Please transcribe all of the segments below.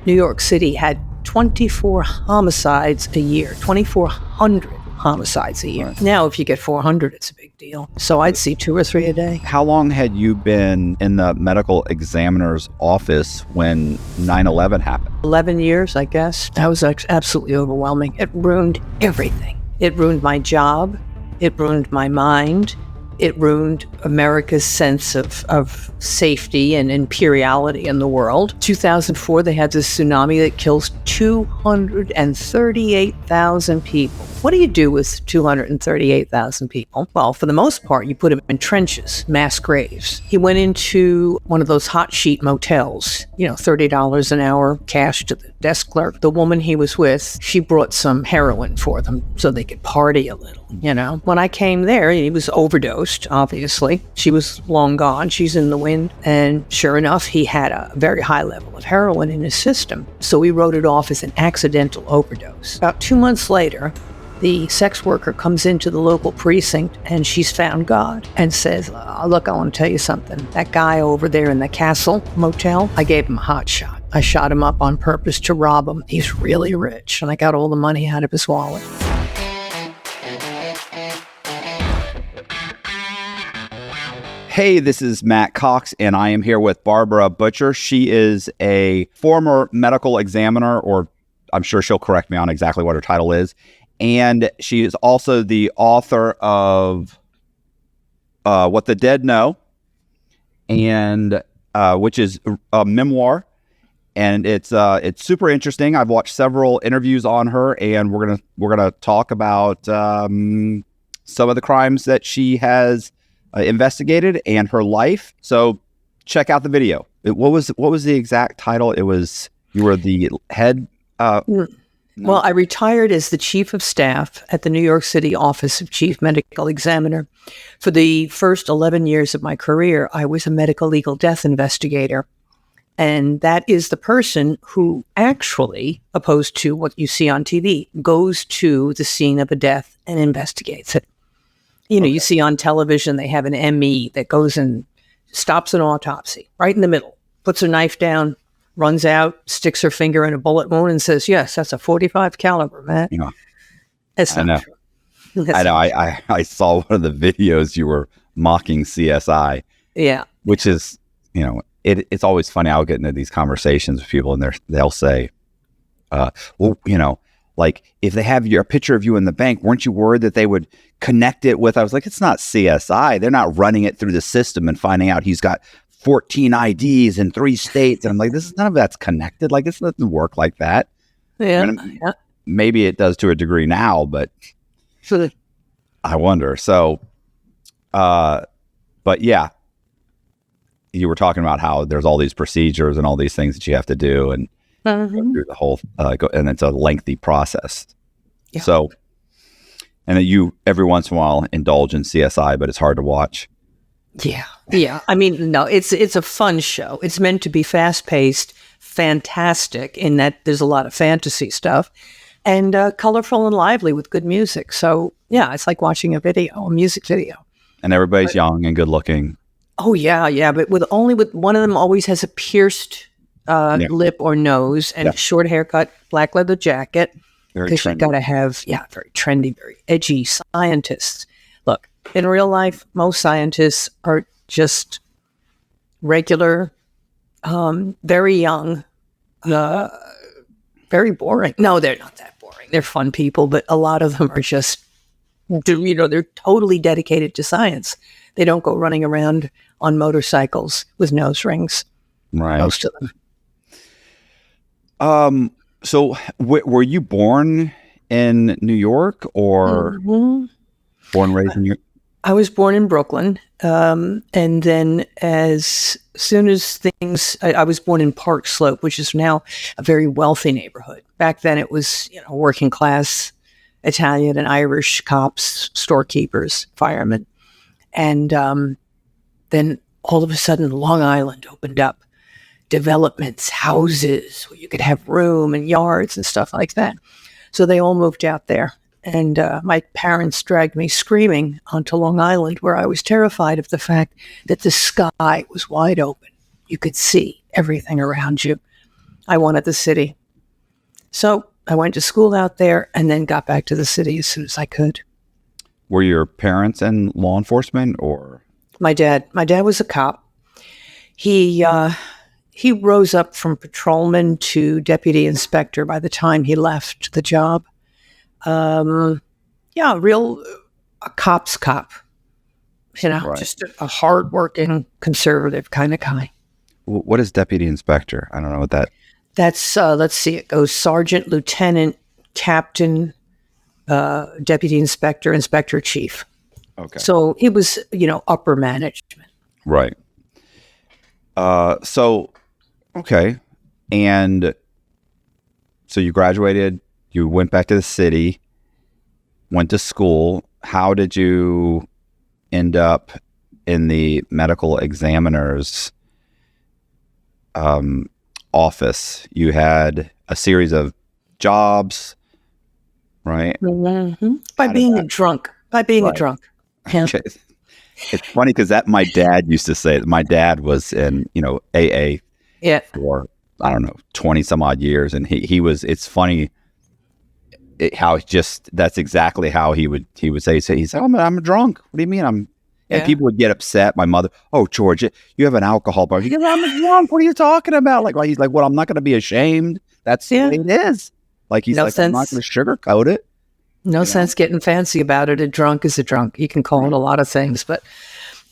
New York City had 24 homicides a year, 2,400 homicides a year. Right. Now, if you get 400, it's a big deal. So I'd see 2 or 3 a day. How long had you been in the medical examiner's office when 9/11 happened? 11 years, I guess. That was absolutely overwhelming. It ruined everything. It ruined my job. It ruined my mind. It ruined America's sense of safety and imperiality in the world. 2004, they had this tsunami that kills 238,000 people. What do you do with 238,000 people? Well, for the most part, you put them in trenches, mass graves. He went into one of those hot sheet motels, $30 an hour, cash to the desk clerk. The woman he was with, she brought some heroin for them so they could party a little, When I came there, he was overdosed, obviously. She was long gone. She's in the wind. And sure enough, he had a very high level of heroin in his system. So we wrote it off as an accidental overdose. About 2 months later, the sex worker comes into the local precinct and she's found God and says, look, I want to tell you something. That guy over there in the Castle motel, I gave him a hot shot. I shot him up on purpose to rob him. He's really rich. And I got all the money out of his wallet. Hey, this is Matt Cox, and I am here with Barbara Butcher. She is a former medical examiner, or I'm sure she'll correct me on exactly what her title is. And she is also the author of What the Dead Know, and which is a memoir, and it's super interesting. I've watched several interviews on her, and we're gonna talk about some of the crimes that she has investigated and her life. So check out the video. What was the exact title? It was, you were the head. Well, I retired as the chief of staff at the New York City Office of Chief Medical Examiner. For the first 11 years of my career, I was a medical legal death investigator. And that is the person who actually, opposed to what you see on TV, goes to the scene of a death and investigates it. Okay. You see on television, they have an ME that goes and stops an autopsy right in the middle, puts her knife down, runs out, sticks her finger in a bullet wound and says, yes, that's a .45 caliber, Matt. That's not true. I know. I saw one of the videos you were mocking CSI. Yeah. Which is, it's always funny. I'll get into these conversations with people and they'll say, like if they have a picture of you in the bank, weren't you worried that they would connect it with, I was like, it's not CSI. They're not running it through the system and finding out he's got 14 IDs in 3 states. And I'm like, none of that's connected. Like, it doesn't work like that. Yeah. Maybe it does to a degree now, but I wonder. So, but yeah, you were talking about how there's all these procedures and all these things that you have to do and go through the whole, and it's a lengthy process. Yeah. So, and then you every once in a while indulge in CSI, but it's hard to watch. Yeah. Yeah. I mean, no, it's a fun show. It's meant to be fast-paced, fantastic in that there's a lot of fantasy stuff and colorful and lively with good music. So yeah, it's like watching a music video. And everybody's young and good looking. Oh yeah. Yeah. But with one of them always has a pierced lip or nose and short haircut, black leather jacket. Because you got to have, very trendy, very edgy scientists. Look, in real life, most scientists are just regular, very young, very boring. No, they're not that boring. They're fun people, but a lot of them are just, they're totally dedicated to science. They don't go running around on motorcycles with nose rings. Right. Most of them. So were you born in New York or born and raised in New York? I was born in Brooklyn. And then as soon as I was born in Park Slope, which is now a very wealthy neighborhood. Back then it was, working class Italian and Irish cops, storekeepers, firemen. And then all of a sudden Long Island opened up. Developments, houses where you could have room and yards and stuff like that. So they all moved out there. And my parents dragged me screaming onto Long Island, where I was terrified of the fact that the sky was wide open. You could see everything around you. I wanted the city. So I went to school out there and then got back to the city as soon as I could. Were your parents in law enforcement or? My dad was a cop. He rose up from patrolman to deputy inspector by the time he left the job. A cop's cop. Right. Just a hardworking, conservative kind of guy. What is deputy inspector? I don't know what that. That's, let's see, it goes sergeant, lieutenant, captain, deputy inspector, inspector chief. Okay. So he was, upper management. Right. Okay. And so you graduated, you went back to the city, went to school. How did you end up in the medical examiner's office? You had a series of jobs, right? Mm-hmm. By being a drunk. Yeah. It's funny because my dad used to say that my dad was in, AA for, I don't know, 20 some odd years. And he was, it's funny that's exactly how he would say, he said, oh, I'm a drunk. What do you mean? And people would get upset. My mother, oh, George, you have an alcohol problem. He goes, I'm a drunk. What are you talking about? He's like, well, I'm not going to be ashamed. That's the way it is. He's no like, sense. I'm not going to sugarcoat it. No sense getting fancy about it. A drunk is a drunk. You can call it a lot of things. But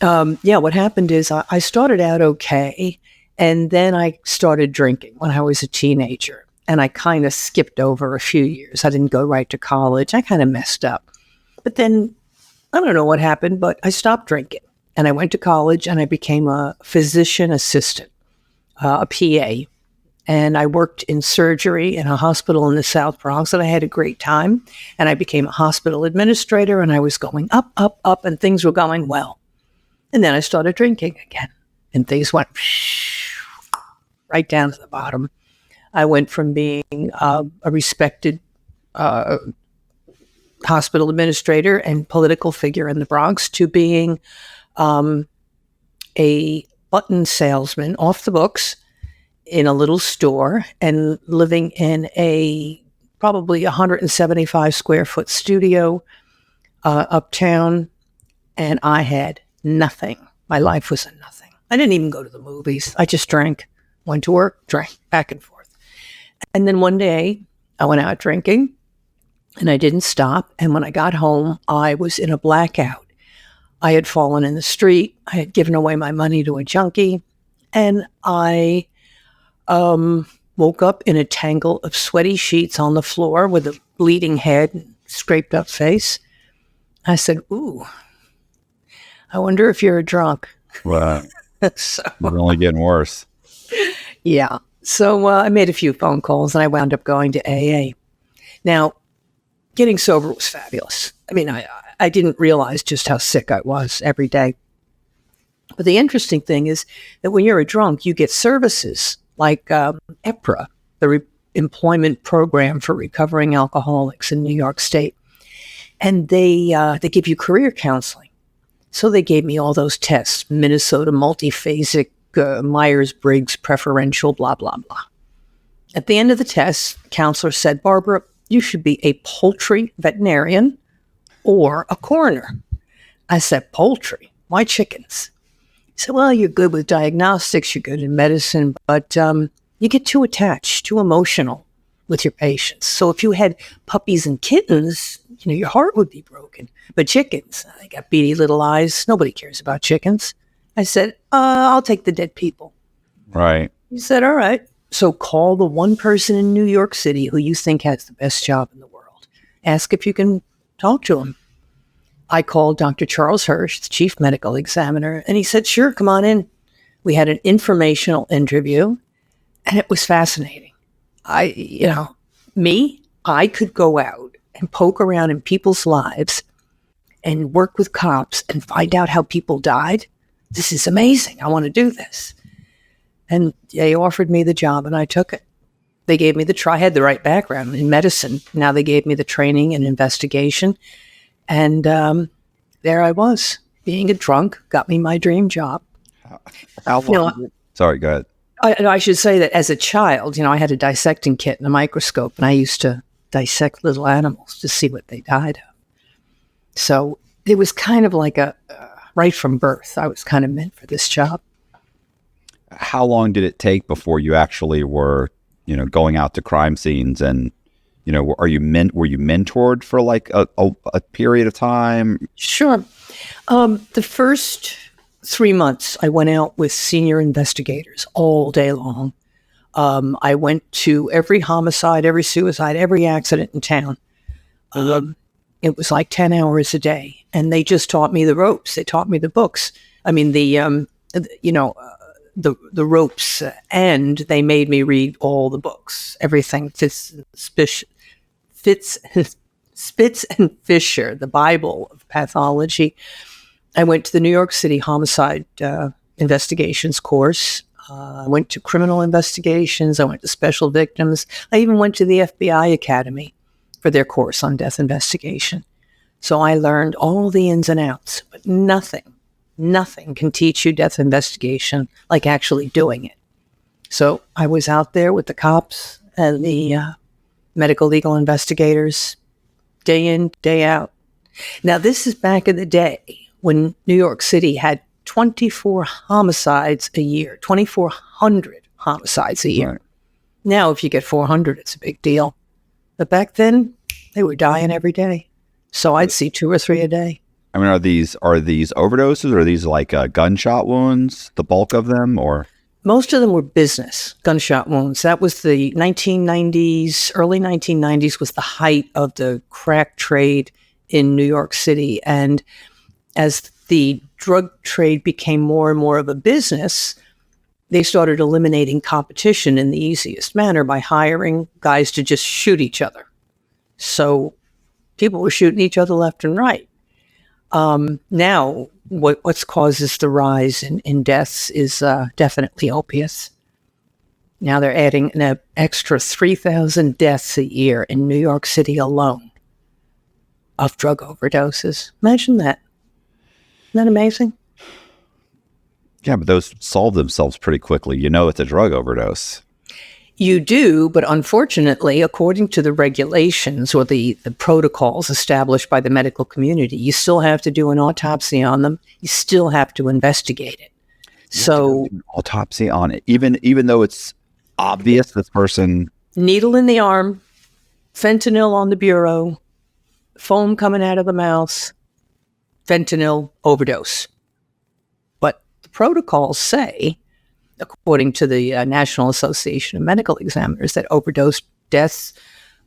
what happened is I started out okay. And then I started drinking when I was a teenager. And I kind of skipped over a few years. I didn't go right to college. I kind of messed up. But then I don't know what happened, but I stopped drinking. And I went to college and I became a physician assistant, a PA. And I worked in surgery in a hospital in the South Bronx, and I had a great time. And I became a hospital administrator, and I was going up, up, up, and things were going well. And then I started drinking again, and things went right down to the bottom. I went from being a respected hospital administrator and political figure in the Bronx to being a button salesman off the books in a little store and living in a probably 175 square foot studio uptown. And I had nothing. My life was a nothing. I didn't even go to the movies. I just drank, went to work, drank, back and forth. And then one day I went out drinking and I didn't stop. And when I got home, I was in a blackout. I had fallen in the street. I had given away my money to a junkie. And I woke up in a tangle of sweaty sheets on the floor with a bleeding head and scraped up face. I said, ooh, I wonder if you're a drunk. Wow. So, you're only getting worse. Yeah. So I made a few phone calls and I wound up going to AA. Now, getting sober was fabulous. I mean, I didn't realize just how sick I was every day. But the interesting thing is that when you're a drunk, you get services like EPRA, the Employment Program for Recovering Alcoholics in New York State. And they give you career counseling. So they gave me all those tests, Minnesota multiphasic, Myers-Briggs preferential, blah, blah, blah. At the end of the test, the counselor said, Barbara, you should be a poultry veterinarian or a coroner. I said, poultry? Why chickens? He said, well, you're good with diagnostics, you're good in medicine, but you get too attached, too emotional with your patients. So if you had puppies and kittens, your heart would be broken. But chickens, they got beady little eyes. Nobody cares about chickens. I said, I'll take the dead people. Right. He said, all right. So call the one person in New York City who you think has the best job in the world. Ask if you can talk to him. I called Dr. Charles Hirsch, the chief medical examiner, and he said, sure, come on in. We had an informational interview, and it was fascinating. I could go out and poke around in people's lives and work with cops and find out how people died. This is amazing. I want to do this. And they offered me the job, and I took it. They gave me I had the right background in medicine. Now they gave me the training and investigation. And there I was, being a drunk, got me my dream job. How long? Sorry, go ahead. I should say that as a child, I had a dissecting kit and a microscope, and I used to dissect little animals to see what they died of. So it was kind of like right from birth, I was kind of meant for this job. How long did it take before you actually were, going out to crime scenes and, were you mentored for like a period of time? Sure. The first 3 months, I went out with senior investigators all day long. I went to every homicide, every suicide, every accident in town. It was like 10 hours a day, and they just taught me the ropes. They taught me the books. I mean, the ropes, and they made me read all the books. Everything Spitz and Fisher, the Bible of pathology. I went to the New York City homicide investigations course. I went to criminal investigations. I went to special victims. I even went to the FBI Academy for their course on death investigation. So I learned all the ins and outs, but nothing can teach you death investigation like actually doing it. So I was out there with the cops and the medical legal investigators day in, day out. Now, this is back in the day when New York City had 24 homicides a year, 2,400 homicides a year. Right. Now, if you get 400, it's a big deal. But back then, they were dying every day. So I'd see 2 or 3 a day. I mean, are these overdoses, or are these like gunshot wounds, the bulk of them, or? Most of them were business gunshot wounds. That was the 1990s, early 1990s was the height of the crack trade in New York City. And as the drug trade became more and more of a business, they started eliminating competition in the easiest manner by hiring guys to just shoot each other. So people were shooting each other left and right. Now, what's causes the rise in deaths is definitely opiates. Now they're adding an extra 3,000 deaths a year in New York City alone of drug overdoses. Imagine that. Isn't that amazing? Yeah, but those solve themselves pretty quickly. It's a drug overdose. You do, but unfortunately, according to the regulations or the protocols established by the medical community, you still have to do an autopsy on them. You still have to investigate it. So, autopsy on it, even though it's obvious this person. Needle in the arm, fentanyl on the bureau, foam coming out of the mouth, fentanyl overdose. But the protocols say, according to the National Association of Medical Examiners, that overdose deaths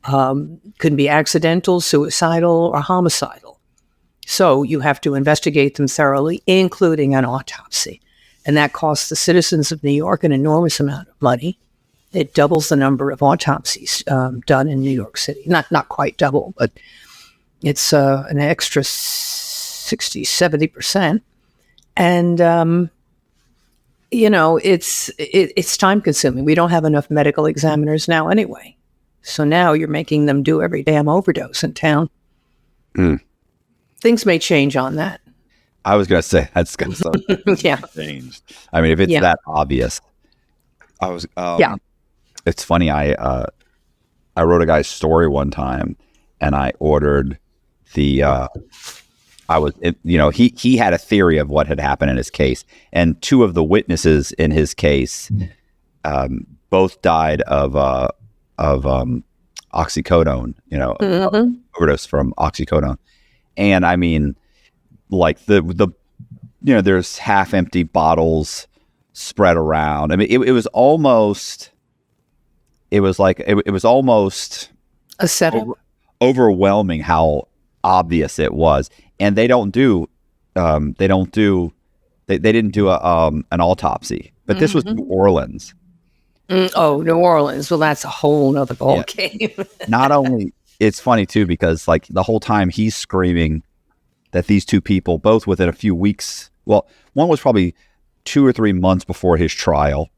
could be accidental, suicidal, or homicidal. So you have to investigate them thoroughly, including an autopsy. And that costs the citizens of New York an enormous amount of money. It doubles the number of autopsies done in New York City. Not quite double, but it's an extra 60, 70%. And it's time consuming. We don't have enough medical examiners now anyway. So now you're making them do every damn overdose in town. Things may change on that. I was going to say that's going to change. I mean, if it's that obvious. It's funny. I wrote a guy's story one time, and I ordered the. He had a theory of what had happened in his case, and 2 of the witnesses in his case both died of oxycodone, overdose from oxycodone. And I mean, like there's half empty bottles spread around. I mean, it was almost A setup. Overwhelming how obvious it was. And they didn't do an autopsy, but this was New Orleans. New Orleans. Well, that's a whole nother ball game. Not only, it's funny too, because like the whole time he's screaming that these 2 people, both within a few weeks, well, one was probably 2 or 3 months before his trial,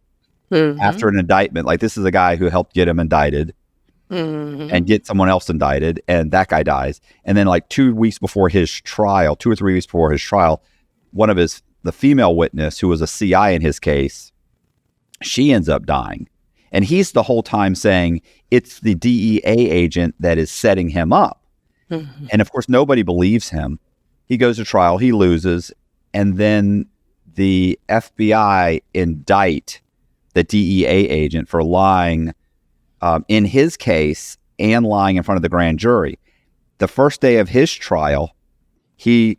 after an indictment. Like, this is a guy who helped get him indicted. And get someone else indicted, and that guy dies. And then like 2 weeks before his trial, 2 or 3 weeks before his trial, the female witness who was a CI in his case She ends up dying. And he's the whole time saying it's the DEA agent that is setting him up. Mhm. And of course, nobody believes him. He goes to trial, he loses, and then the FBI indict the DEA agent for lying in his case and lying in front of the grand jury. The first day of his trial, two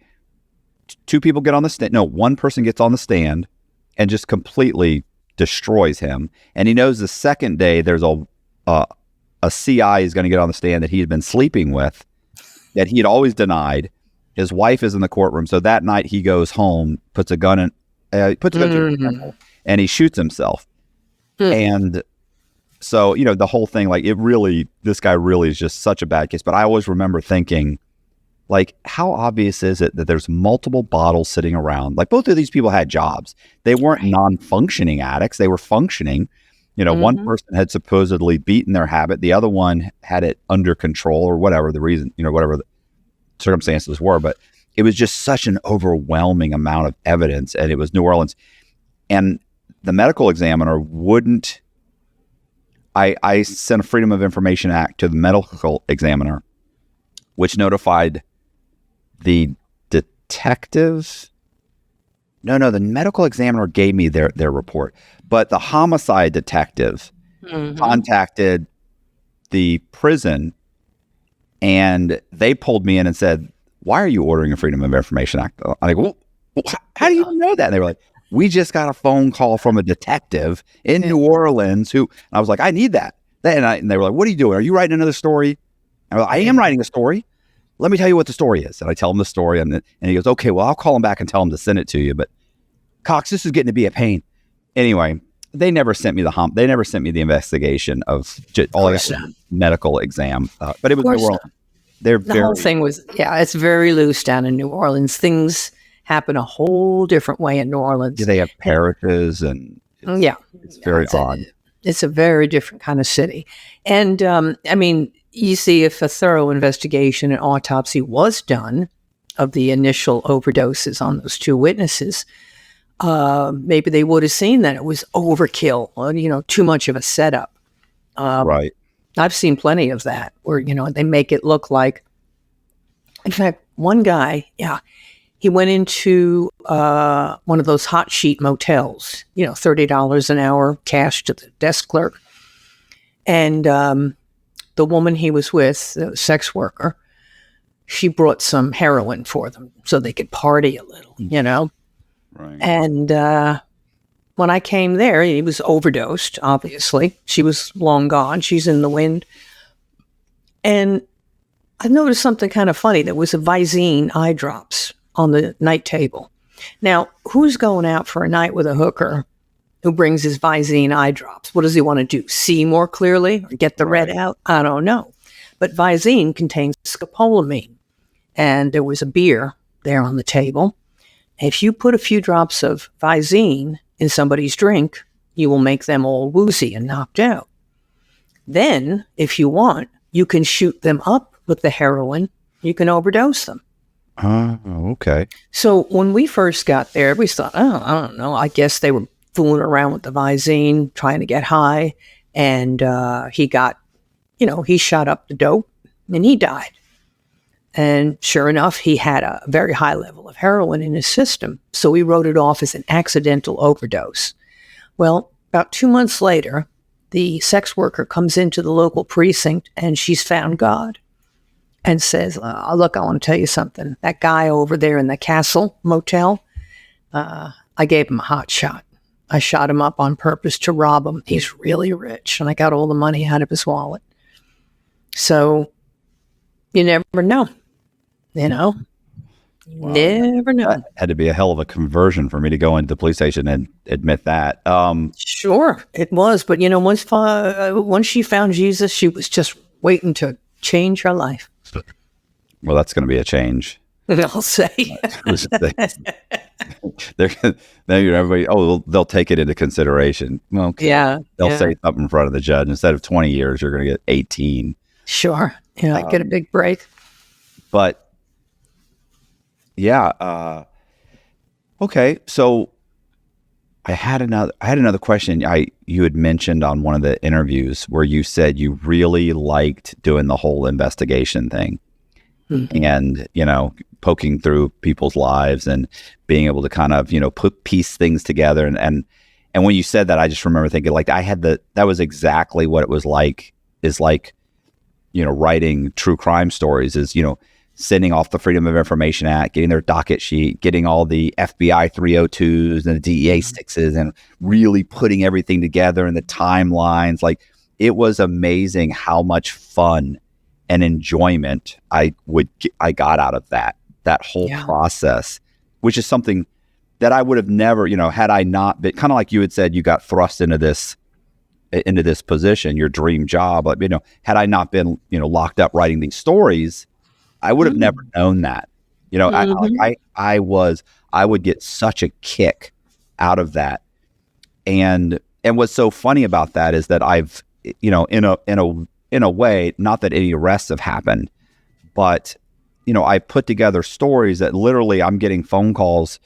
people get on the stand. No, one person gets on the stand and just completely destroys him. And he knows the second day there's a CI is going to get on the stand that he had been sleeping with, that he had always denied. His wife is in the courtroom, so that night he goes home, puts a gun to his temple, and he shoots himself. And so, the whole thing, like, this guy really is just such a bad case. But I always remember thinking, like, how obvious is it that there's multiple bottles sitting around? Like, both of these people had jobs. They weren't non-functioning addicts. They were functioning. One person had supposedly beaten their habit. The other one had it under control, or whatever the reason, whatever the circumstances were. But it was just such an overwhelming amount of evidence. And it was New Orleans. And the medical examiner wouldn't. I sent a Freedom of Information Act to the medical examiner, which notified the detective. No, the medical examiner gave me their report, but the homicide detective contacted the prison, and they pulled me in and said, "Why are you ordering a Freedom of Information Act?" I'm like, "Well, how do you know that?" And they were like, "We just got a phone call from a detective in New Orleans who," and I was like, "I need that." And they were like, "What are you doing? Are you writing another story?" I was like, "I am writing a story. Let me tell you what the story is." And I tell him the story, and he goes, "Okay, well, I'll call him back and tell him to send it to you. But Cox, this is getting to be a pain." Anyway, they never sent me they never sent me the investigation of all I got was a medical exam. But it was New Orleans. The whole thing was, it's very loose down in New Orleans. Things happen a whole different way in New Orleans. They have parishes, and it's very odd. It's a very different kind of city. And you see, if a thorough investigation and autopsy was done of the initial overdoses on those two witnesses, maybe they would have seen that it was overkill or, too much of a setup. Right. I've seen plenty of that where, they make it look like, in fact, one guy, he went into one of those hot sheet motels, $30 an hour cash to the desk clerk. And the woman he was with, the sex worker, she brought some heroin for them so they could party a little, Right. And when I came there, he was overdosed, obviously. She was long gone. She's in the wind. And I noticed something kind of funny. There was a Visine eye drops on the night table. Now, who's going out for a night with a hooker who brings his Visine eye drops? What does he want to do? See more clearly or get the red out? I don't know. But Visine contains scopolamine. And there was a beer there on the table. If you put a few drops of Visine in somebody's drink, you will make them all woozy and knocked out. Then, if you want, you can shoot them up with the heroin. You can overdose them. Okay. So when we first got there, we thought, I don't know. I guess they were fooling around with the Visine, trying to get high. And he got, he shot up the dope and he died. And sure enough, he had a very high level of heroin in his system. So we wrote it off as an accidental overdose. Well, about 2 months later, the sex worker comes into the local precinct and she's found God and says, look, I want to tell you something. That guy over there in the Castle Motel, I gave him a hot shot. I shot him up on purpose to rob him. He's really rich. And I got all the money out of his wallet. So you never know. Wow. Never know. That had to be a hell of a conversion for me to go into the police station and admit that. Sure, it was. But, once she found Jesus, she was just waiting to change her life. Well, that's going to be a change. I'll say. Everybody, they'll take it into consideration. Well, okay. They'll say something in front of the judge. Instead of 20 years, you're going to get 18. Sure. Get a big break. But okay. So I had another question. You had mentioned on one of the interviews where you said you really liked doing the whole investigation thing, and poking through people's lives and being able to kind of piece things together. And when you said that, I just remember thinking like that was exactly what it was like. Is like writing true crime stories is sending off the Freedom of Information Act, getting their docket sheet, getting all the FBI 302s and the DEA 6s, and really putting everything together and the timelines. Like, it was amazing how much fun and enjoyment I got out of that whole process, which is something that I would have never, had I not been, kind of like you had said, you got thrust into this position, your dream job. But, had I not been, locked up writing these stories, I would have never known that. I would get such a kick out of that. And what's so funny about that is that I've, in a way, not that any arrests have happened, but, I put together stories that literally I'm getting phone calls,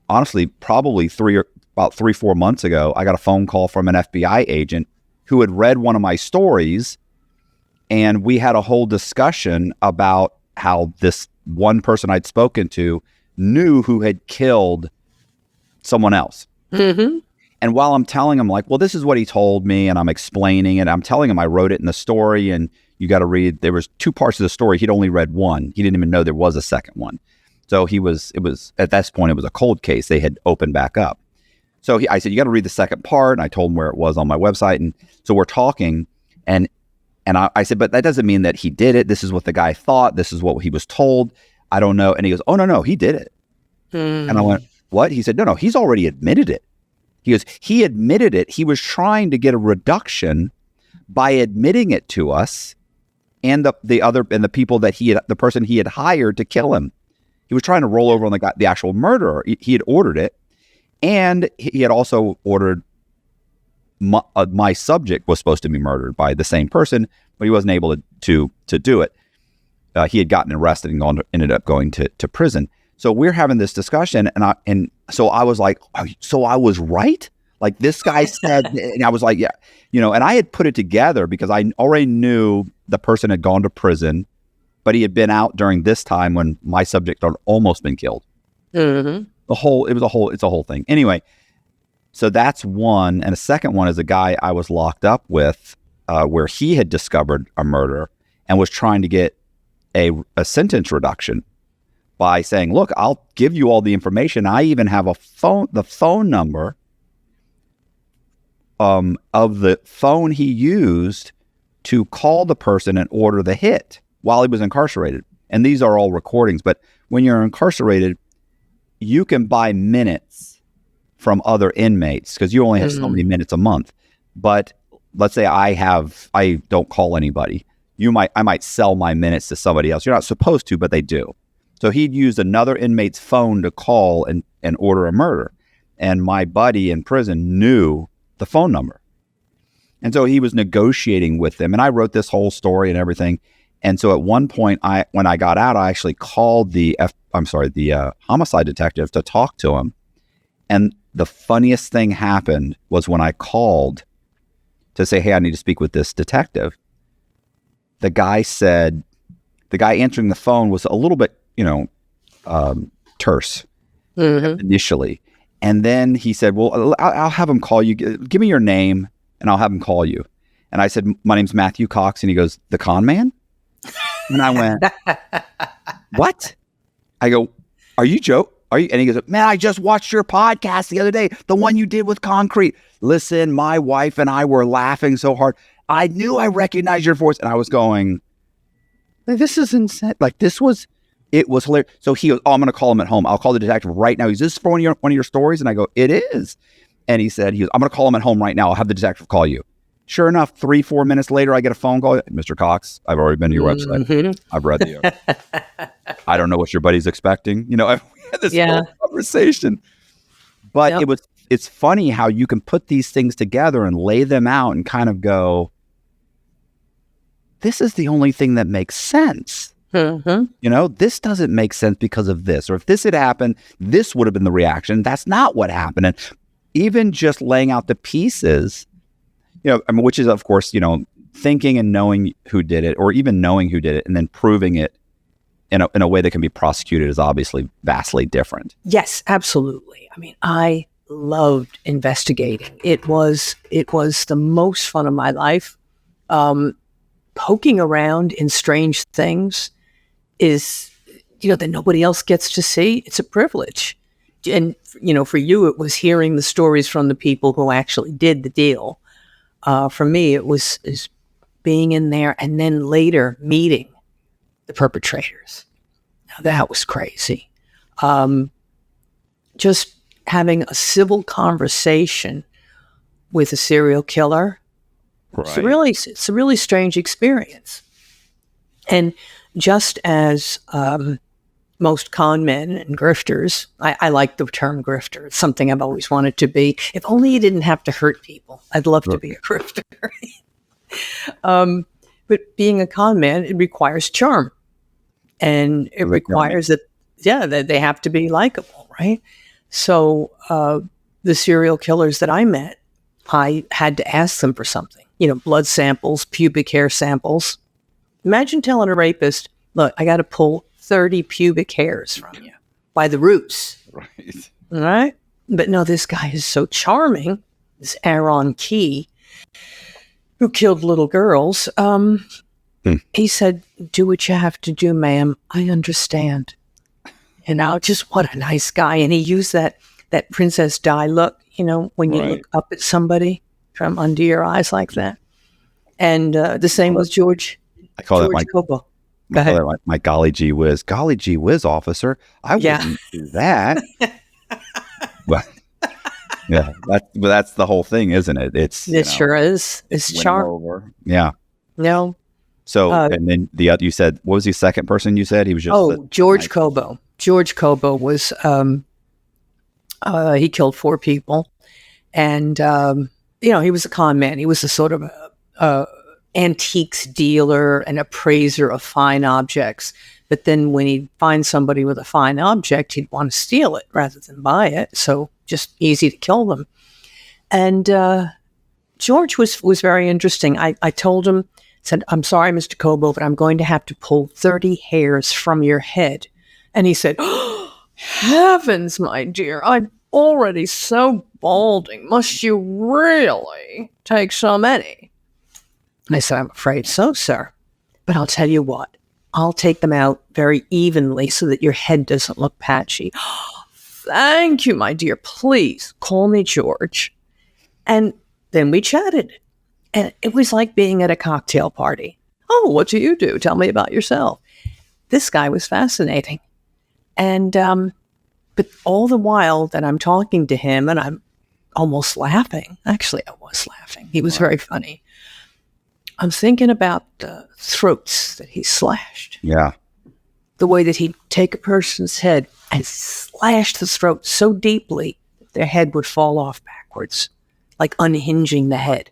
honestly, probably 3-4 months ago. I got a phone call from an FBI agent who had read one of my stories, and we had a whole discussion about how this one person I'd spoken to knew who had killed someone else. Mm-hmm. And while I'm telling him, like, well, this is what he told me, and I'm explaining it, I'm telling him I wrote it in the story, and you got to read, there was 2 parts of the story. He'd only read one. He didn't even know there was a second one. So it was, at this point, it was a cold case. They had opened back up. So I said, you got to read the second part. And I told him where it was on my website. And so we're talking, and I said, but that doesn't mean that he did it. This is what the guy thought. This is what he was told. I don't know. And he goes, oh, no, he did it. And I went, what? He said, no, he's already admitted it. He goes, he admitted it. He was trying to get a reduction by admitting it to us and the people that the person he had hired to kill him. He was trying to roll over on the actual murderer. He had ordered it. And he had also ordered my subject was supposed to be murdered by the same person, but he wasn't able to do it. He had gotten arrested and ended up going to prison. So we're having this discussion, and so I was like, so I was right? Like, this guy said, and I was like, yeah, and I had put it together because I already knew the person had gone to prison, but he had been out during this time when my subject had almost been killed. Mm-hmm. It's a whole thing. Anyway, so that's one. And a second one is a guy I was locked up with, where he had discovered a murder and was trying to get a sentence reduction by saying, look, I'll give you all the information. I even have the phone number of the phone he used to call the person and order the hit while he was incarcerated. And these are all recordings. But when you're incarcerated, you can buy minutes from other inmates because you only have so many minutes a month. But let's say I don't call anybody. I might sell my minutes to somebody else. You're not supposed to, but they do. So he'd used another inmate's phone to call and order a murder. And my buddy in prison knew the phone number. And so he was negotiating with them. And I wrote this whole story and everything. And so at one point, when I got out, I actually called the homicide detective to talk to him. And the funniest thing happened was when I called to say, hey, I need to speak with this detective. The guy answering the phone was a little bit, terse initially. And then he said, well, I'll have him call you. Give me your name and I'll have him call you. And I said, my name's Matthew Cox. And he goes, the con man? And I went, what? I go, are you joking? And he goes, man, I just watched your podcast the other day, the one you did with Concrete. Listen, my wife and I were laughing so hard. I knew I recognized your voice. And I was going, this is insane. Like, it was hilarious. So he goes, oh, I'm going to call him at home. I'll call the detective right now. Is this for one of your stories? And I go, it is. And he said, I'm going to call him at home right now. I'll have the detective call you. Sure enough, 3-4 minminutes later, I get a phone call. Mr. Cox, I've already been to your website. I've read I don't know what your buddy's expecting. We had this whole conversation. But it's funny how you can put these things together and lay them out and kind of go, this is the only thing that makes sense. Mm-hmm. This doesn't make sense because of this. Or if this had happened, this would have been the reaction. That's not what happened. And, even just laying out the pieces, which is, of course, thinking and knowing who did it, or even knowing who did it and then proving it in a way that can be prosecuted is obviously vastly different. Yes, absolutely. I mean, I loved investigating. It was the most fun of my life. Poking around in strange things is, that nobody else gets to see. It's a privilege. And, for you, it was hearing the stories from the people who actually did the deal. For me, it was being in there and then later meeting the perpetrators. Now, that was crazy. Just having a civil conversation with a serial killer. Right. It's a really strange experience. And just as most con men and grifters, I like the term grifter. It's something I've always wanted to be. If only you didn't have to hurt people. I'd love to be a grifter. But being a con man, it requires charm. And it requires that they have to be likable, right? So the serial killers that I met, I had to ask them for something. Blood samples, pubic hair samples. Imagine telling a rapist, look, I got to pull 30 pubic hairs from you by the roots. Right. All right? But no, this guy is so charming, this Aaron Kee, who killed little girls. He said, do what you have to do, ma'am. I understand. Just what a nice guy. And he used that Princess Di look, when you look up at somebody from under your eyes like that. And the same with George. I call George that Cobo. Go ahead. My golly gee whiz. Golly gee whiz, officer. I wouldn't do that. But yeah, that's the whole thing, isn't it? It sure is. It's charm. Yeah. No. So, and then the other, you said, what was the second person you said? He was just George Cobo. George Cobo was he killed 4 people, and he was a con man. He was a sort of a antiques dealer and appraiser of fine objects. But then when he'd find somebody with a fine object, he'd want to steal it rather than buy it. So just easy to kill them. And George was very interesting. I told him, said, I'm sorry, Mr. Cobo, but I'm going to have to pull 30 hairs from your head. And he said, oh, heavens, my dear, I'm already so balding. Must you really take so many? And I said, I'm afraid so, sir. But I'll tell you what, I'll take them out very evenly so that your head doesn't look patchy. Thank you, my dear. Please call me George. And then we chatted. And it was like being at a cocktail party. Oh, what do you do? Tell me about yourself. This guy was fascinating. And, but all the while that I'm talking to him and I'm almost laughing, actually I was laughing. He was very funny. I'm thinking about the throats that he slashed. Yeah. The way that he'd take a person's head and slash the throat so deeply that their head would fall off backwards, like unhinging the head.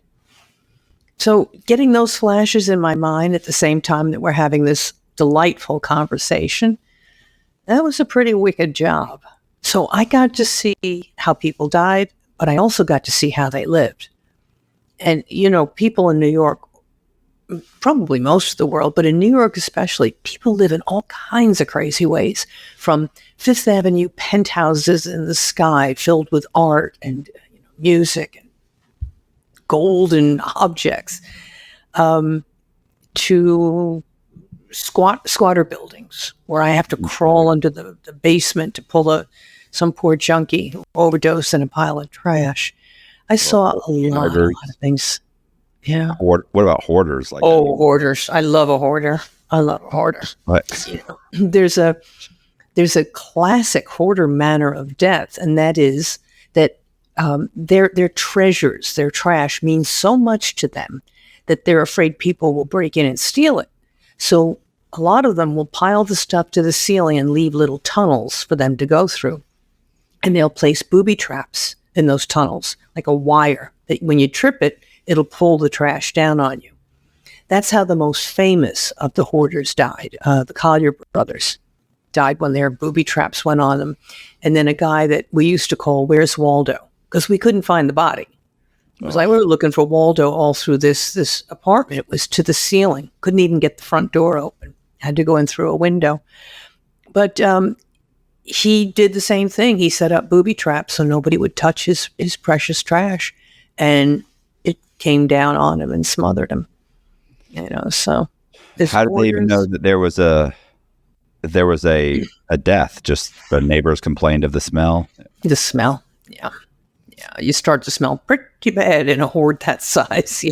So getting those flashes in my mind at the same time that we're having this delightful conversation, that was a pretty wicked job. So I got to see how people died, but I also got to see how they lived. And, people in New York, probably most of the world, but in New York especially, people live in all kinds of crazy ways, from Fifth Avenue penthouses in the sky filled with art and music and golden objects, to squatter buildings where I have to crawl under the basement to pull some poor junkie who overdosed in a pile of trash. I saw a lot of things. Yeah. What about hoarders? Hoarders. I love a hoarder. What? There's a classic hoarder manner of death, and that is that their treasures, their trash means so much to them that they're afraid people will break in and steal it. So a lot of them will pile the stuff to the ceiling and leave little tunnels for them to go through. And they'll place booby traps in those tunnels, like a wire that when you trip it, it'll pull the trash down on you. That's how the most famous of the hoarders died. The Collier brothers died when their booby traps went on them. And then a guy that we used to call Where's Waldo? because we couldn't find the body. It was like we were looking for Waldo all through this apartment. It was to the ceiling. Couldn't even get the front door open. Had to go in through a window. But he did the same thing. He set up booby traps so nobody would touch his precious trash. And it came down on him and smothered him. So... How did they even know that there was a death? Just the neighbors complained of the smell? The smell, yeah. You start to smell pretty bad in a hoard that size,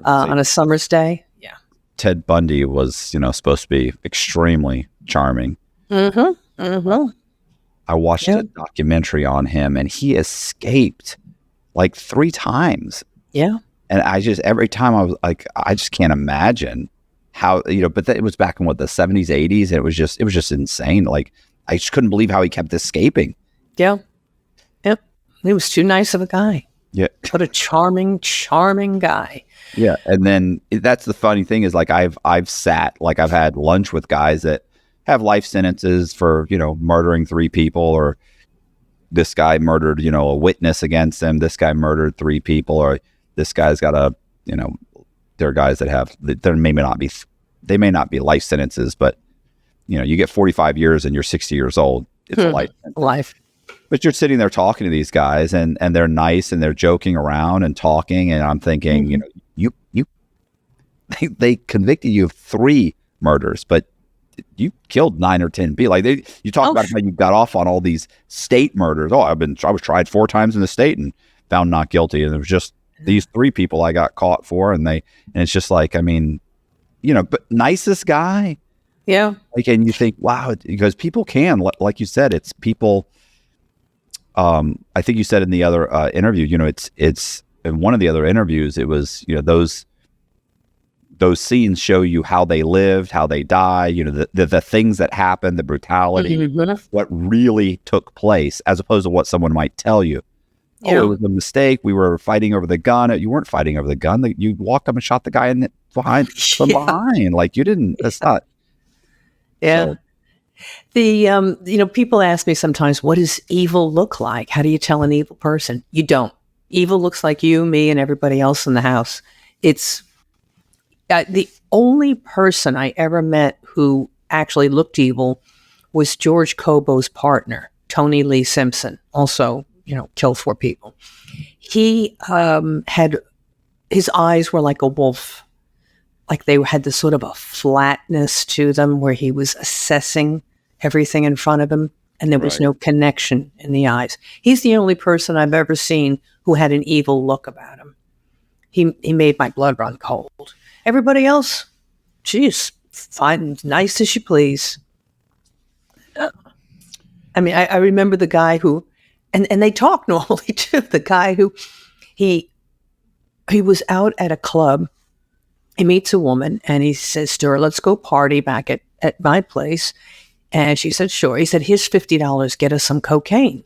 on a summer's day. Yeah. Ted Bundy was, supposed to be extremely charming. Mm-hmm. Mm-hmm. I watched a documentary on him, and he escaped like 3 times. Yeah. And every time I was like, I just can't imagine how, but it was back in the 70s, 80s. And it was just insane. Like, I just couldn't believe how he kept escaping. Yeah. Yep. He was too nice of a guy. Yeah. What a charming, charming guy. Yeah. And then that's the funny thing is, like, I've had lunch with guys that have life sentences for, murdering 3 people, or this guy murdered, a witness against him. This guy murdered 3 people, or this guy's got there are guys that have, they may not be life sentences, but you get 45 years and you're 60 years old. It's a life. But you're sitting there talking to these guys, and they're nice, and they're joking around and talking. And I'm thinking, they convicted you of 3 murders, but you killed 9 or 10 people. Like, you talk about how you got off on all these state murders. I was tried 4 times in the state and found not guilty. And it was just these 3 people I got caught for. And it's just like, I mean, but nicest guy. Yeah. Like, and you think, wow, because people can, like you said, it's people. I think you said in the other interview, it's in one of the other interviews, it was, those scenes show you how they lived, how they die, the things that happened, the brutality, what really took place, as opposed to what someone might tell you. Yeah. Oh, it was a mistake. We were fighting over the gun. You weren't fighting over the gun. You walked up and shot the guy behind. Like, you didn't. That's not. Yeah. So. The people ask me sometimes, what does evil look like? How do you tell an evil person? You don't. Evil looks like you, me, and everybody else in the house. It's the only person I ever met who actually looked evil was George Cobo's partner, Tony Lee Simpson, also, killed 4 people. He had, his eyes were like a wolf. Like, they had this sort of a flatness to them where he was assessing everything in front of him, and there was no connection in the eyes. He's the only person I've ever seen who had an evil look about him. He made my blood run cold. Everybody else, geez, fine, nice as you please. I mean, I remember the guy who, and they talk normally too, the guy who, he was out at a club. He meets a woman and he says to her, let's go party back at my place. And she said, sure. He said, here's $50, get us some cocaine.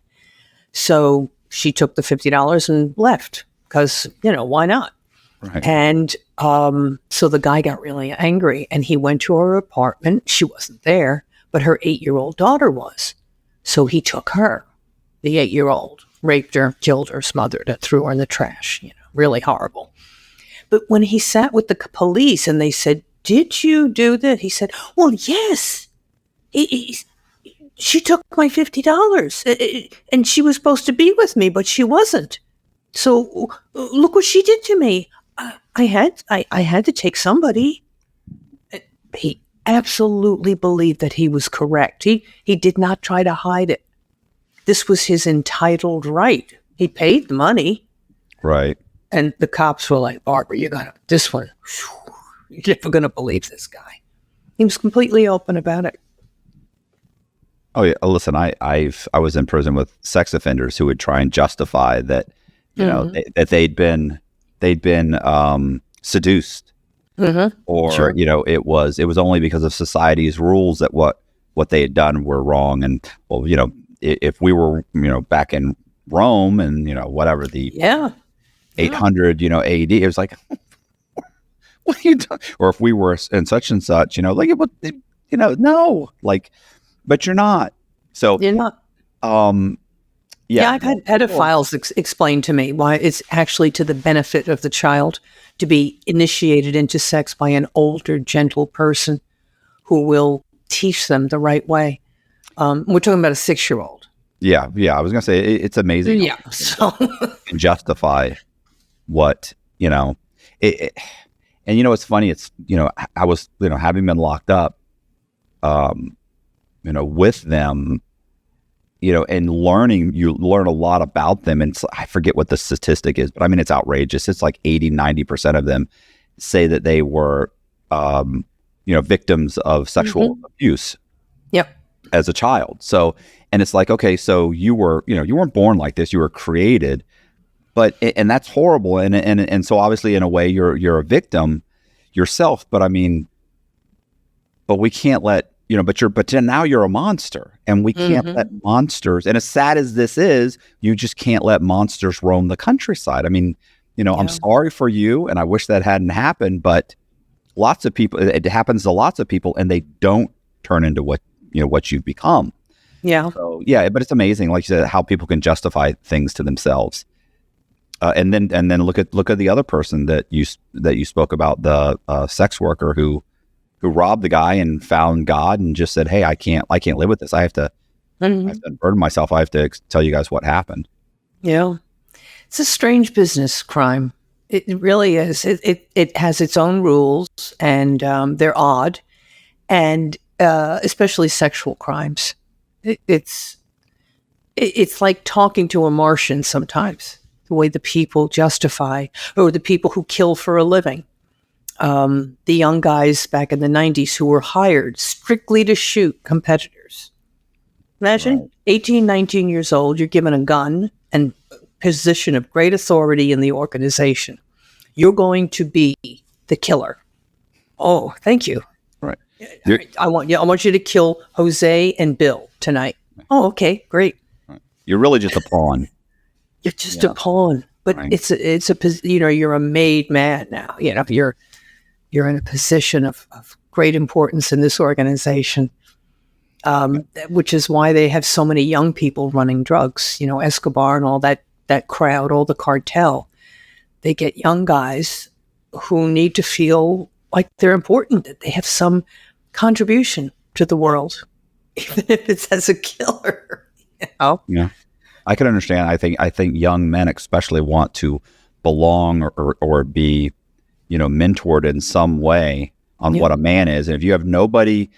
So she took the $50 and left because, why not? Right. And so the guy got really angry and he went to her apartment. She wasn't there, but her 8-year-old daughter was. So he took her, the 8-year-old, raped her, killed her, smothered her, threw her in the trash, really horrible. But when he sat with the police and they said, did you do that? He said, well, yes. She took my $50 and she was supposed to be with me, but she wasn't. So look what she did to me. I had to take somebody. He absolutely believed that he was correct. He did not try to hide it. This was his entitled right. He paid the money. Right. And the cops were like, Barbara, you're never going to believe this guy. He was completely open about it. Oh yeah. Listen, I was in prison with sex offenders who would try and justify that, that they'd been seduced, or sure. It was only because of society's rules that what they had done were wrong. And well, if we were back in Rome and whatever the 800 AD, it was like, what are you doing? Or if we were in such and such, like no, like, but you're not. So you're not. Yeah, I've had pedophiles explain to me why it's actually to the benefit of the child to be initiated into sex by an older, gentle person who will teach them the right way. We're talking about a 6-year-old. Yeah. I was gonna say it's amazing. Yeah. So And justify what and it's funny. It's I was having been locked up, with them, and learning. You learn a lot about them, and I forget what the statistic is, but I mean it's outrageous. It's like 80-90% of them say that they were victims of sexual abuse. Yep. As a child. So, and it's like, okay, so you weren't born like this, you were created, and that's horrible. And so obviously in a way you're a victim yourself, but I mean, but we can't let, but now you're a monster, and we can't let monsters, and as sad as this is, you just can't let monsters roam the countryside. I mean, I'm sorry for you, and I wish that hadn't happened, but lots of people, it happens to lots of people, and they don't turn into what you've become. Yeah. So but it's amazing, like you said, how people can justify things to themselves. And then look at the other person that you spoke about, the sex worker who robbed the guy and found God and just said, "Hey, I can't live with this. I have to burden myself. I have to tell you guys what happened." Yeah. It's a strange business, crime. It really is. It has its own rules, and they're odd, and especially sexual crimes. It's like talking to a Martian sometimes, the way the people justify, or the people who kill for a living. The young guys back in the 90s who were hired strictly to shoot competitors. Imagine 18, 19 years old, you're given a gun and position of great authority in the organization. You're going to be the killer. Oh, thank you. Right. I want you to kill Jose and Bill tonight. Oh, okay, great. You're really just a pawn. You're just a pawn, but it's you're a made man now. You're in a position of great importance in this organization, which is why they have so many young people running drugs. Escobar and all that crowd, all the cartel. They get young guys who need to feel like they're important, that they have some contribution to the world, even if it's as a killer. Yeah, I can understand. I think young men especially want to belong or be, mentored in some way on what a man is. And if you have nobody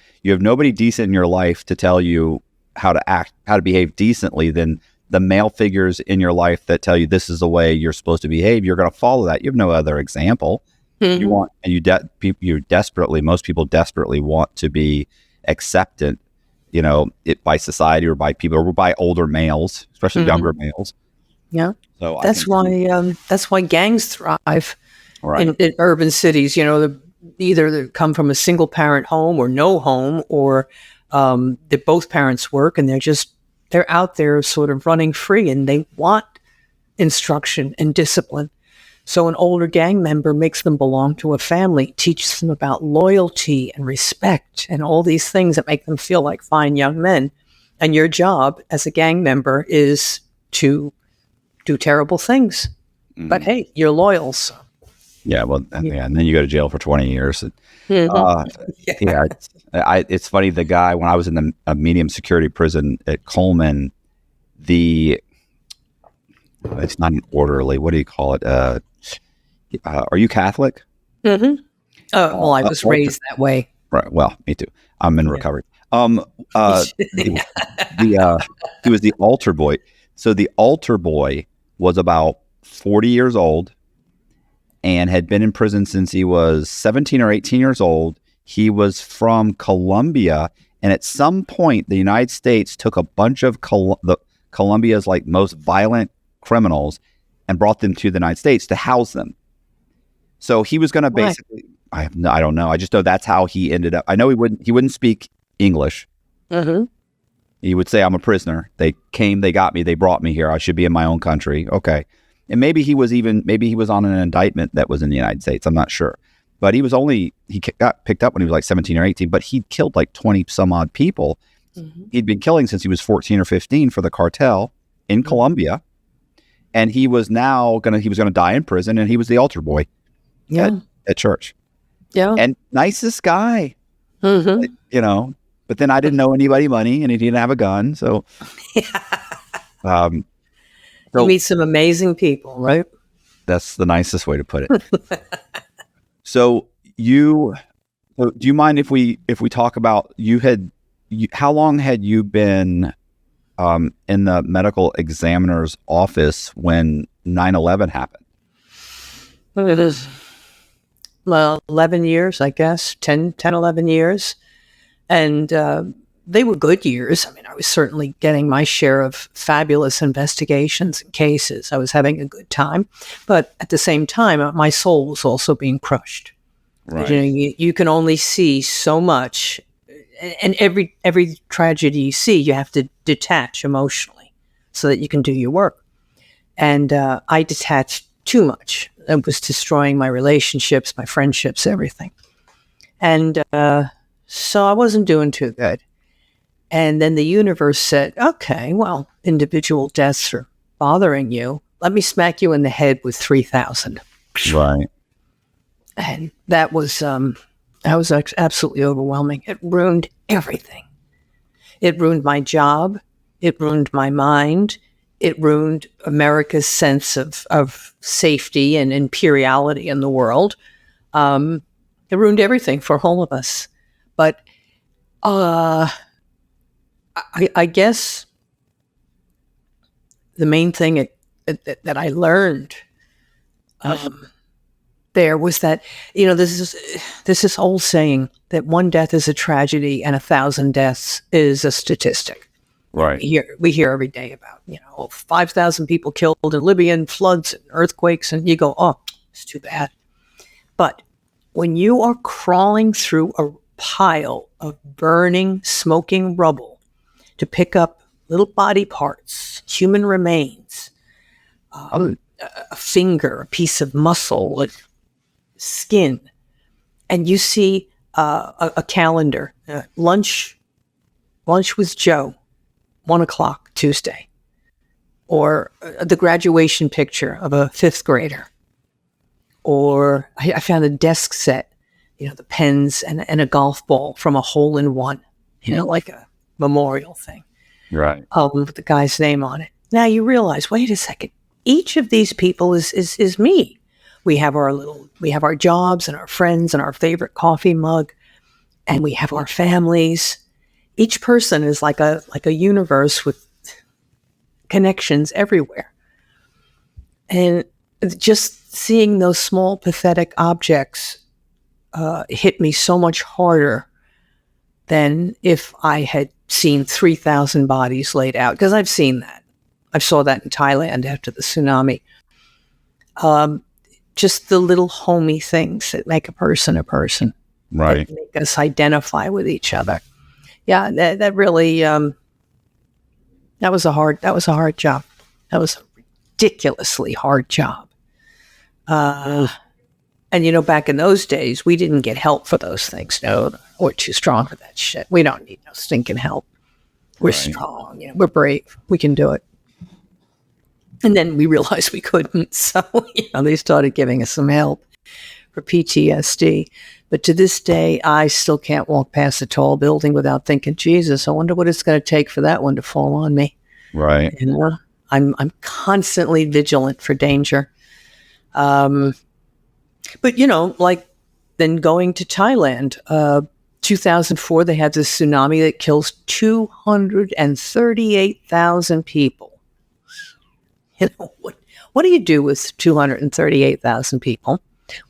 decent in your life to tell you how to act, how to behave decently, then the male figures in your life that tell you this is the way you're supposed to behave, you're going to follow that. You have no other example. You want, and most people desperately want to be accepted, by society or by people or by older males, especially younger males. Yeah. So that's why gangs thrive in urban cities. Either they come from a single parent home or no home, or that both parents work, and they're out there sort of running free, and they want instruction and discipline. So an older gang member makes them belong to a family, teaches them about loyalty and respect and all these things that make them feel like fine young men. And your job as a gang member is to do terrible things. But hey, you're loyal. So. Yeah, well, and then you go to jail for 20 years. It's funny, the guy, when I was in a medium security prison at Coleman, it's not an orderly, what do you call it? Are you Catholic? Mm-hmm. Well, I was raised that way. Right. Well, me too. I'm in recovery. He was the altar boy. So the altar boy was about 40 years old and had been in prison since he was 17 or 18 years old. He was from Colombia, and at some point, the United States took a bunch of Colombia's like most violent criminals and brought them to the United States to house them. So he was going to basically, I don't know. I just know that's how he ended up. I know he wouldn't speak English. Mm-hmm. He would say, "I'm a prisoner. They came, they got me, they brought me here. I should be in my own country." Okay. And maybe he was on an indictment that was in the United States. I'm not sure. But he got picked up when he was like 17 or 18, but he'd killed like 20 some odd people. Mm-hmm. He'd been killing since he was 14 or 15 for the cartel. in Colombia, and he was gonna die in prison, and he was the altar boy at church. Yeah. And nicest guy, Mm-hmm. But then I didn't know anybody money, and he didn't have a gun, so. You meet some amazing people, right? That's the nicest way to put it. So do you mind if we talk about how long had you been in the medical examiner's office when 9/11 happened? It is 11 years, I guess, 10, 11 years. And they were good years. I mean, I was certainly getting my share of fabulous investigations and cases. I was having a good time. But at the same time, my soul was also being crushed. Right. You can only see so much. And every tragedy you see, you have to detach emotionally so that you can do your work. And I detached too much. It was destroying my relationships, my friendships, everything. And so I wasn't doing too good. And then the universe said, okay, well, individual deaths are bothering you. Let me smack you in the head with 3,000. Right. And that was absolutely overwhelming. It ruined everything. It ruined my job. It ruined my mind. It ruined America's sense of safety and imperiality in the world. It ruined everything for all of us. But I guess the main thing that I learned there was that, this old saying that one death is a tragedy and 1,000 deaths is a statistic. Right. We hear every day about, 5,000 people killed in Libyan floods and earthquakes, and you go, oh, it's too bad. But when you are crawling through a pile of burning, smoking rubble to pick up little body parts, human remains, a finger, a piece of muscle, skin, and you see a calendar, lunch with Joe, 1:00 Tuesday, or the graduation picture of a 5th grader, or I found a desk set, the pens and a golf ball from a hole-in-one, like a memorial thing, right? With the guy's name on it. Now you realize, wait a second, each of these people is me. We have our jobs and our friends and our favorite coffee mug, and we have our families. Each person is like a universe with connections everywhere. And just seeing those small, pathetic objects hit me so much harder than if I had seen 3,000 bodies laid out, because I've seen that. I saw that in Thailand after the tsunami. Just the little homey things that make a person, right? That make us identify with each other. Yeah, that really that was a hard job. That was a ridiculously hard job. And back in those days, we didn't get help for those things. No, we're too strong for that shit. We don't need no stinking help. We're strong. We're brave. We can do it. And then we realized we couldn't. So, they started giving us some help for PTSD. But to this day, I still can't walk past a tall building without thinking, Jesus, I wonder what it's going to take for that one to fall on me. Right. I'm constantly vigilant for danger. But, like then going to Thailand, 2004, they had this tsunami that kills 238,000 people. What do you do with 238,000 people?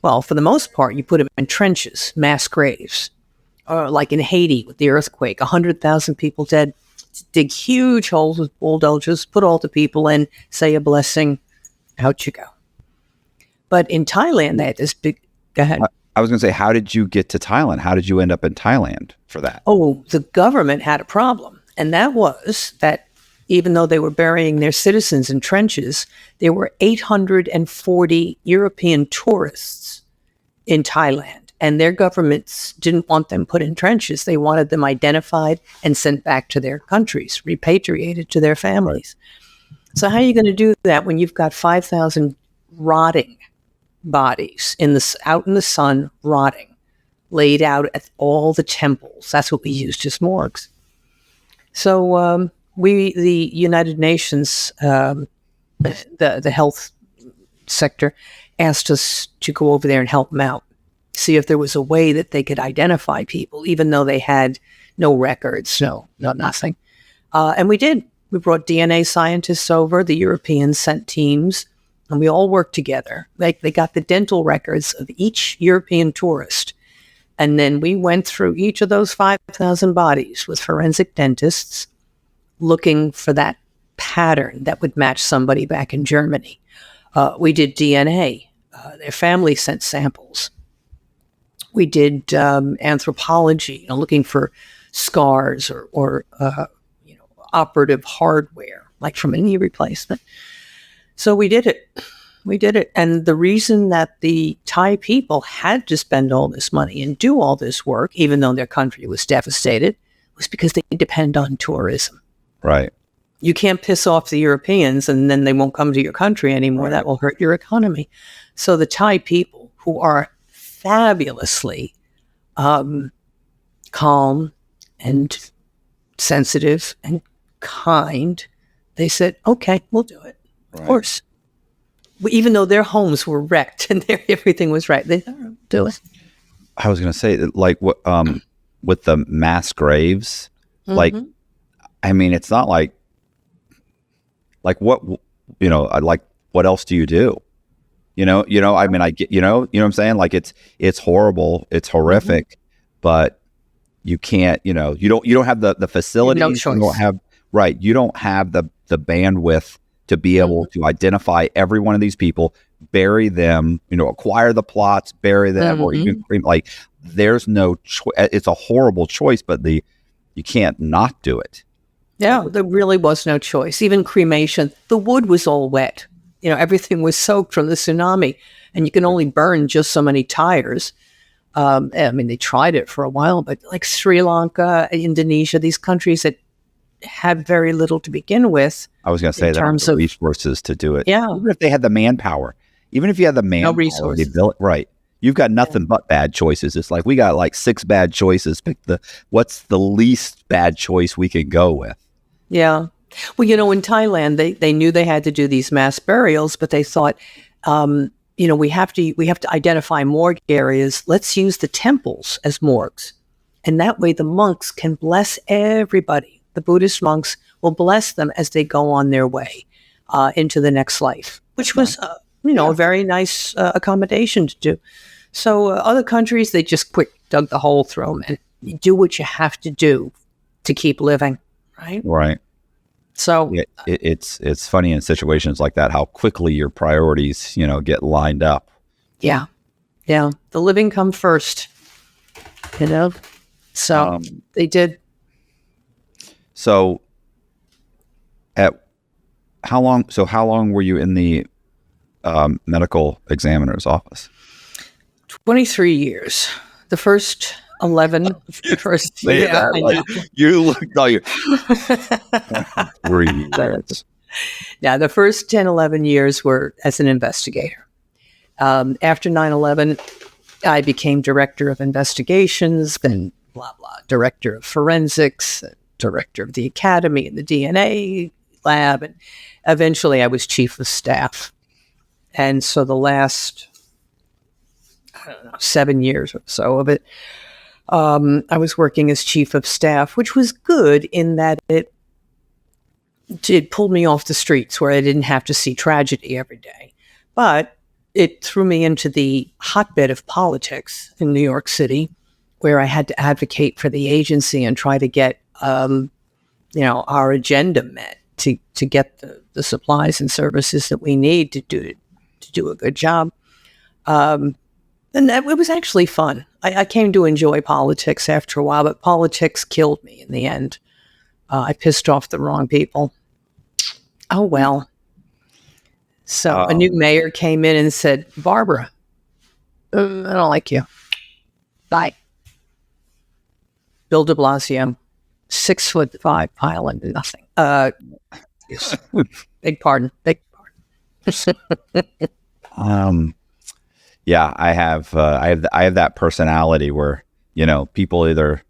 Well, for the most part, you put them in trenches, mass graves. Or like in Haiti with the earthquake, 100,000 people dead. Dig huge holes with bulldozers, put all the people in, say a blessing, out you go. But in Thailand, they had this big... Go ahead. I was going to say, how did you get to Thailand? How did you end up in Thailand for that? Oh, the government had a problem. And that was that even though they were burying their citizens in trenches, there were 840 European tourists in Thailand. And their governments didn't want them put in trenches. They wanted them identified and sent back to their countries, repatriated to their families. So how are you going to do that when you've got 5,000 rotting bodies out in the sun, rotting, laid out at all the temples? That's what we used as morgues. So the United Nations, the health sector, asked us to go over there and help them out, see if there was a way that they could identify people, even though they had no records, nothing. And we did. We brought DNA scientists over. The Europeans sent teams, and we all worked together. They got the dental records of each European tourist. And then we went through each of those 5,000 bodies with forensic dentists looking for that pattern that would match somebody back in Germany. We did DNA. Their family sent samples. We did anthropology, looking for scars or operative hardware, like from a knee replacement. So we did it. We did it. And the reason that the Thai people had to spend all this money and do all this work, even though their country was devastated, was because they depend on tourism. Right. You can't piss off the Europeans and then they won't come to your country anymore. Right. That will hurt your economy. So the Thai people, who are fabulously calm and sensitive and kind, they said, okay, we'll do it. Right. Of course. Even though their homes were wrecked and everything was right, they said, oh, do it. I was going to say, like, what with the mass graves, like, I mean, it's not like what, like, what else do you do? I mean, I get, you know what I'm saying? Like, it's horrible. It's horrific, but you can't, you don't have the facilities. No choice. You don't have, right. You don't have the bandwidth to be able to identify every one of these people, bury them, acquire the plots, bury them, or even like, there's no choice. It's a horrible choice, but you can't not do it. Yeah, there really was no choice. Even cremation, the wood was all wet. Everything was soaked from the tsunami, and you can only burn just so many tires. I mean, they tried it for a while, but like Sri Lanka, Indonesia, these countries that had very little to begin with. I was going to say that terms of resources to do it. Yeah. Even if they had the manpower, even if you had the manpower, no resources. Right. You've got nothing but bad choices. It's like, we got like 6 bad choices. Pick what's the least bad choice we can go with. Yeah. Well, in Thailand, they knew they had to do these mass burials, but they thought, we have to identify morgue areas. Let's use the temples as morgues. And that way the monks can bless everybody. The Buddhist monks will bless them as they go on their way into the next life, which was, a very nice accommodation to do. So other countries, they just quick dug the hole through them, and you do what you have to do to keep living, right? Right. So it's funny in situations like that how quickly your priorities, get lined up. Yeah. Yeah. The living come first, So they did. So how long were you in the medical examiner's office? 23 years. The first 11. Yeah, you look like you. 3 years. Yeah, the first 10, 11 years were as an investigator. After 9/11, I became director of investigations, then blah, blah, director of forensics, director of the academy and the DNA lab. And eventually I was chief of staff. And so the last, 7 years or so of it, I was working as chief of staff, which was good in that it pulled me off the streets where I didn't have to see tragedy every day. But it threw me into the hotbed of politics in New York City, where I had to advocate for the agency and try to get, our agenda met to get the supplies and services that we need to do a good job. And it was actually fun. I came to enjoy politics after a while, but politics killed me in the end. I pissed off the wrong people. Oh, well. So a new mayor came in and said, Barbara, I don't like you. Bye. Bill de Blasio, 6'5" pile of nothing. Big pardon. Big Yeah, I have that personality where, people either,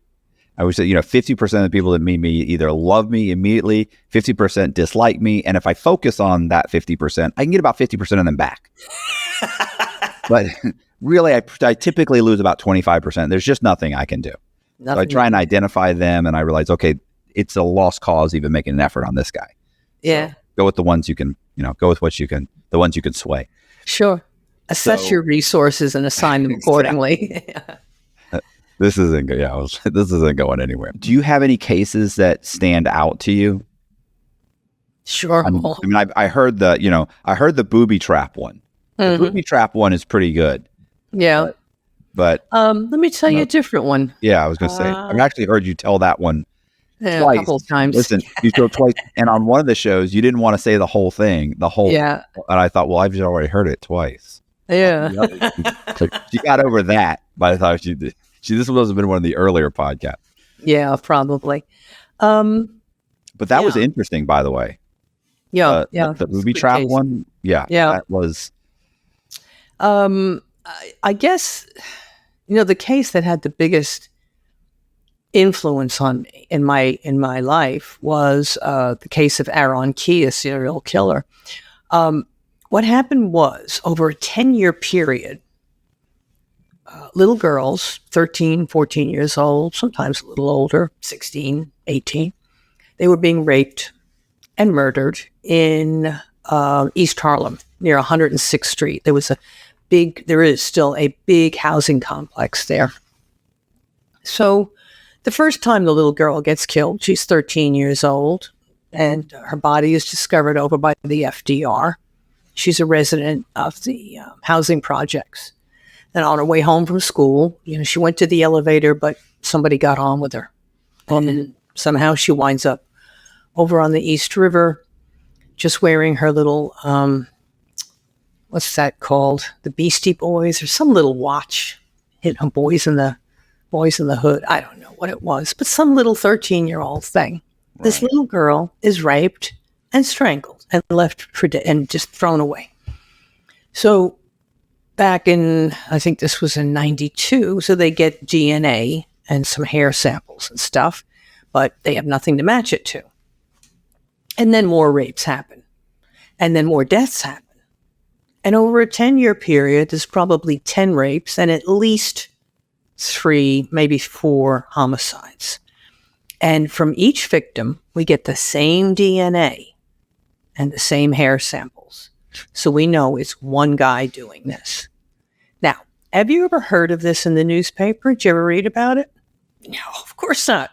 I would say, 50% of the people that meet me either love me immediately, 50% dislike me. And if I focus on that 50%, I can get about 50% of them back. But really, I typically lose about 25%. There's just nothing I can do. So I try and identify them, and I realize, okay, it's a lost cause even making an effort on this guy. Yeah. So go with the ones you can, go with what you can, the ones you can sway. Sure. Assess your resources and assign them accordingly. This isn't good. Yeah, this isn't going anywhere. Do you have any cases that stand out to you? Sure. I heard the booby trap one. The booby trap one is pretty good. Yeah. But let me tell you a different one. Yeah, I was going to say, I've actually heard you tell that one twice. A couple of times. Listen, you told twice, and on one of the shows, you didn't want to say the whole thing, Yeah. And I thought, well, I've just already heard it twice. Yeah. So she got over that by the time she did. This must have been one of the earlier podcasts. Yeah, probably. But that was interesting, by the way. Yeah, the booby trap case. one. Yeah, that was. I guess, the case that had the biggest influence on me in my life was the case of Aaron Kee, a serial killer. What happened was, over a 10-year period, little girls, 13, 14 years old, sometimes a little older, 16, 18, they were being raped and murdered in East Harlem near 106th Street. There is still a big housing complex there. So the first time the little girl gets killed, she's 13 years old, and her body is discovered over by the FDR. She's a resident of the housing projects. And on her way home from school, she went to the elevator, but somebody got on with her. And then somehow she winds up over on the East River, just wearing her little, what's that called? The Beastie Boys, or some little watch, Boys in the Hood. I don't know what it was, but some little 13-year-old thing. Right. This little girl is raped and strangled and left for dead and just thrown away. So back in, I think this was in 92, so they get DNA and some hair samples and stuff, but they have nothing to match it to. And then more rapes happen. And then more deaths happen. And over a 10-year period, there's probably 10 rapes and at least 3, maybe 4 homicides. And from each victim, we get the same DNA and the same hair samples. So we know it's one guy doing this. Now, have you ever heard of this in the newspaper? Did you ever read about it? No, of course not.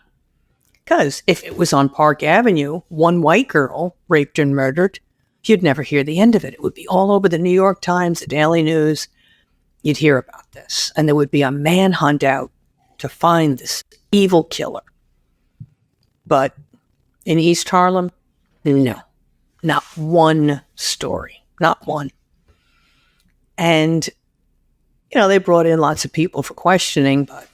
Because if it was on Park Avenue, one white girl raped and murdered, you'd never hear the end of it. It would be all over the New York Times, the Daily News. You'd hear about this. And there would be a manhunt out to find this evil killer. But in East Harlem, no. Not one story. Not one. And, they brought in lots of people for questioning, but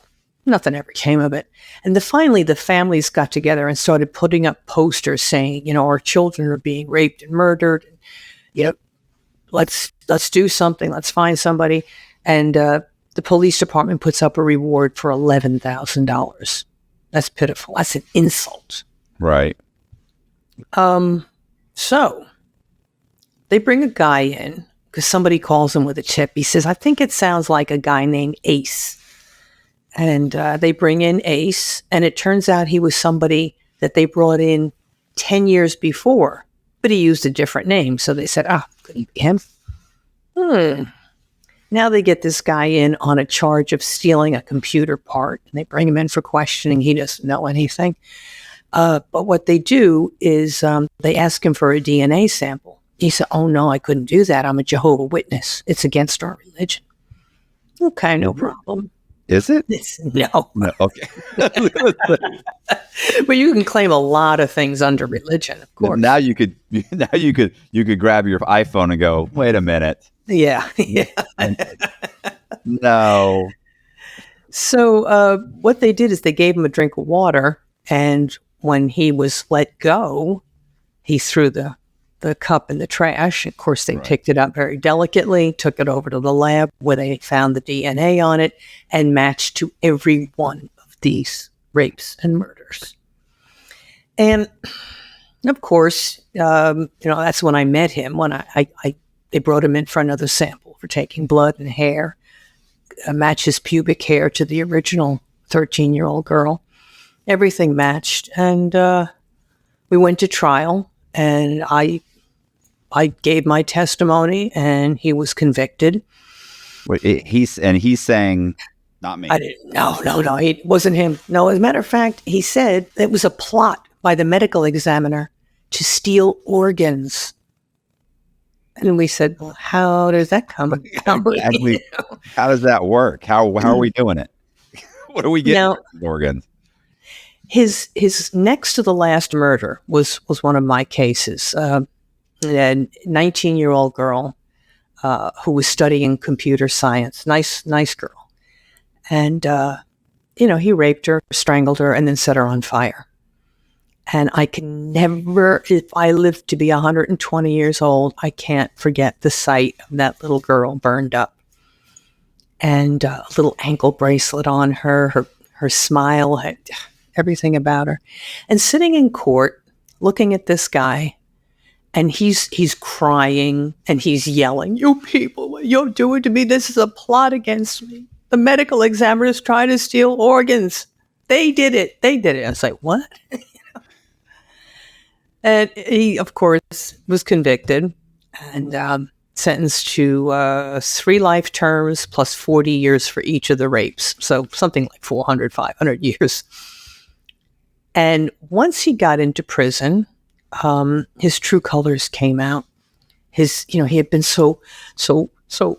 nothing ever came of it. And finally, the families got together and started putting up posters saying, our children are being raped and murdered. Let's do something. Let's find somebody. And the police department puts up a reward for $11,000. That's pitiful. That's an insult. Right. So they bring a guy in because somebody calls him with a tip. He says, I think it sounds like a guy named Ace. And they bring in Ace, and it turns out he was somebody that they brought in 10 years before, but he used a different name. So they said, could it be him? Now they get this guy in on a charge of stealing a computer part, and they bring him in for questioning. He doesn't know anything. But what they do is they ask him for a DNA sample. He said, oh, no, I couldn't do that. I'm a Jehovah's Witness. It's against our religion. Okay, no problem. Is it? No. Okay. But you can claim a lot of things under religion, of course. Now you could grab your iPhone and go, wait a minute. Yeah. No. So what they did is they gave him a drink of water, and when he was let go, he threw the the cup in the trash. Of course, they Right. picked it up very delicately, took it over to the lab where they found the DNA on it and matched to every one of these rapes and murders. And of course, that's when I met him. When they brought him in for another sample for taking blood and hair, matches pubic hair to the original 13-year-old girl. Everything matched, and we went to trial. And I gave my testimony, and he was convicted. Wait, he's saying, not me. I didn't. No. It wasn't him. No, as a matter of fact, he said it was a plot by the medical examiner to steal organs. And we said, well, how does that come about? Exactly. How does that work? How are we doing it? What are we getting Now, from these organs? His next to the last murder was one of my cases. A 19-year-old girl who was studying computer science. Nice girl. And, he raped her, strangled her, and then set her on fire. And I can never, if I live to be 120 years old, I can't forget the sight of that little girl burned up. And a little ankle bracelet on her smile had everything about her. And sitting in court, looking at this guy, and he's crying and he's yelling, "You people, what you're doing to me, this is a plot against me. The medical examiners trying to steal organs. They did it. I was like, what? And he, of course, was convicted and sentenced to 3 life terms plus 40 years for each of the rapes. So something like 400, 500 years. And once he got into prison, his true colors came out. He had been so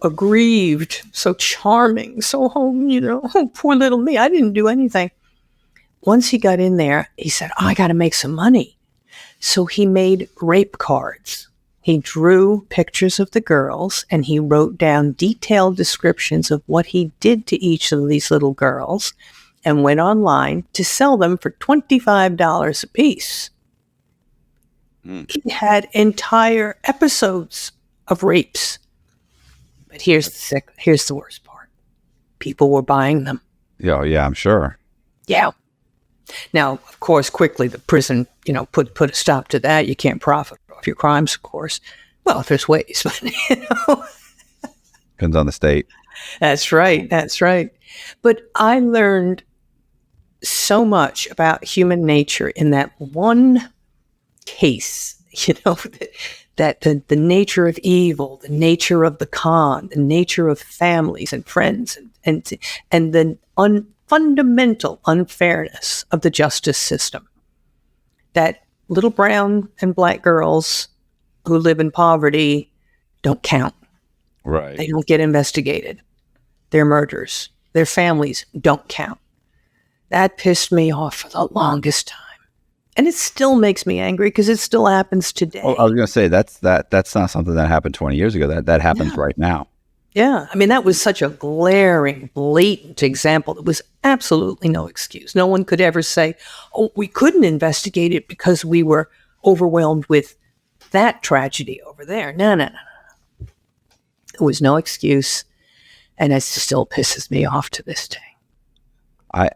aggrieved, so charming, oh, poor little me. I didn't do anything. Once he got in there, he said, I got to make some money. So he made rape cards. He drew pictures of the girls and he wrote down detailed descriptions of what he did to each of these little girls and went online to sell them for $25 a piece. He had entire episodes of rapes. But here's the worst part. People were buying them. Yeah, I'm sure. Yeah. Now, of course, quickly the prison, put a stop to that. You can't profit off your crimes, of course. Well, there's ways, but Depends on the state. That's right. But I learned so much about human nature in that one case, that the nature of evil, the nature of the con, the nature of families and friends, and the fundamental unfairness of the justice system. That little brown and black girls who live in poverty don't count. Right. They don't get investigated. Their murders, their families don't count. That pissed me off for the longest time. And it still makes me angry because it still happens today. Oh, I was going to say, that's not something that happened 20 years ago. That happens right now. Yeah. I mean, that was such a glaring, blatant example. There was absolutely no excuse. No one could ever say, oh, we couldn't investigate it because we were overwhelmed with that tragedy over there. No. There was no excuse. And it still pisses me off to this day.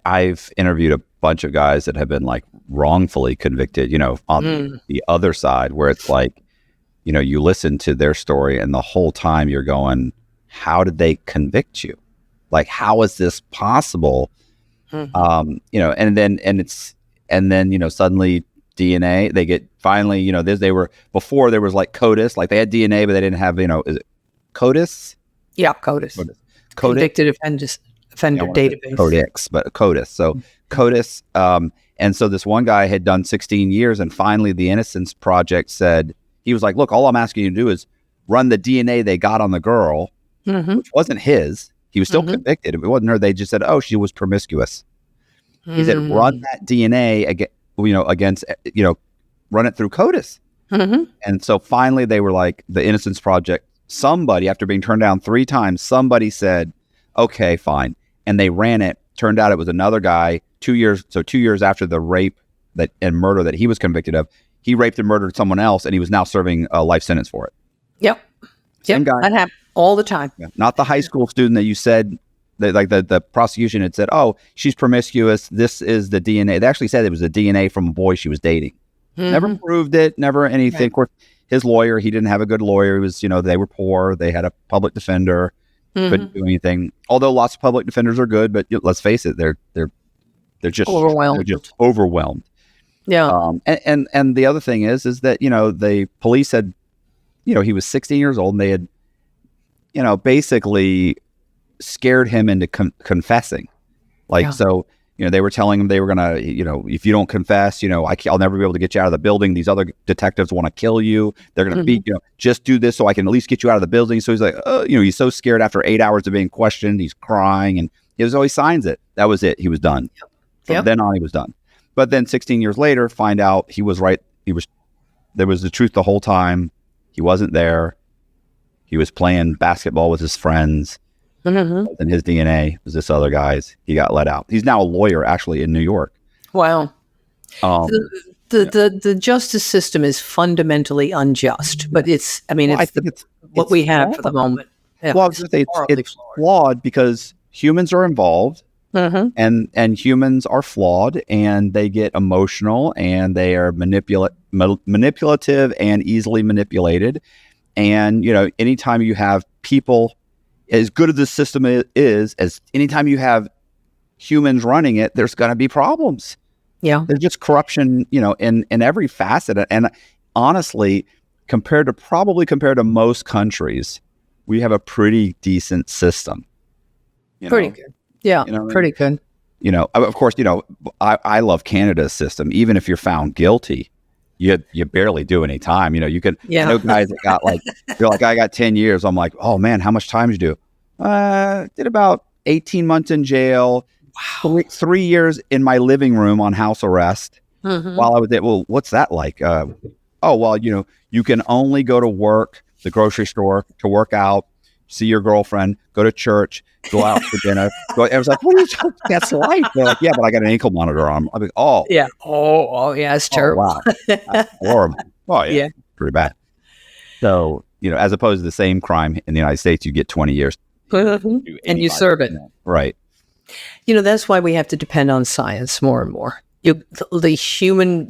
I've interviewed a bunch of guys that have been like wrongfully convicted, on the other side, where it's like, you listen to their story and the whole time you're going, how did they convict you? Like, how is this possible? And then suddenly DNA, they get finally, they were, before there was like CODIS, like they had DNA, but they didn't have, is it CODIS? Yeah, CODIS. Convicted offender database. Codex, but CODIS. So CODIS, and so this one guy had done 16 years, and finally the Innocence Project said, he was like, look, all I'm asking you to do is run the DNA they got on the girl, which wasn't his. He was still convicted. If it wasn't her, they just said, oh, she was promiscuous. He said, run that DNA against, run it through CODIS. And so finally they were like, the Innocence Project, somebody, after being turned down 3 times, somebody said, okay, fine. And they ran it. Turned out it was another guy 2 years. So 2 years after the rape and murder that he was convicted of, he raped and murdered someone else, and he was now serving a life sentence for it. Yep. Same guy. That happens all the time. Yeah. Not the high school student that you said, that, like the prosecution had said, oh, she's promiscuous. This is the DNA. They actually said it was the DNA from a boy she was dating. Never proved it, never anything. Right. Of course, his lawyer, he didn't have a good lawyer. He was, they were poor. They had a public defender. Couldn't do anything. Although lots of public defenders are good, but let's face it, they're just overwhelmed. They're just overwhelmed. Yeah. And the other thing is that, the police had, he was 16 years old, and they had, basically scared him into confessing. So, they were telling him they were going to, if you don't confess, I'll never be able to get you out of the building. These other detectives want to kill you. They're going to beat you. Just do this so I can at least get you out of the building. So he's like, he's so scared after 8 hours of being questioned. He's crying, and he always signs it. That was it. He was done. From then on, he was done. But then 16 years later, find out he was right. There was the truth the whole time. He wasn't there. He was playing basketball with his friends. And his DNA was this other guy's. He got let out. He's now a lawyer, actually, in New York. Wow. The justice system is fundamentally unjust, but it's what we have flawed for the moment. Yeah, well, it's flawed because humans are involved, and humans are flawed, and they get emotional, and they are manipulative and easily manipulated. And, anytime you have people, as good as the system is, as anytime you have humans running it, there's going to be problems. Yeah. There's just corruption, in every facet. And honestly, compared to most countries, we have a pretty decent system. Pretty good. Yeah. Pretty good. Of course, I love Canada's system. Even if you're found guilty, you barely do any time. I know guys that got they're like, I got 10 years. I'm like, oh man, how much time did you do? Did about 18 months in jail. Wow. 3 years in my living room on house arrest while I was there. Well, what's that like? You can only go to work, the grocery store, to work out, see your girlfriend, go to church, go out for dinner. I was like, what are you talking? That's life. They're like, yeah, but I got an ankle monitor on. I'm like, oh. Yeah. Oh, yeah, it's terrible. Wow. That's horrible. Oh, yeah. Pretty bad. So, as opposed to the same crime in the United States, you get 20 years. And you serve it. Right. That's why we have to depend on science more and more. The human,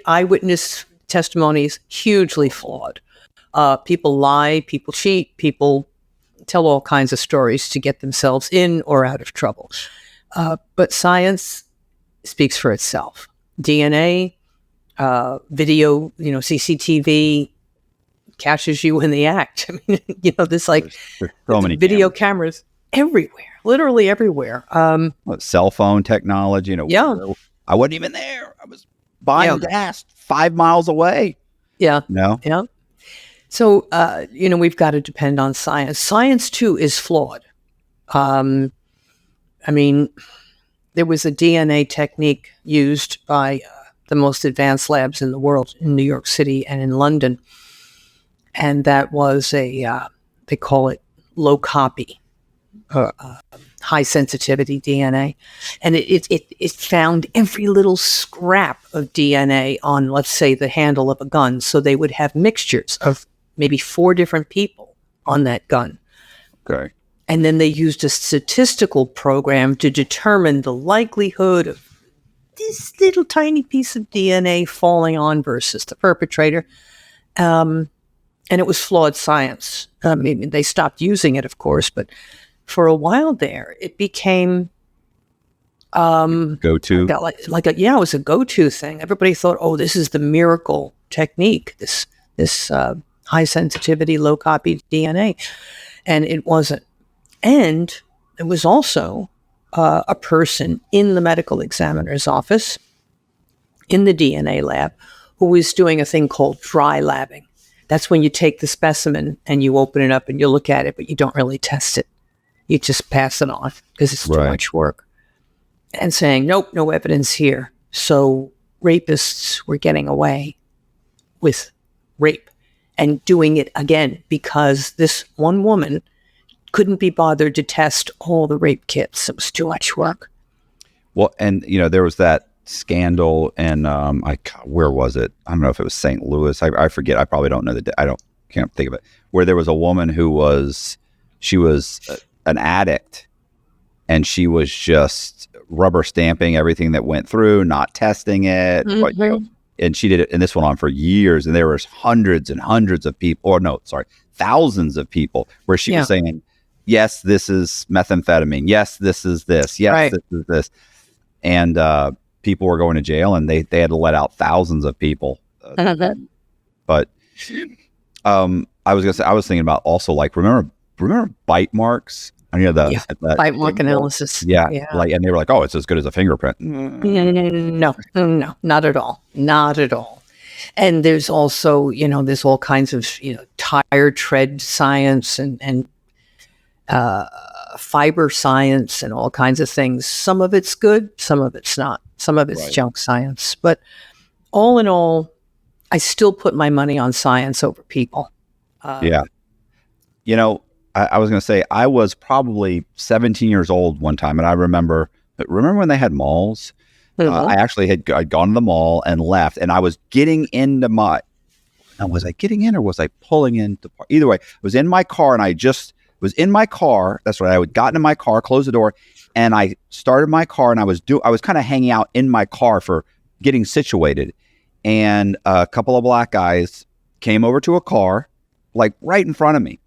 eyewitness testimony is hugely flawed. People lie, people cheat, people tell all kinds of stories to get themselves in or out of trouble. But science speaks for itself. DNA, video, CCTV catches you in the act. There's so many video cameras everywhere, literally everywhere. Cell phone technology, I wasn't even there. I was buying gas 5 miles away. Yeah. No. Yeah. So, we've got to depend on science. Science, too, is flawed. There was a DNA technique used by the most advanced labs in the world in New York City and in London. And that was they call it low copy, high sensitivity DNA. And it found every little scrap of DNA on, let's say, the handle of a gun. So they would have mixtures of maybe 4 different people on that gun. Okay. And then they used a statistical program to determine the likelihood of this little tiny piece of DNA falling on versus the perpetrator. And it was flawed science. They stopped using it, of course, but for a while there, it became go-to. It was a go-to thing. Everybody thought, oh, this is the miracle technique, this high sensitivity, low copy DNA. And it wasn't. And there was also a person in the medical examiner's office, in the DNA lab, who was doing a thing called dry labbing. That's when you take the specimen and you open it up and you look at it, but you don't really test it. You just pass it on because it's too much work. And saying, nope, no evidence here. So rapists were getting away with rape and doing it again because this one woman couldn't be bothered to test all the rape kits. It was too much work. Well, and there was that scandal and where was it? I don't know if it was St. Louis. I forget. I probably don't know can't think of it. Where there was a woman who was an addict, and she was just rubber stamping everything that went through, not testing it. Mm-hmm. But, and she did it, and this went on for years, and there was hundreds and hundreds of people, thousands of people, where she was saying, yes, this is methamphetamine. Yes, this is this. Yes, this is this. And people were going to jail, and they had to let out thousands of people. But I was thinking about also, like, remember bite marks? The bite mark analysis. Yeah. Like, and they were like, oh, it's as good as a fingerprint. No, not at all. Not at all. And there's also, there's all kinds of, tire tread science and fiber science and all kinds of things. Some of it's good, some of it's not. Some of it's junk science. But all in all, I still put my money on science over people. I was going to say, I was probably 17 years old one time, and I remember when they had malls? I actually I'd gone to the mall and left, and I was getting into was I getting in or was I pulling into park? Either way, I was in my car, and I just was in my car. That's right. I had gotten in my car, closed the door, and I started my car, and I was kind of hanging out in my car for getting situated. And a couple of black guys came over to a car, like right in front of me,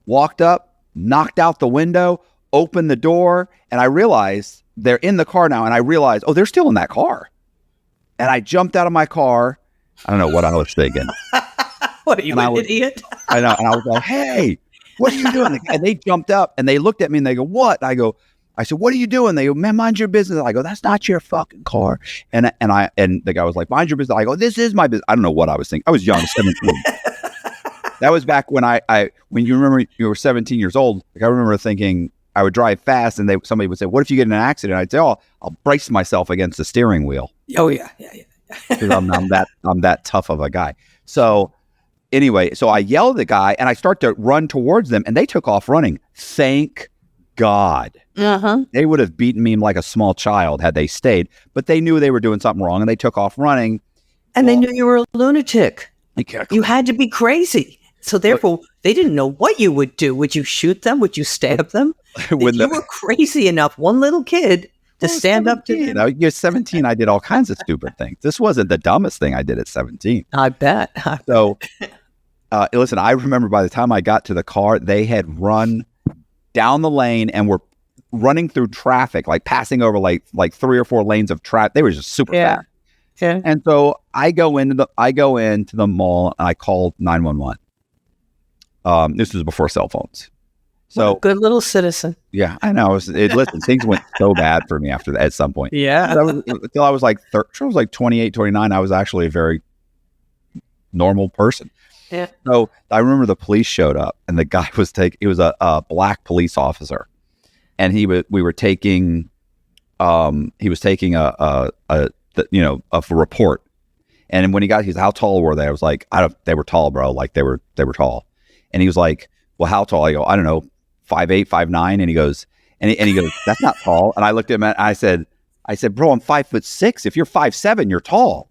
walked up, knocked out the window, opened the door, and I realized they're in the car now. And I realized, oh, they're still in that car. And I jumped out of my car. I don't know what I was thinking. What are you, an idiot? I know. And I was like, hey, what are you doing? And they jumped up and they looked at me and they go, what? I said, what are you doing? They go, man, mind your business. I go, that's not your fucking car. And the guy was like, mind your business. I go, this is my business. I don't know what I was thinking. I was young, 17. That was back when when you remember you were 17 years old. Like, I remember thinking I would drive fast, and somebody would say, what if you get in an accident? I'd say, oh, I'll brace myself against the steering wheel. Oh yeah. Because I'm that tough of a guy. So anyway, so I yelled at the guy, and I start to run towards them, and they took off running. Thank God. They would have beaten me like a small child had they stayed, but they knew they were doing something wrong, and they took off running. And they knew you were a lunatic. You had to be crazy. So therefore, they didn't know what you would do. Would you shoot them? Would you stab them? You were crazy enough, one little kid, to stand 17. Up to them. You're 17. I did all kinds of stupid things. This wasn't the dumbest thing I did at 17. I bet. So, listen, I remember by the time I got to the car, they had run down the lane and were running through traffic, like passing over like 3 or 4 lanes of traffic. They were just super fast. Yeah. And so I go into the mall, and I called 911. This was before cell phones. So good little citizen. Yeah, I know. Listen, things went so bad for me after that at some point. Yeah. Until I was like 28, 29, I was actually a very normal person. Yeah. So I remember the police showed up, and the guy he was a black police officer, and he was taking a report. And when he got, he's, how tall were they? I was like, they were tall, bro. Like they were tall. And he was like, well, how tall? I go, I don't know, 5'8", 5'9". And he goes, that's not tall. And I looked at him and I said, bro, I'm 5'6". If you're 5'7", you're tall.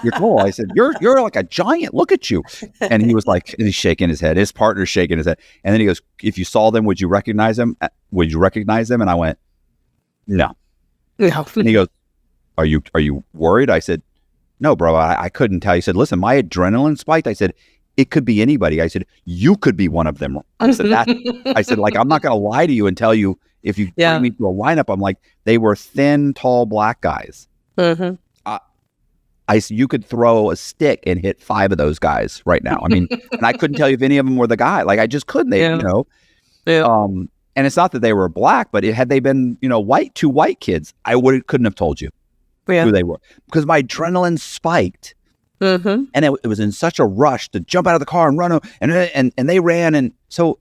You're tall. I said, you're like a giant. Look at you. And he was like, and he's shaking his head. His partner's shaking his head. And then he goes, if you saw them, would you recognize them? And I went, no. And he goes, are you worried? I said, no, bro, I couldn't tell. He said, listen, my adrenaline spiked. I said, it could be anybody. I said, you could be one of them. I said, like, I'm not going to lie to you and tell you if you bring me to a lineup. I'm like, they were thin, tall, black guys. Mm-hmm. I said, you could throw a stick and hit 5 of those guys right now. I mean, and I couldn't tell you if any of them were the guy. Like, I just couldn't. And it's not that they were black, but had they been, white, 2 white kids, I couldn't have told you who they were, because my adrenaline spiked. Mm-hmm. And it was in such a rush to jump out of the car and run, and they ran. And so,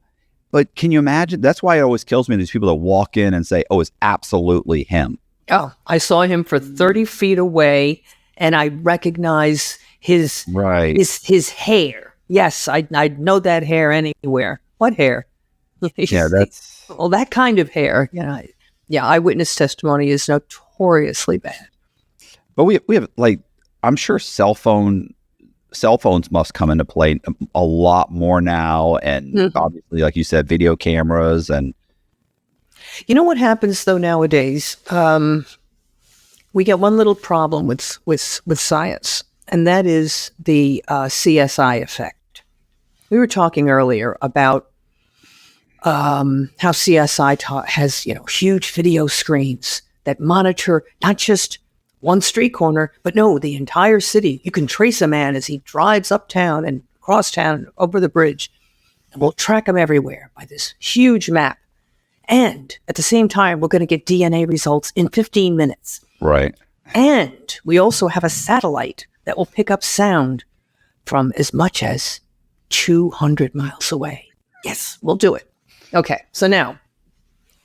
but can you imagine? That's why it always kills me, these people that walk in and say, oh, it's absolutely him. Oh, I saw him for 30 feet away, and I recognize his hair. Yes, I'd know that hair anywhere. What hair? Yeah, that's... Well, that kind of hair. Eyewitness testimony is notoriously bad. But we have like, I'm sure cell phones must come into play a lot more now. And obviously, like you said, video cameras. And you know what happens though nowadays? We get one little problem with science, and that is the CSI effect. We were talking earlier about how CSI has huge video screens that monitor not just one street corner, but no, the entire city. You can trace a man as he drives uptown and across town and over the bridge, and we'll track him everywhere by this huge map. And at the same time, we're going to get DNA results in 15 minutes. Right. And we also have a satellite that will pick up sound from as much as 200 miles away. Yes, we'll do it. Okay, so now.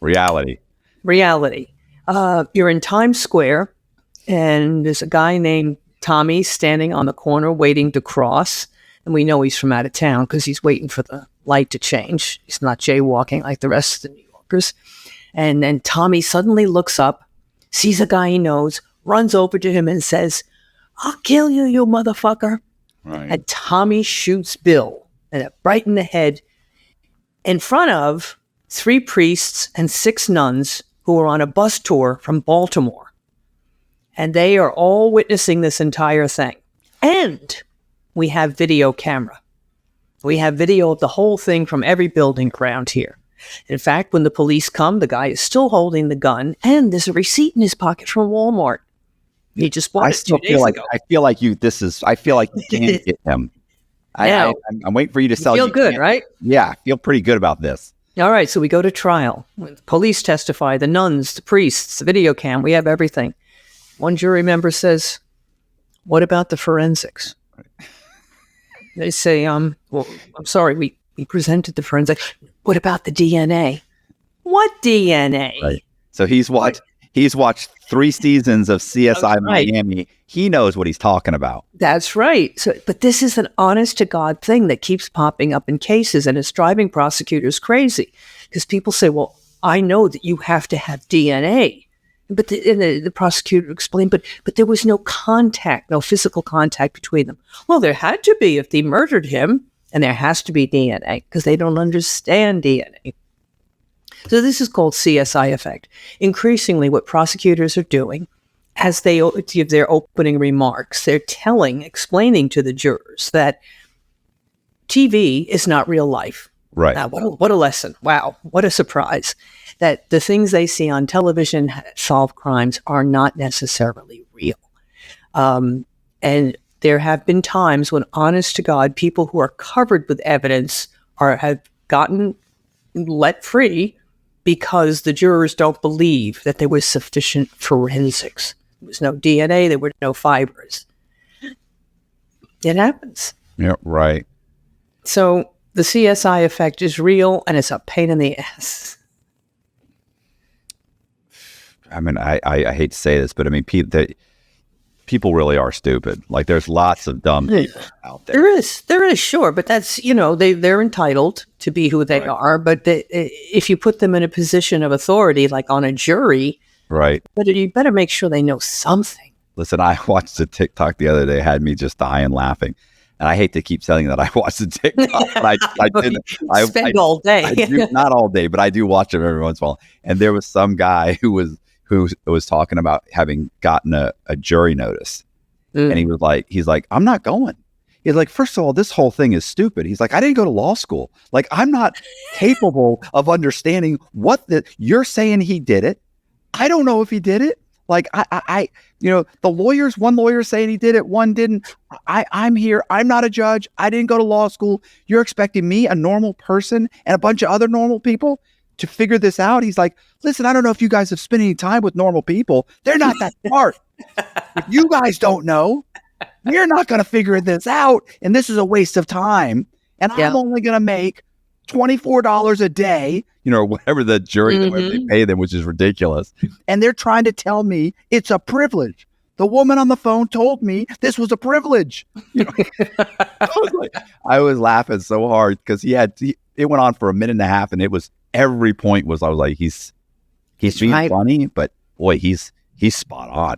Reality. You're in Times Square, and there's a guy named Tommy standing on the corner waiting to cross. And we know he's from out of town because he's waiting for the light to change. He's not jaywalking like the rest of the New Yorkers. And then Tommy suddenly looks up, sees a guy he knows, runs over to him and says, "I'll kill you, you motherfucker." Right. And Tommy shoots Bill right in the head in front of 3 priests and 6 nuns who are on a bus tour from Baltimore. And they are all witnessing this entire thing. And we have video camera. We have video of the whole thing from every building around here. In fact, when the police come, the guy is still holding the gun, and there's a receipt in his pocket from Walmart. He just bought it 2 days ago. I feel like you can't get him. I'm waiting for you to sell. Feel good, right? Yeah, I feel pretty good about this. All right, so we go to trial. When the police testify, the nuns, the priests, the video cam, we have everything. One jury member says, "What about the forensics?" They say, well, I'm sorry, we presented the forensic. What about the DNA? What DNA? Right. So he's watched 3 seasons of CSI Miami. He knows what he's talking about. That's right. So, but this is an honest to God thing that keeps popping up in cases, and it's driving prosecutors crazy because people say, "Well, I know that you have to have DNA." But the prosecutor explained, but there was no contact, no physical contact between them. Well, there had to be if they murdered him, and there has to be DNA because they don't understand DNA. So this is called CSI effect. Increasingly, what prosecutors are doing as they give their opening remarks, they're explaining to the jurors that TV is not real life. Right. What a lesson. Wow. What a surprise. That the things they see on television solve crimes are not necessarily real. And there have been times when, honest to God, people who are covered with evidence have gotten let free because the jurors don't believe that there was sufficient forensics. There was no DNA, there were no fibers. It happens. Yeah, right. So the CSI effect is real, and it's a pain in the ass. I mean, I hate to say this, but I mean, people really are stupid. Like, there's lots of dumb people out there. There is, sure, but that's, they're entitled to be who they are. But if you put them in a position of authority, like on a jury, right, but you better make sure they know something. Listen, I watched a TikTok the other day, had me just dying laughing. And I hate to keep saying that I watched the TikTok, but I didn't. I spend all day. Not all day, but I do watch them every once in a while. And there was some guy who was talking about having gotten a jury notice. And he's like, "I'm not going." He's like, "First of all, this whole thing is stupid." He's like, "I didn't go to law school. Like, I'm not capable of understanding you're saying he did it. I don't know if he did it. Like, the lawyers, one lawyer saying he did it, one didn't. I'm here. I'm not a judge. I didn't go to law school. You're expecting me, a normal person, and a bunch of other normal people to figure this out?" He's like, "Listen, I don't know if you guys have spent any time with normal people. They're not that smart. If you guys don't know, we're not going to figure this out. And this is a waste of time. And I'm only going to make $24 a day," whatever the jury, whatever they pay them, which is ridiculous. "And they're trying to tell me it's a privilege. The woman on the phone told me this was a privilege." I was laughing so hard because it went on for a minute and a half, and it was every point I was like, he's being funny, but boy, he's spot on.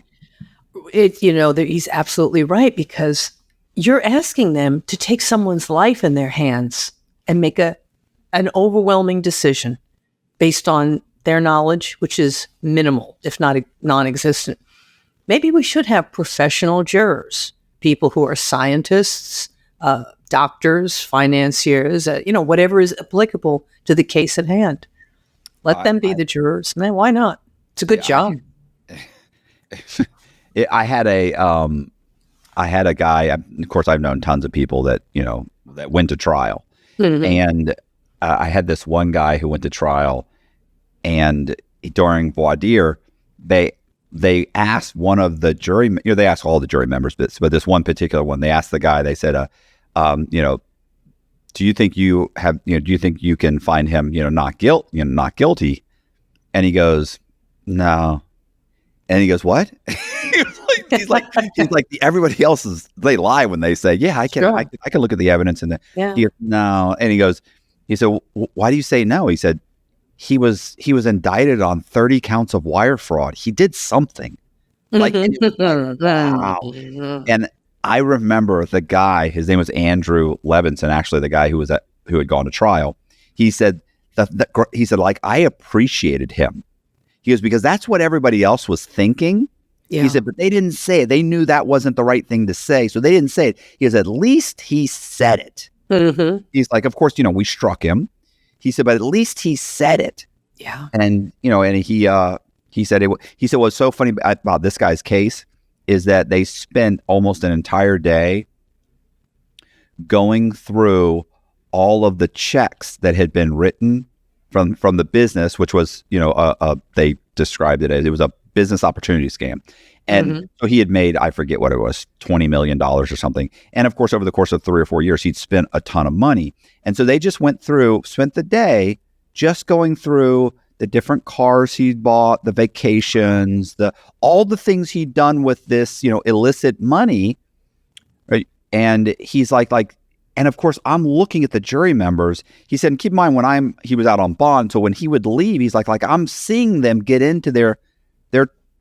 He's absolutely right, because you're asking them to take someone's life in their hands and make an overwhelming decision based on their knowledge, which is minimal, if not non-existent. Maybe we should have professional jurors, people who are scientists, doctors, financiers, whatever is applicable to the case at hand. Let them be the jurors. Man, why not? It's a good job. I had a guy. Of course, I've known tons of people that that went to trial, and I had this one guy who went to trial, and during voir dire, they asked one of the jury. They asked all the jury members, but this one particular one, they asked the guy. They said, do you think you have? Do you think you can find him? Not guilty? And he goes, no. And he goes, what? he's like everybody else they lie when they say, yeah, I can, sure. I can look at the evidence and he goes, no. And he said, why do you say no? He said, he was indicted on 30 counts of wire fraud. He did something. Wow. And I remember the guy, his name was Andrew Levinson, actually the guy who had gone to trial. He said I appreciated him. He goes, because that's what everybody else was thinking. Yeah. He said, but they didn't say it. They knew that wasn't the right thing to say. So they didn't say it. He goes, at least he said it. Mm-hmm. He's like, of course, we struck him. He said, but at least he said it. Yeah. And, and he said, what's so funny about this guy's case is that they spent almost an entire day going through all of the checks that had been written from the business, which was, they described it as, it was a business opportunity scam. And so he had made, I forget what it was, $20 million or something. And of course, over the course of 3 or 4 years, he'd spent a ton of money. And so they just spent the day just going through the different cars he'd bought, the vacations, all the things he'd done with this, illicit money. Right. And he's like, and of course, I'm looking at the jury members. He said, and keep in mind, he was out on bond. So when he would leave, he's like I'm seeing them get into their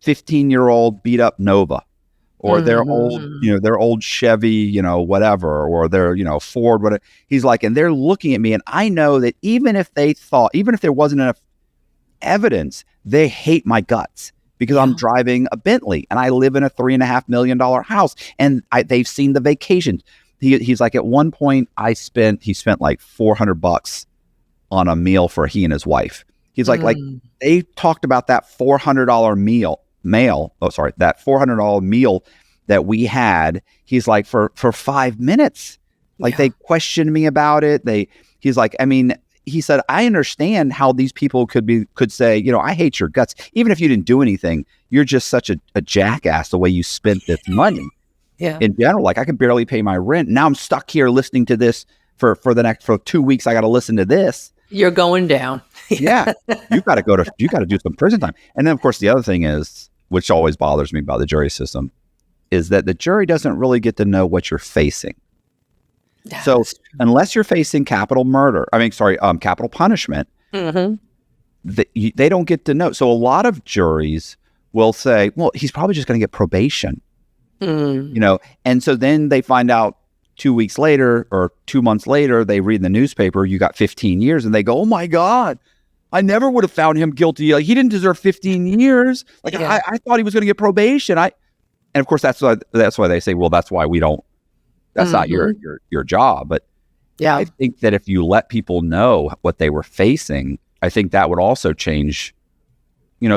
15-year-old beat up Nova, or their old Chevy, whatever, or their, Ford, whatever. He's like, and they're looking at me, and I know that even if there wasn't enough evidence, they hate my guts because I'm driving a Bentley and I live in a $3.5 million house, and they've seen the vacations. He's like, at one point he spent like $400 on a meal for he and his wife. He's like they talked about that $400 that $400 meal that we had. He's like, for 5 minutes, they questioned me about it. He's like, he said, I understand how these people could say, I hate your guts. Even if you didn't do anything, you're just such a jackass the way you spent this money. Yeah. In general, I can barely pay my rent. Now I'm stuck here listening to this for 2 weeks. I got to listen to this. You're going down. Yeah. You got to do some prison time. And then of course the other thing is, which always bothers me about the jury system, is that the jury doesn't really get to know what you're facing. Yeah, so unless you're facing capital punishment, they don't get to know. So a lot of juries will say, well, he's probably just going to get probation. And so then they find out 2 weeks later or 2 months later, they read in the newspaper, you got 15 years, and they go, oh my God, I never would have found him guilty. He didn't deserve 15 years. I thought he was going to get probation. And of course, that's why they say, well, that's why we don't, that's not your job. But yeah, I think that if you let people know what they were facing, I think that would also change.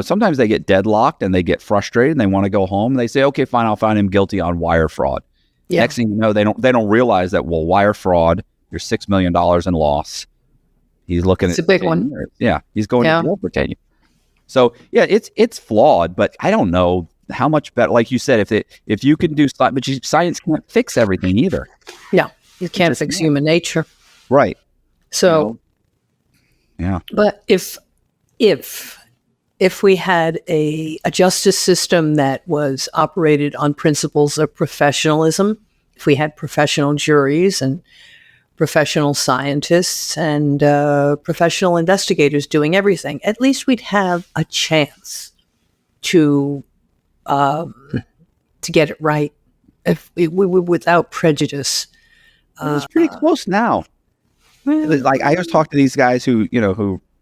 Sometimes they get deadlocked and they get frustrated and they want to go home. And they say, okay, fine, I'll find him guilty on wire fraud. Yeah. Next thing you know, they don't realize that, well, wire fraud, you're $6 million in loss. He's looking at a big one. Years. Yeah. He's going to jail for 10 years. So yeah, it's flawed, but I don't know how much better, like you said, if you can do but science can't fix everything either. Yeah. You can't fix human nature. Right. So, yeah. But if we had a justice system that was operated on principles of professionalism, if we had professional juries and professional scientists and professional investigators doing everything, at least we'd have a chance to to get it right, if we without prejudice. It's pretty close now. Like I always talk to these guys who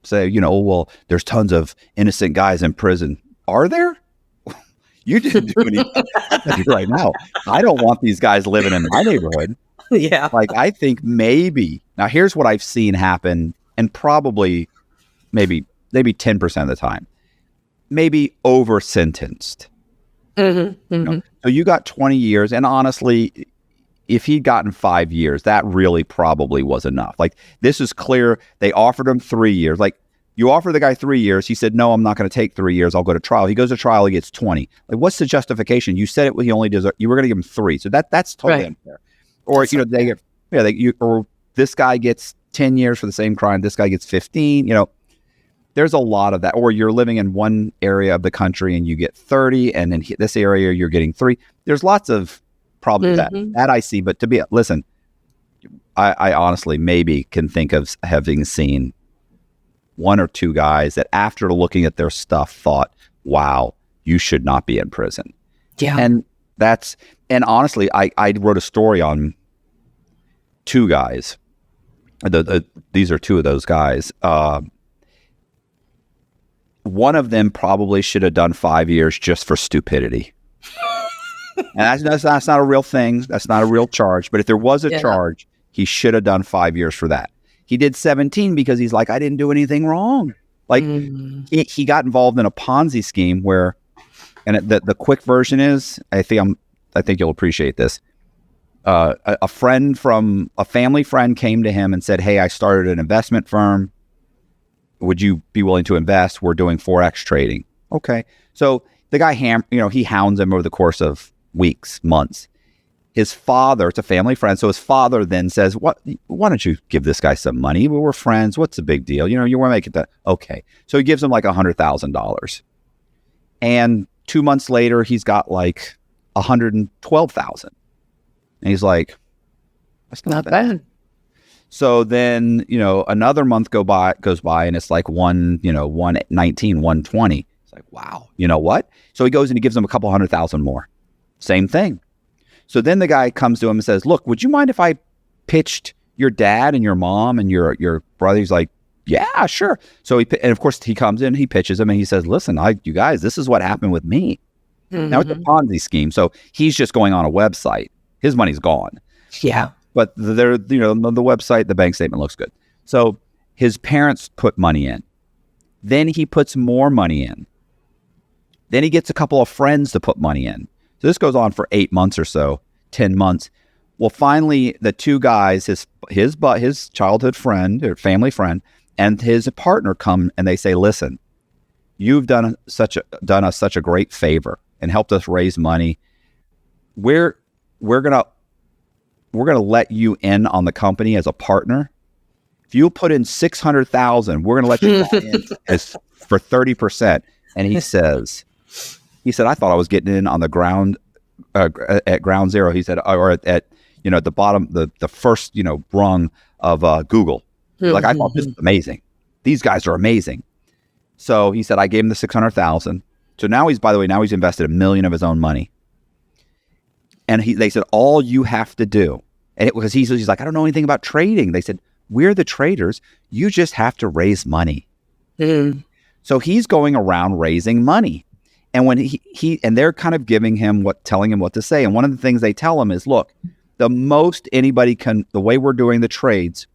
say, oh, well, there's tons of innocent guys in prison. Are there? You didn't do anything right now. I don't want these guys living in my neighborhood. Yeah. Like, I think maybe, now here's what I've seen happen, and probably maybe 10% of the time, maybe over sentenced. So you got 20 years, and honestly, if he'd gotten 5 years, that really probably was enough. Like, this is clear. They offered him 3 years. Like, you offer the guy 3 years. He said, no, I'm not going to take 3 years. I'll go to trial. He goes to trial. He gets 20. Like, what's the justification? You said it. He only deserved. You were going to give him 3. So that's totally unfair. Or or this guy gets 10 years for the same crime. This guy gets 15. There's a lot of that. Or you're living in one area of the country and you get 30, and in this area you're getting 3. There's lots of problems that I see. But listen, I honestly maybe can think of having seen 1 or 2 guys that after looking at their stuff thought, wow, you should not be in prison. Yeah. And honestly, I wrote a story on 2 guys. These are 2 of those guys. One of them probably should have done 5 years just for stupidity. And that's not a real thing. That's not a real charge. But if there was a charge, he should have done 5 years for that. He did 17 because he's like, I didn't do anything wrong. Like, he got involved in a Ponzi scheme where, and the quick version is, I think you'll appreciate this. A family friend came to him and said, hey, I started an investment firm. Would you be willing to invest? We're doing Forex trading. Okay. So the guy, he hounds him over the course of weeks, months. His father, it's a family friend. So his father then says, why don't you give this guy some money? Well, we're friends. What's the big deal? You want to make it that. Okay. So he gives him like $100,000. And 2 months later, he's got like $112,000. And he's like, that's not bad. So then, another month goes by and it's like 119, 120. It's like, wow, you know what? So he goes and he gives him a couple $100,000 more. Same thing. So then the guy comes to him and says, look, would you mind if I pitched your dad and your mom and your brother? He's like, yeah, sure. So and of course he comes in, he pitches him and he says, listen, you guys, this is what happened with me. Now it's a Ponzi scheme. So he's just going on a website. His money's gone. Yeah. But the website, the bank statement looks good. So his parents put money in. Then he puts more money in. Then he gets a couple of friends to put money in. So this goes on for 8 months or so, 10 months. Well, finally, the 2 guys, his childhood friend or family friend, and his partner come and they say, listen, you've done us such a great favor and helped us raise money. We're gonna let you in on the company as a partner. If you put in $600,000, we're gonna let you in for 30%. And he said, I thought I was getting in on the ground at ground zero. He said, or at the bottom, the first rung of Google. Like, I thought this was amazing. These guys are amazing. So he said, I gave him the $600,000. So now he's invested $1 million of his own money. And they said, all you have to do, and it was he's like, I don't know anything about trading. They said, we're the traders. You just have to raise money. So he's going around raising money. And when and they're kind of telling him what to say. And one of the things they tell him is, look, the most anybody can, the way we're doing the trades,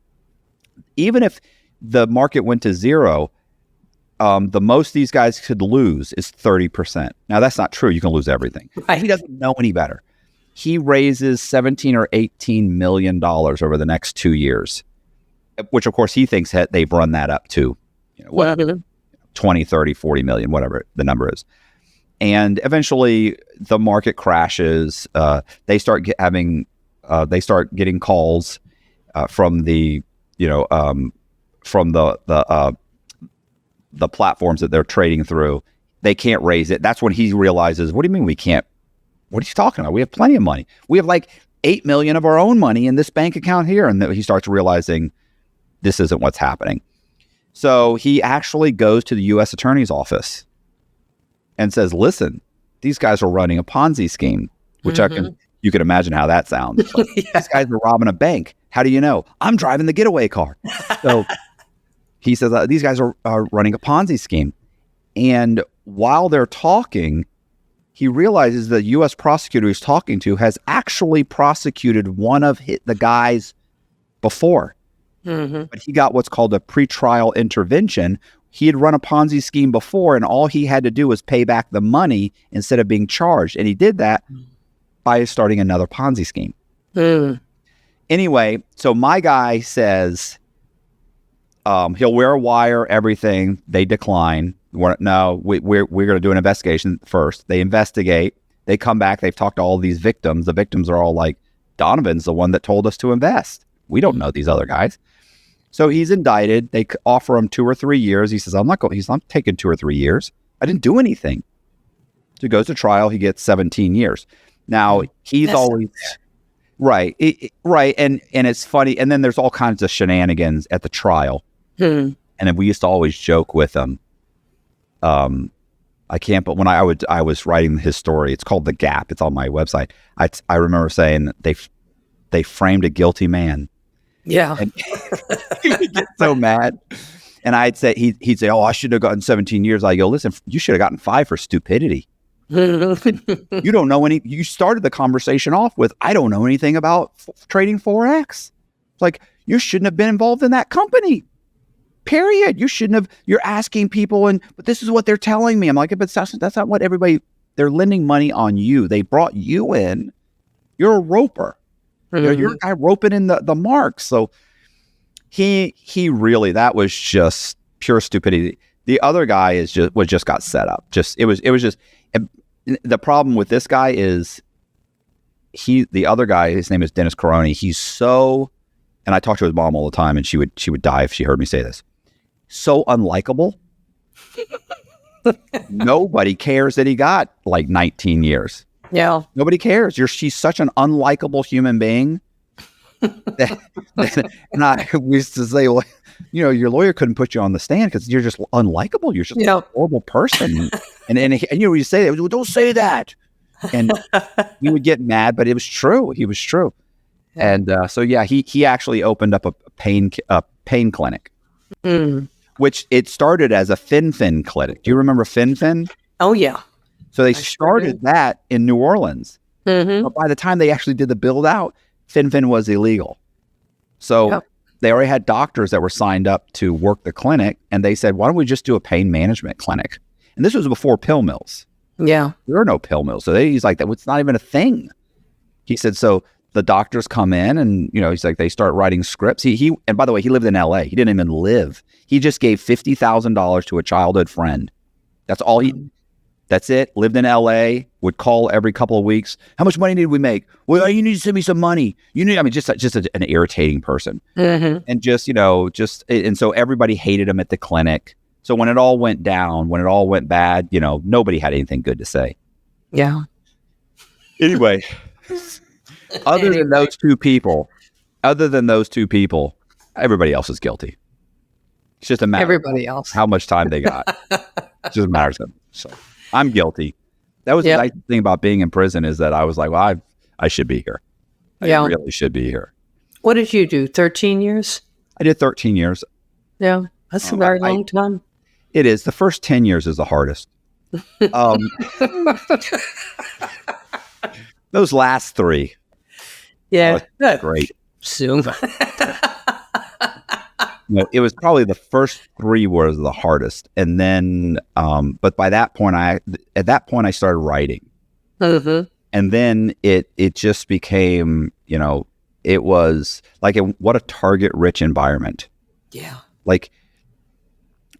even if the market went to zero, the most these guys could lose is 30%. Now, that's not true. You can lose everything. He doesn't know any better. He raises $17 or $18 million over the next 2 years, which, of course, he thinks they've run that up to 20, 30, 40 million, whatever the number is. And eventually the market crashes. They start getting calls from the platforms that they're trading through. They can't raise it. That's when he realizes, what do you mean we can't? What are you talking about? We have plenty of money. We have like 8 million of our own money in this bank account here. And he starts realizing this isn't what's happening. So he actually goes to the U.S. Attorney's office and says, listen, these guys are running a Ponzi scheme. which you can imagine how that sounds. Like, These guys are robbing a bank. How do you know? I'm driving the getaway car. So he says, these guys are running a Ponzi scheme. And while they're talking, he realizes the U.S. prosecutor he's talking to has actually prosecuted one of the guys before. But he got what's called a pretrial intervention. He had run a Ponzi scheme before, and all he had to do was pay back the money instead of being charged. And he did that by starting another Ponzi scheme. Anyway, so my guy says he'll wear a wire, everything. They decline. We're going to do an investigation first. They investigate. They come back. They've talked to all these victims. The victims are all like, Donovan's the one that told us to invest. We don't know these other guys. So he's indicted. They offer him 2 or 3 years. He says, I'm not taking 2 or 3 years. I didn't do anything. So he goes to trial. He gets 17 years. Now, he's always... Right. Right. And it's funny. And then there's all kinds of shenanigans at the trial. And then we used to always joke with him. But when I was writing his story, it's called The Gap. It's on my website. I remember saying they framed a guilty man. Yeah. And he would get so mad. And I'd say, he'd say, oh, I should have gotten 17 years. I go, listen, you should have gotten 5 for stupidity. You don't know you started the conversation off with, I don't know anything about trading Forex. It's like, you shouldn't have been involved in that company. Period. You shouldn't have, you're asking people but this is what they're telling me. I'm like, but that's not what they're lending money on you. They brought you in. You're a roper. You're a guy roping in the marks. So he really, that was just pure stupidity. The other guy just got set up. It was just, the problem with this guy is the other guy, his name is Dennis Caroni. He's so, and I talk to his mom all the time, and she would die if she heard me say this. So unlikable. Nobody cares that he got like 19 years. Yeah. Nobody cares. She's such an unlikable human being. And we used to say, well, your lawyer couldn't put you on the stand because you're just unlikable. You're just a horrible person. and you say that, well, don't say that. And he would get mad, but it was true. He was true. And so he actually opened up a pain clinic, which it started as a fin clinic. Do you remember fin? Oh yeah. So they started that in New Orleans. But by the time they actually did the build out, fin was illegal. So they already had doctors that were signed up to work the clinic, and they said, why don't we just do a pain management clinic? And this was before pill mills. Yeah. There are no pill mills. So he's like, it's not even a thing. He said, so the doctors come in and, he's like, they start writing scripts. And by the way, he lived in LA. He didn't even live. He just gave $50,000 to a childhood friend. That's all that's it. Lived in LA, would call every couple of weeks. How much money did we make? Well, you need to send me some money. Just an irritating person. And and so everybody hated him at the clinic. So when it all went down, when it all went bad, nobody had anything good to say. Yeah. Anyway, other than those two people, everybody else is guilty. It's just a matter everybody else how much time they got. It's just a matter of time. So I'm guilty. That was the nice thing about being in prison is that I was like, well, I should be here. I really should be here. What did you do? 13 years? I did 13 years. Yeah, that's a very long time. It is. The first 10 years is the hardest. Those last 3. Yeah. Great. Soon. It was probably the first 3 was the hardest. And then, but by that point, I started writing. And then it just became, it was like, what a target rich environment. Yeah. Like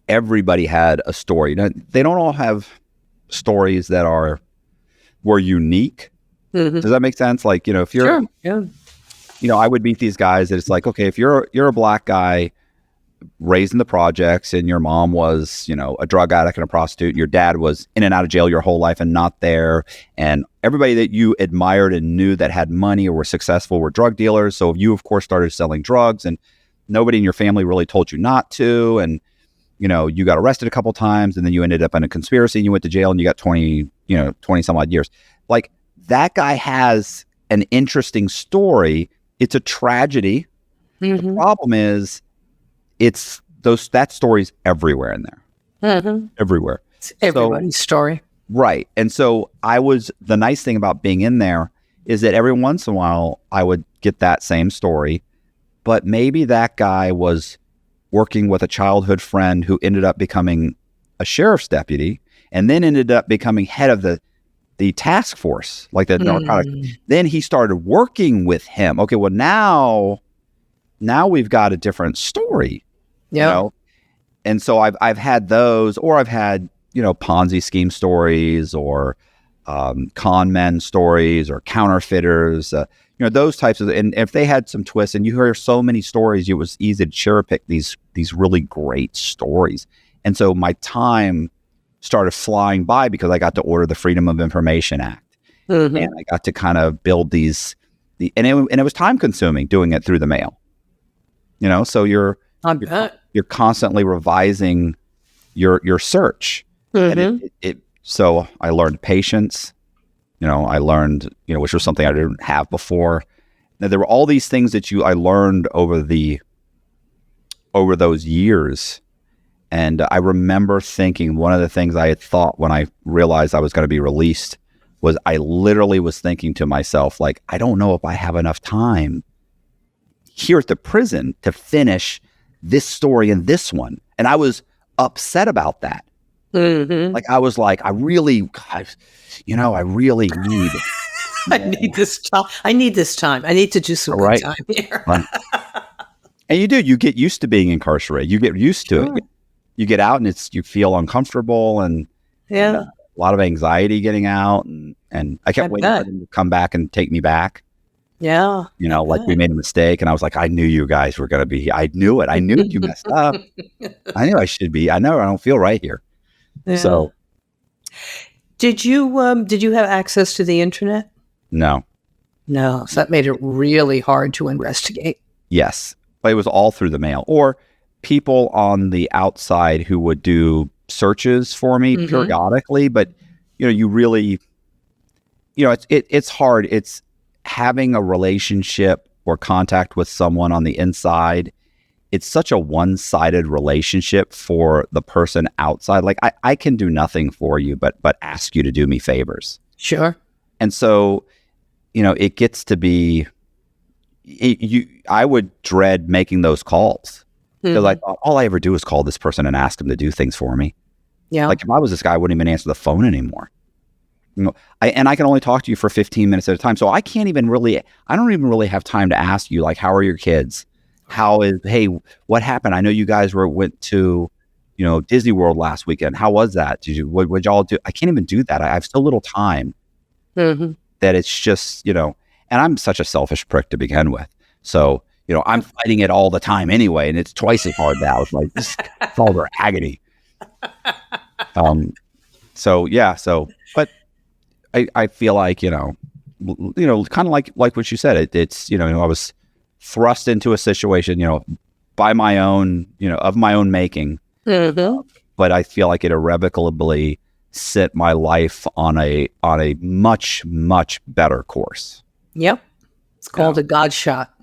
everybody had a story. Now, they don't all have stories that were unique. Does that make sense? Like, if you're, I would meet these guys that it's like, okay, if you're a black guy raised in the projects and your mom was, a drug addict and a prostitute, your dad was in and out of jail your whole life and not there. And everybody that you admired and knew that had money or were successful were drug dealers. So you, of course, started selling drugs and nobody in your family really told you not to. And, you got arrested a couple times and then you ended up in a conspiracy and you went to jail and you got 20 some odd years. Like that guy has an interesting story. It's a tragedy. The problem is that story's everywhere in there. Everywhere. It's everybody's story. Right. And so the nice thing about being in there is that every once in a while I would get that same story, but maybe that guy was working with a childhood friend who ended up becoming a sheriff's deputy and then ended up becoming head of the task force, like the narcotic. Then he started working with him. Okay, well now we've got a different story. Yeah. You know? And so I've had those, or I've had, Ponzi scheme stories, or con men stories, or counterfeiters, those types of, and if they had some twists, and you hear so many stories, it was easy to cherry pick these really great stories. And so my time started flying by because I got to order the Freedom of Information Act. And I got to kind of build and it was time consuming doing it through the mail. So you're constantly revising your search. And so I learned patience. I learned, which was something I didn't have before. Now, there were all these things that I learned over those years. And I remember thinking, one of the things I had thought when I realized I was going to be released was I literally was thinking to myself, like, I don't know if I have enough time here at the prison to finish this story and this one. And I was upset about that. Like, I was like, I really need I need this time. I need this time. I need to do some good time here. And you get used to being incarcerated. You get used to it. You get out and you feel uncomfortable and a lot of anxiety getting out. And I kept waiting for them to come back and take me back. Yeah. Like we made a mistake. And I was like, I knew you guys were going to be, I knew it. I knew you messed up. I knew I should be. I know I don't feel right here. Yeah. So. Did you have access to the internet? No. So that made it really hard to investigate. Yes. But it was all through the mail, or people on the outside who would do searches for me periodically. But, you really, it's hard. It's having a relationship or contact with someone on the inside. It's such a one-sided relationship for the person outside. Like, I can do nothing for you, but ask you to do me favors. Sure. And so, it gets to be, I would dread making those calls. Because I thought, all I ever do is call this person and ask them to do things for me. Yeah. Like, if I was this guy, I wouldn't even answer the phone anymore. I can only talk to you for 15 minutes at a time. So I don't even really have time to ask you, like, how are your kids? Hey, what happened? I know you guys went to, Disney World last weekend. How was that? What'd y'all do? I can't even do that. I have so little time that it's just, and I'm such a selfish prick to begin with. So, I'm fighting it all the time anyway, and it's twice as hard now. It's like, this is all their agony. But I feel like, kind of like what you said, it's, I was thrust into a situation, by my own, of my own making. But I feel like it irrevocably set my life on a much, much better course. Yep. It's called a God shot.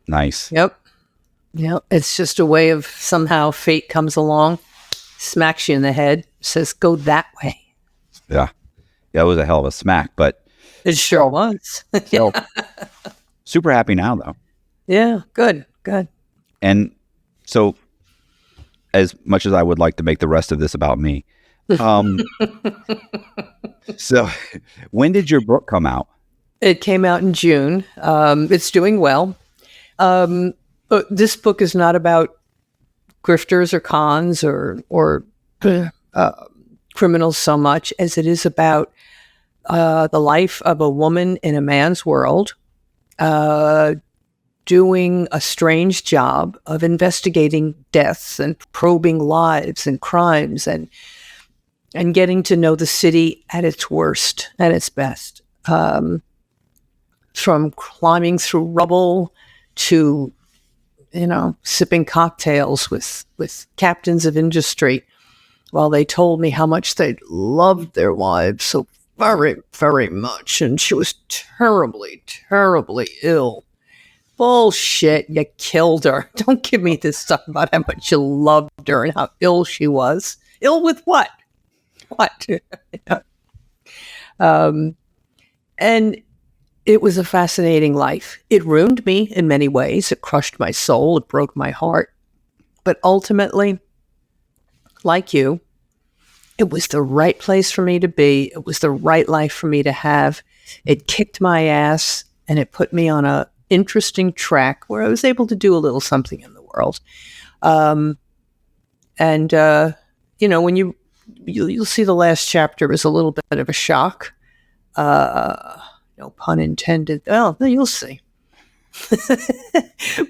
Nice. Yep. It's just a way of, somehow fate comes along, smacks you in the head, says, go that way. Yeah. Yeah, it was a hell of a smack, but it sure was. So, super happy now, though. Yeah, good. And so, as much as I would like to make the rest of this about me, so when did your book come out? It came out in June. It's doing well. But this book is not about grifters or cons or criminals so much as it is about the life of a woman in a man's world, doing a strange job of investigating deaths and probing lives and crimes and getting to know the city at its worst, at its best. From climbing through rubble to, sipping cocktails with captains of industry while they told me how much they loved their wives so very, very much. And she was terribly, terribly ill. Bullshit, you killed her. Don't give me this stuff about how much you loved her and how ill she was. Ill with what? What? And it was a fascinating life. It ruined me in many ways. It crushed my soul. It broke my heart. But ultimately, like you, it was the right place for me to be. It was the right life for me to have. It kicked my ass and it put me on a interesting track where I was able to do a little something in the world. When you'll see the last chapter is a little bit of a shock. No pun intended. Well, you'll see.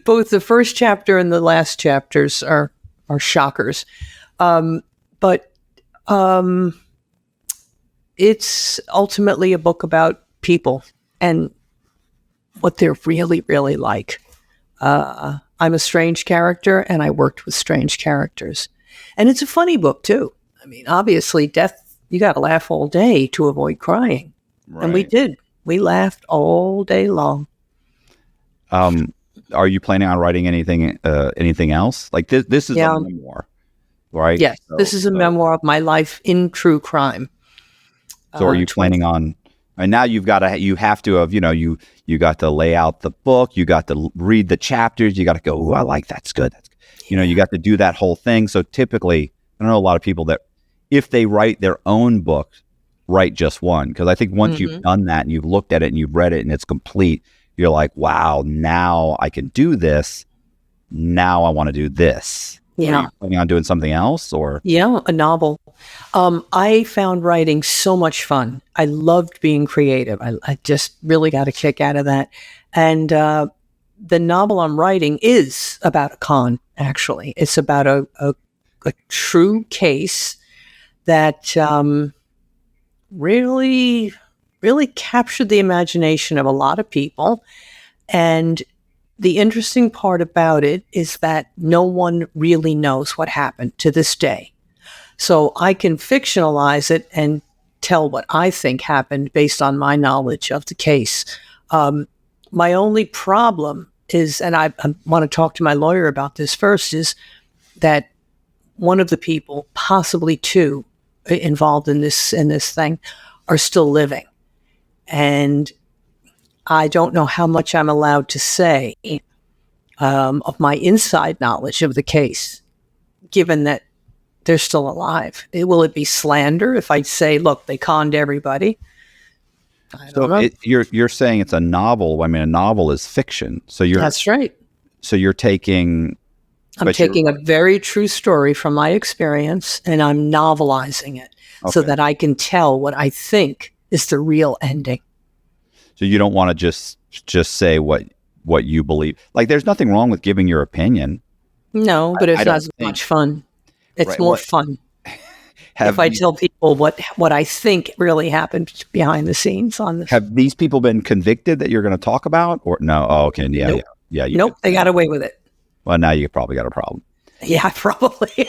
Both the first chapter and the last chapters are shockers. But it's ultimately a book about people and what they're really, really like. I'm a strange character, and I worked with strange characters. And it's a funny book, too. I mean, obviously, death, you got to laugh all day to avoid crying. Right. And we did. We laughed all day long. Are you planning on writing anything else? Like this is a memoir, right? Yes, this is a memoir of my life in true crime. So are you planning on, and now you have to have, you got to lay out the book, you got to read the chapters, you got to go, I like that's good. You got to do that whole thing. So typically, I know a lot of people that if they write their own book, write just one. Because I think once you've done that and you've looked at it and you've read it and it's complete, you're like, wow, now I can do this. Now I want to do this. Yeah. Are you planning on doing something else or? Yeah, a novel. I found writing so much fun. I loved being creative. I just really got a kick out of that. And the novel I'm writing is about a con, actually. It's about a true case that really, really captured the imagination of a lot of people. And the interesting part about it is that no one really knows what happened to this day. So I can fictionalize it and tell what I think happened based on my knowledge of the case. My only problem is, and I want to talk to my lawyer about this first, is that one of the people, possibly two, involved in this thing are still living. And I don't know how much I'm allowed to say of my inside knowledge of the case, given that they're still alive. Will it be slander if I say, look, they conned everybody? I don't know. You're saying it's a novel. I mean, a novel is fiction. So That's right. So you're taking... I'm taking a very true story from my experience and I'm novelizing it so that I can tell what I think is the real ending. So you don't want to just say what you believe. Like, there's nothing wrong with giving your opinion. No, but it's not as much fun. It's more fun if I tell people what I think really happened behind the scenes on this. Have these people been convicted that you're going to talk about? Or no? Oh, okay. Yeah. Nope. Yeah. Nope. They got away with it. Well, now you probably got a problem. Yeah, probably.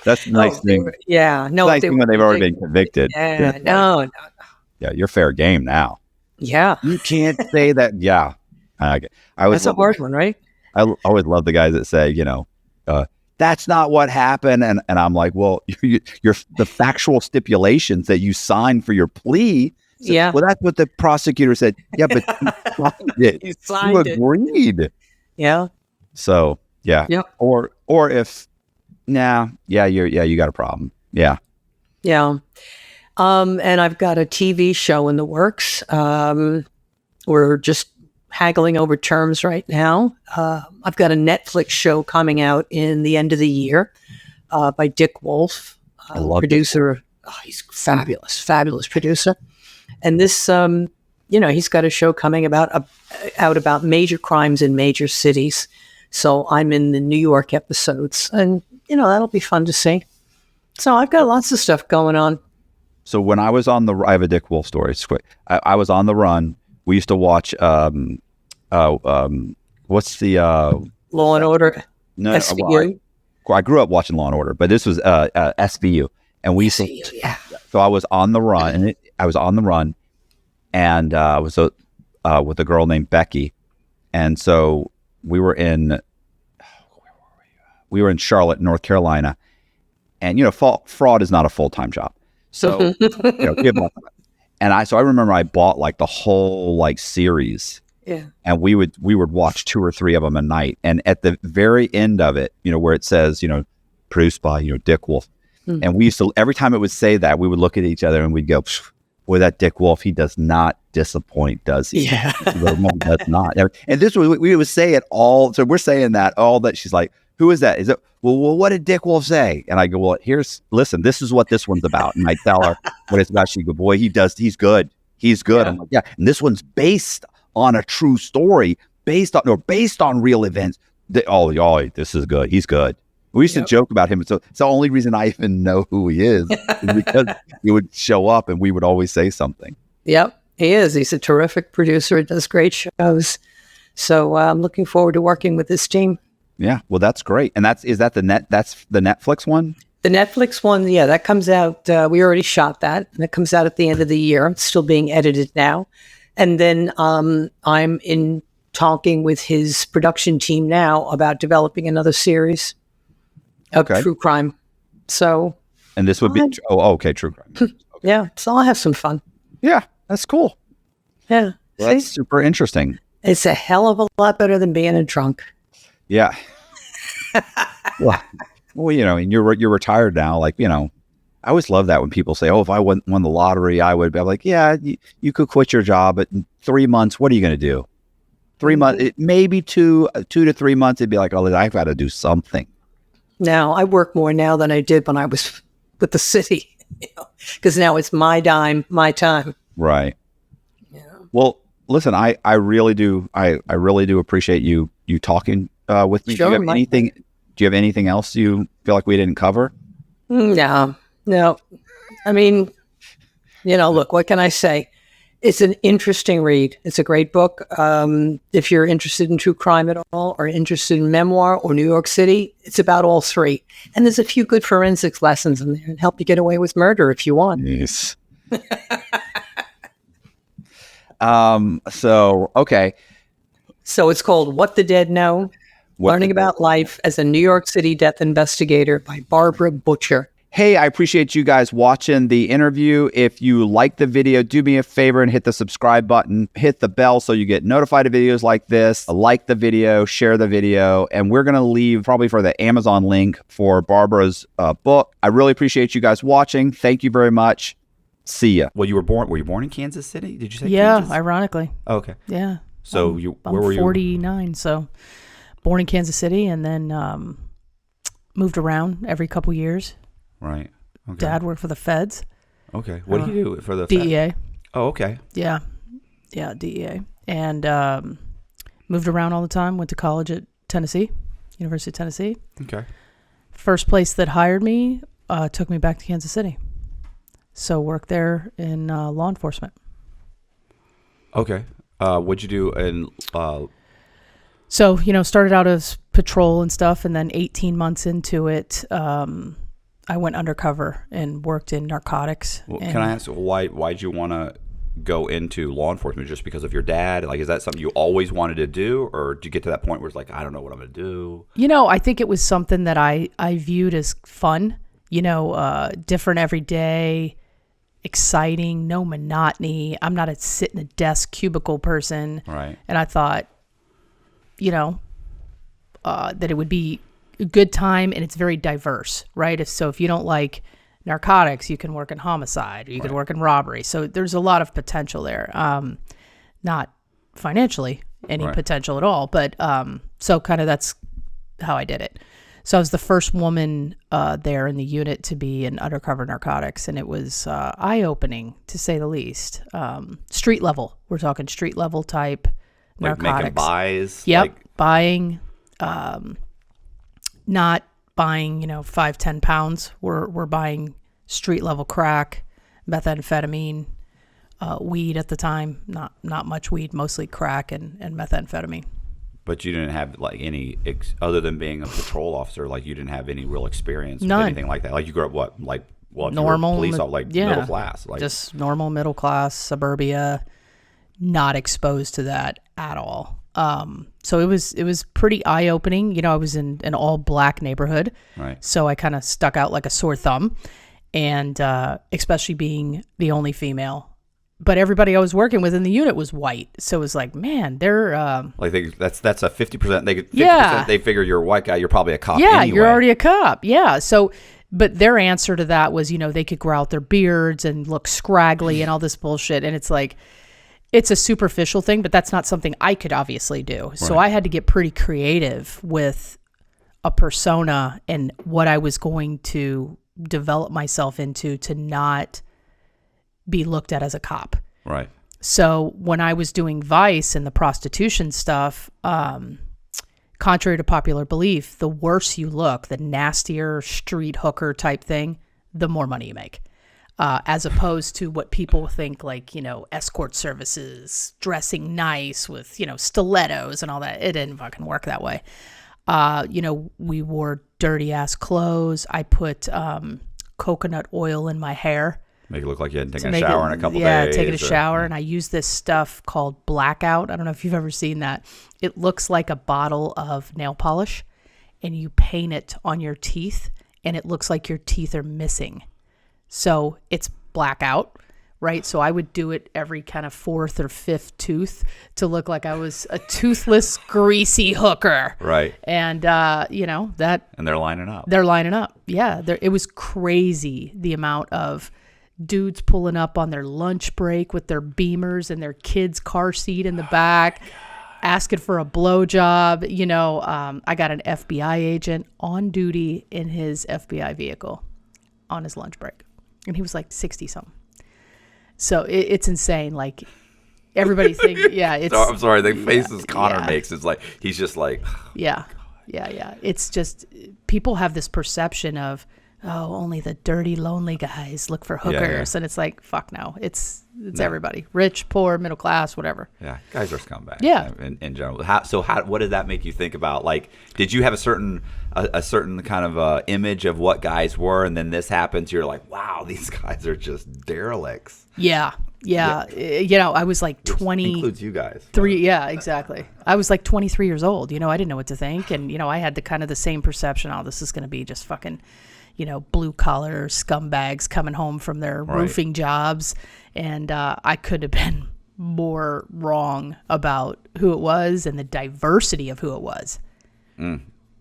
That's a nice thing. Yeah. No, nice thing when they've already been convicted. Yeah. No. Yeah, you're fair game now. Yeah. You can't say that. Yeah. That's a hard one, right? I always love the guys that say, that's not what happened. And I'm like, well, you're the factual stipulations that you signed for your plea. So, yeah. Well, that's what the prosecutor said. Yeah, but you signed it. You agreed. Yeah. So, yeah. Yep. Or if, you got a problem. Yeah. Yeah. And I've got a TV show in the works. We're just haggling over terms right now. I've got a Netflix show coming out in the end of the year by Dick Wolf, producer. Oh, he's fabulous producer. And this, he's got a show coming out about major crimes in major cities. So I'm in the New York episodes, and that'll be fun to see. So I've got lots of stuff going on. So when I was on I have a Dick Wolf story. It's quick. I was on the run. We used to watch, what's the... Law and Order, no, SVU? I grew up watching Law and Order, but this was SVU. And we so I was on the run, and I was with a girl named Becky, and so we were in Charlotte, North Carolina, and fraud is not a full-time job, so I remember I bought like the whole like series, and we would watch 2 or 3 of them a night, and at the very end of it, where it says produced by Dick Wolf. And we used to, every time it would say that, we would look at each other and we'd go, boy, that Dick Wolf, he does not disappoint, does he? Yeah. No, does not. And this was, we would say it all. So we're saying that all that. She's like, who is that? Is it, well, what did Dick Wolf say? And I go, well, listen, this is what this one's about. And I tell her what it's about. She go, boy, he's good. He's good. Yeah. I'm like, yeah. And this one's based on a true story, based on real events. This is good. He's good. We used to joke about him. So it's the only reason I even know who he is because he would show up and we would always say something. Yep, he is. He's a terrific producer. Does great shows. So I'm looking forward to working with this team. Yeah, well, that's great. And that's the Netflix one? The Netflix one, yeah, that comes out. We already shot that, and it comes out at the end of the year. It's still being edited now. And then I'm in talking with his production team now about developing another series. True crime. So, and this would be true crime. Okay. Yeah, so I'll have some fun. Yeah, that's cool. Yeah, well, that's super interesting. It's a hell of a lot better than being a drunk. Yeah. well, and you're retired now. Like, I always love that when people say, "Oh, if I won the lottery, I would." Be like, "Yeah, you could quit your job, but in 3 months, what are you going to do? 3 months, maybe 2 to 3 months. It'd be like, oh, I've got to do something." Now, I work more now than I did when I was with the city, because now it's my dime, my time. Right. Yeah. Well, listen, I really do. I really do appreciate you talking with me. Sure, do you have anything else you feel like we didn't cover? No. I mean, look, what can I say? It's an interesting read. It's a great book. If you're interested in true crime at all, or interested in memoir or New York City, it's about all three. And there's a few good forensics lessons in there and help you get away with murder if you want. Yes. Okay. So it's called What the Dead Know, Learning About Life as a New York City Death Investigator by Barbara Butcher. Hey, I appreciate you guys watching the interview. If you like the video, do me a favor and hit the subscribe button, hit the bell so you get notified of videos like this. Like the video, share the video, and we're going to leave probably for the Amazon link for Barbara's book. I really appreciate you guys watching. Thank you very much. See ya. Well, were you born in Kansas City? Did you say Kansas? Ironically. Oh, okay. Yeah. So where were you? 49, so born in Kansas City and then moved around every couple years. Right. Okay. Dad worked for the feds. Okay. What do you do for the DEA? Oh, okay. Yeah, DEA. And moved around all the time. Went to college at University of Tennessee. Okay. First place that hired me took me back to Kansas City. So worked there in law enforcement. Okay. What'd you do in... So, started out as patrol and stuff, and then 18 months into it, I went undercover and worked in narcotics. Well, can I ask why'd you want to go into law enforcement? Just because of your dad? Like, is that something you always wanted to do, or did you get to that point where it's like, I don't know what I'm going to do? I think it was something that I viewed as fun. Different every day, exciting, no monotony. I'm not a sit in a desk cubicle person, right? And I thought, that it would be a good time, and it's very diverse, right? If you don't like narcotics, you can work in homicide, or you can work in robbery. So there's a lot of potential there. Not financially any potential at all, but so kind of that's how I did it. So I was the first woman there in the unit to be in undercover narcotics, and it was eye-opening, to say the least. Street level. We're talking street level type narcotics. Making buys? Yep, buying... not buying, 5-10 pounds. We're buying street level crack, methamphetamine, weed at the time. Not much weed, mostly crack and methamphetamine. But you didn't have like any other than being a patrol officer. Like you didn't have any real experience with None. anything like that. Like you grew up like Well, if normal, you were police, middle class, just normal middle class suburbia, not exposed to that at all. So it was pretty eye opening. You know, I was in an all black neighborhood, right? So I kind of stuck out like a sore thumb, and especially being the only female. But everybody I was working with in the unit was white, so it was like, man, they're that's a 50%. They figure you're a white guy, you're probably a cop. Yeah, anyway. You're already a cop. Yeah, so. But their answer to that was, you know, they could grow out their beards and look scraggly and all this bullshit. And it's like, it's a superficial thing, but that's not something I could obviously do. So I had to get pretty creative with a persona and what I was going to develop myself into to not be looked at as a cop. Right. So when I was doing Vice and the prostitution stuff, contrary to popular belief, the worse you look, the nastier street hooker type thing, the more money you make. As opposed to what people think, like, you know, escort services, dressing nice with, you know, stilettos and all that. It didn't fucking work that way. You know, we wore dirty ass clothes. I put coconut oil in my hair. Make it look like you hadn't taken a shower in a couple days. Yeah, taking a shower. And I use this stuff called Blackout. I don't know if you've ever seen that. It looks like a bottle of nail polish, and you paint it on your teeth, and it looks like your teeth are missing. So it's blackout, right? So I would do it every kind of fourth or fifth tooth to look like I was a toothless, greasy hooker. Right. And, you know, that... And they're lining up. They're lining up. Yeah. It was crazy, the amount of dudes pulling up on their lunch break with their Beamers and their kid's car seat in the back, asking for a blowjob. You know, I got an FBI agent on duty in his FBI vehicle on his lunch break. And he was like 60 something. So it's insane. Like, everybody thinks, yeah, it's... I'm sorry, the faces Connor makes, it's like, he's just like... Yeah. It's just, people have this perception of, oh, only the dirty, lonely guys look for hookers. And it's like, fuck no. It's everybody. Rich, poor, middle class, whatever. Yeah, guys are scumbags. Yeah. In general. What did that make you think about? Like, did you have a certain kind of image of what guys were, and then this happens, you're like, wow, these guys are just derelicts. Yeah. You know, I was like 20. Includes you guys. Yeah, exactly. I was like 23 years old. You know, I didn't know what to think. And, you know, I had the same perception. Oh, this is going to be just fucking, you know, blue collar scumbags coming home from their roofing jobs. And I could have been more wrong about who it was and the diversity of who it was. Well,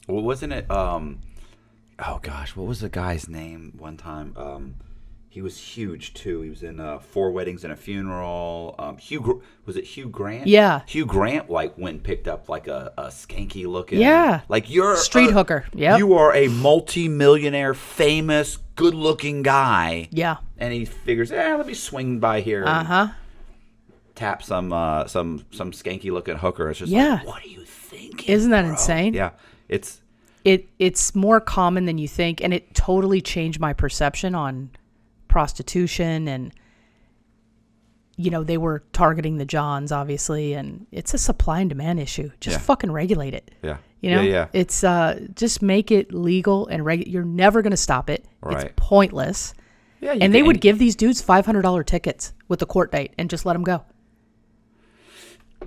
wasn't it, oh gosh, what was the guy's name one time? He was huge too. He was in 4 Weddings and a Funeral. Was it Hugh Grant? Yeah. Hugh Grant went and picked up like a skanky looking. Yeah. Like you're street hooker. Yeah. You are a multi-millionaire, famous, good-looking guy. Yeah. And he figures, let me swing by here. And tap some skanky looking hooker. It's just like, what are you thinking? Isn't that bro? Insane? Yeah. It's more common than you think, and it totally changed my perception on prostitution. And, you know, they were targeting the Johns, obviously, and it's a supply and demand issue. Just fucking regulate it. Yeah. You know, yeah. It's just make it legal and you're never going to stop it. Right. It's pointless. Yeah, and they would give these dudes $500 tickets with the court date and just let them go.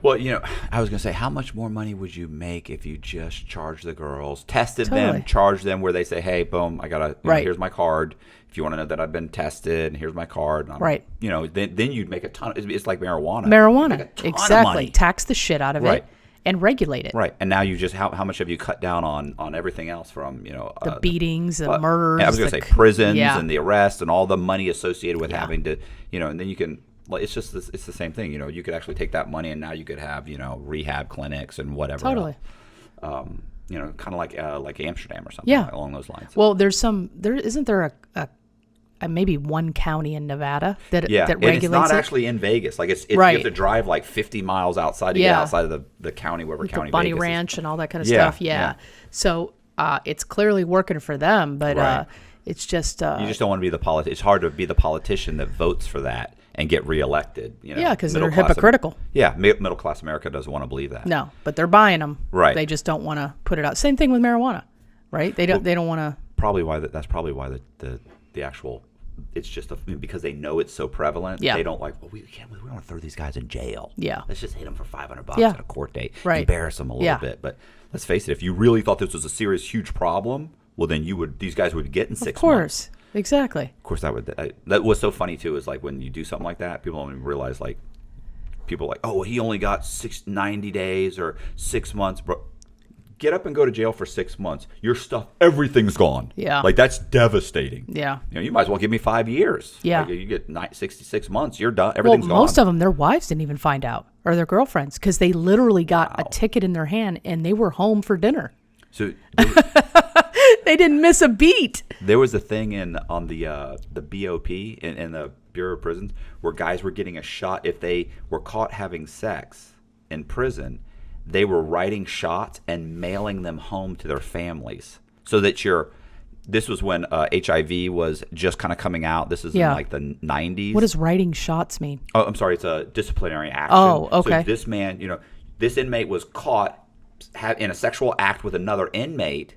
Well, you know, I was going to say, how much more money would you make if you just charged the girls, tested them, charged them where they say, hey, boom, I got to, here's my card. If you want to know that I've been tested, and here's my card. Right. You know, then you'd make a ton. It's like marijuana. Exactly. Tax the shit out of it and regulate it. Right. And now you just, how much have you cut down on everything else from, you know. The beatings, the murders. I was going to say prisons and the arrests and all the money associated with having to, you know, and then you can. Like, it's just it's the same thing, you know. You could actually take that money and now you could have, you know, rehab clinics and whatever. Totally. You know, kind of like Amsterdam or something along those lines. Well, isn't there a maybe one county in Nevada that regulates and it's not actually in Vegas. Like you have to drive like 50 miles outside to get outside of the county, wherever county the Bunny Vegas Ranch is. And all that kind of stuff. Yeah. So it's clearly working for them, but it's just you just don't want to be the politician. It's hard to be the politician that votes for that and get reelected. You know, yeah, because they're hypocritical. Middle class America doesn't want to believe that. No, but they're buying them. Right. They just don't want to put it out. Same thing with marijuana, right? They don't want to. That's probably why the actual it's just because they know it's so prevalent. Yeah. They don't like, well, we don't want to throw these guys in jail. Yeah. Let's just hit them for $500 Yeah. at a court date. Right. Embarrass them a little Yeah. bit. But let's face it, if you really thought this was a serious, huge problem, well, then these guys would get in 6 months. Of course. Exactly. Of course, that was so funny too. Is like when you do something like that, people don't even realize. Like people are like, oh, he only got 90 days or 6 months, bro. Get up and go to jail for 6 months. Your stuff, everything's gone. Yeah. Like that's devastating. Yeah. You might as well give me 5 years. Yeah. Like, you get 66 months. You're done. Everything's gone. Most of them, their wives didn't even find out, or their girlfriends, because they literally got a ticket in their hand and they were home for dinner. So They didn't miss a beat. there was a thing on the BOP in the Bureau of Prisons where guys were getting a shot if they were caught having sex in prison. They were writing shots and mailing them home to their families, so that this was when HIV was just kind of coming out. This is in like the 90s. What does writing shots mean? Oh, I'm sorry. It's a disciplinary action. Oh, okay. So this man, this inmate was caught in a sexual act with another inmate,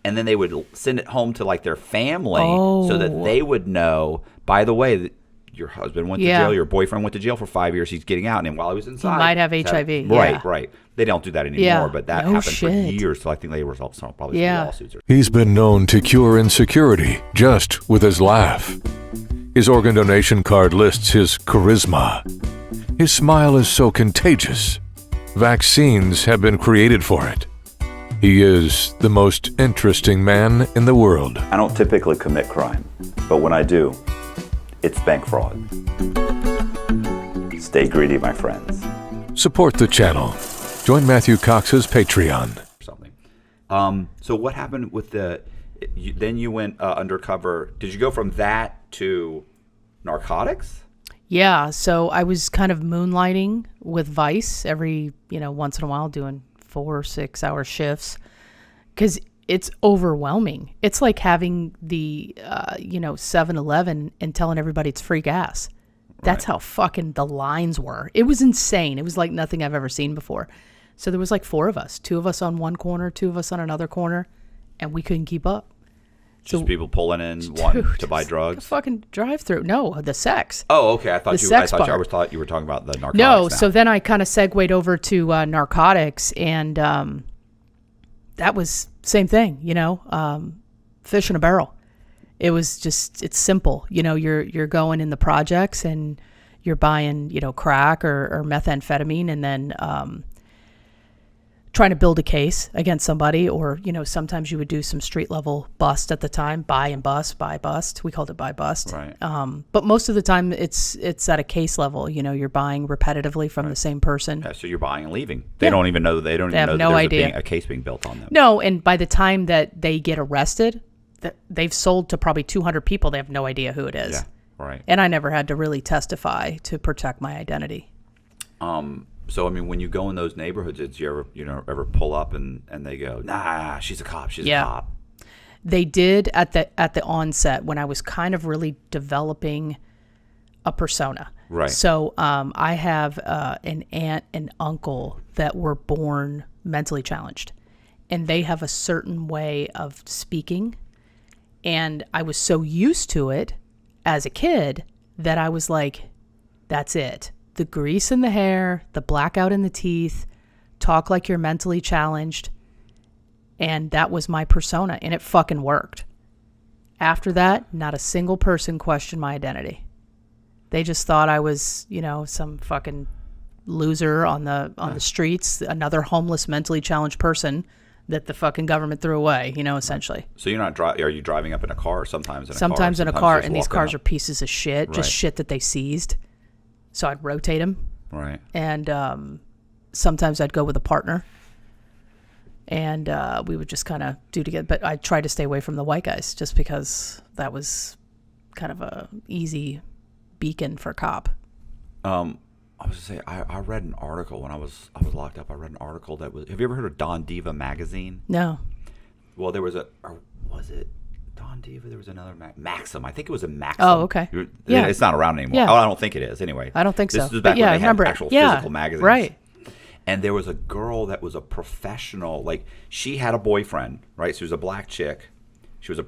and then they would send it home to like their family so that they would know, by the way, that your husband went to jail, your boyfriend went to jail for 5 years, he's getting out, and while he was inside, He might have HIV. Right. They don't do that anymore, but that happened for years. So I think they were probably some lawsuits. He's been known to cure insecurity just with his laugh. His organ donation card lists his charisma. His smile is so contagious. Vaccines have been created for it. He is the most interesting man in the world. I don't typically commit crime, but when I do, it's bank fraud. Stay greedy, my friends. Support the channel. Join Matthew Cox's Patreon. Something. So what happened with then you went undercover. Did you go from that to narcotics? Yeah, so I was kind of moonlighting with Vice every, once in a while, doing 4 or 6 hour shifts, because it's overwhelming. It's like having the 7-Eleven and telling everybody it's free gas. That's how fucking the lines were. It was insane. It was like nothing I've ever seen before. So there was like 4 of us, 2 of us on one corner, 2 of us on another corner, and we couldn't keep up. Just people pulling in wanting to buy drugs. Fucking drive-through. No, the sex. Oh, okay. I thought you were talking about the narcotics. No, now. so then I kind of segued over to narcotics, and that was same thing. Fish in a barrel. It was just, it's simple. You're going in the projects and you're buying crack or methamphetamine, and then trying to build a case against somebody, or sometimes you would do some street level bust at the time, buy bust. We called it buy bust. Right. But most of the time it's at a case level. You're buying repetitively from the same person. Yeah, so you're buying and leaving. They don't even know. They don't even know no that idea. there's a case being built on them. No, and by the time that they get arrested, they've sold to probably 200 people. They have no idea who it is. Yeah. Right. And I never had to really testify to protect my identity. So I mean, when you go in those neighborhoods, did you ever pull up and they go, nah, she's a cop. She's a cop. They did at the onset when I was kind of really developing a persona. Right. So I have an aunt and uncle that were born mentally challenged, and they have a certain way of speaking, and I was so used to it as a kid that I was like, that's it. The grease in the hair, the blackout in the teeth, talk like you're mentally challenged. And that was my persona, and it fucking worked. After that, not a single person questioned my identity. They just thought I was, some fucking loser on the streets, another homeless, mentally challenged person that the fucking government threw away, essentially. So you're not are you driving up in a car? Sometimes in a car. Sometimes in a car, just and these walking cars up. are pieces of shit, just shit that they seized. So I'd rotate them. Right. And sometimes I'd go with a partner. And we would just kind of do together. But I tried to stay away from the white guys just because that was kind of a easy beacon for a cop. I was going to say, I read an article when I was locked up. I read an article that was, have you ever heard of Don Diva magazine? No. Well, there was was it Don Diva? There was another Maxim. I think it was a Maxim. Oh, okay. Yeah. It's not around anymore. Yeah. Oh, I don't think it is anyway. I don't think so. This is But back yeah, when I they remember had it. actual Yeah, physical magazines. right. And there was a girl that was a professional, like she had a boyfriend, right? She was a black chick. She was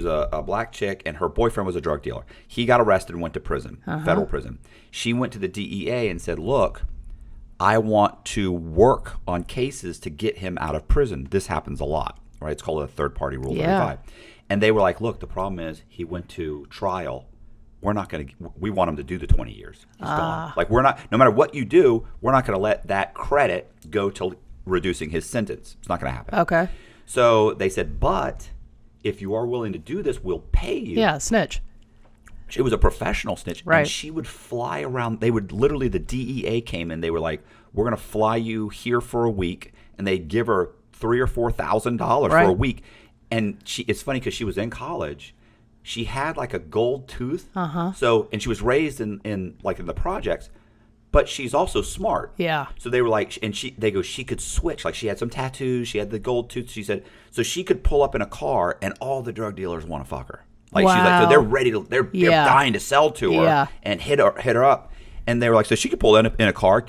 a black chick, and her boyfriend was a drug dealer. He got arrested and went to prison, federal prison. She went to the DEA and said, "Look, I want to work on cases to get him out of prison." This happens a lot, right? It's called a third-party rule 35. And they were like, "Look, the problem is he went to trial. We're not going to. We want him to do the 20 years. He's gone. Like, we're not. No matter what you do, we're not going to let that credit go to reducing his sentence. It's not going to happen." Okay. So they said, "But if you are willing to do this, we'll pay you." Yeah, snitch. It was a professional snitch. Right. And she would fly around. They would literally, the DEA came in. They were like, "We're going to fly you here for a week." And they'd give her $3,000 or $4,000 for a week. And it's funny because she was in college. She had like a gold tooth. So, and she was raised in the projects, but she's also smart. Yeah. So they were like, and she could switch. Like, she had some tattoos. She had the gold tooth. She said, so she could pull up in a car and all the drug dealers want to fuck her. Like, she's like, so they're ready to, they're dying to sell to her and hit her up. And they were like, so she could pull in a car,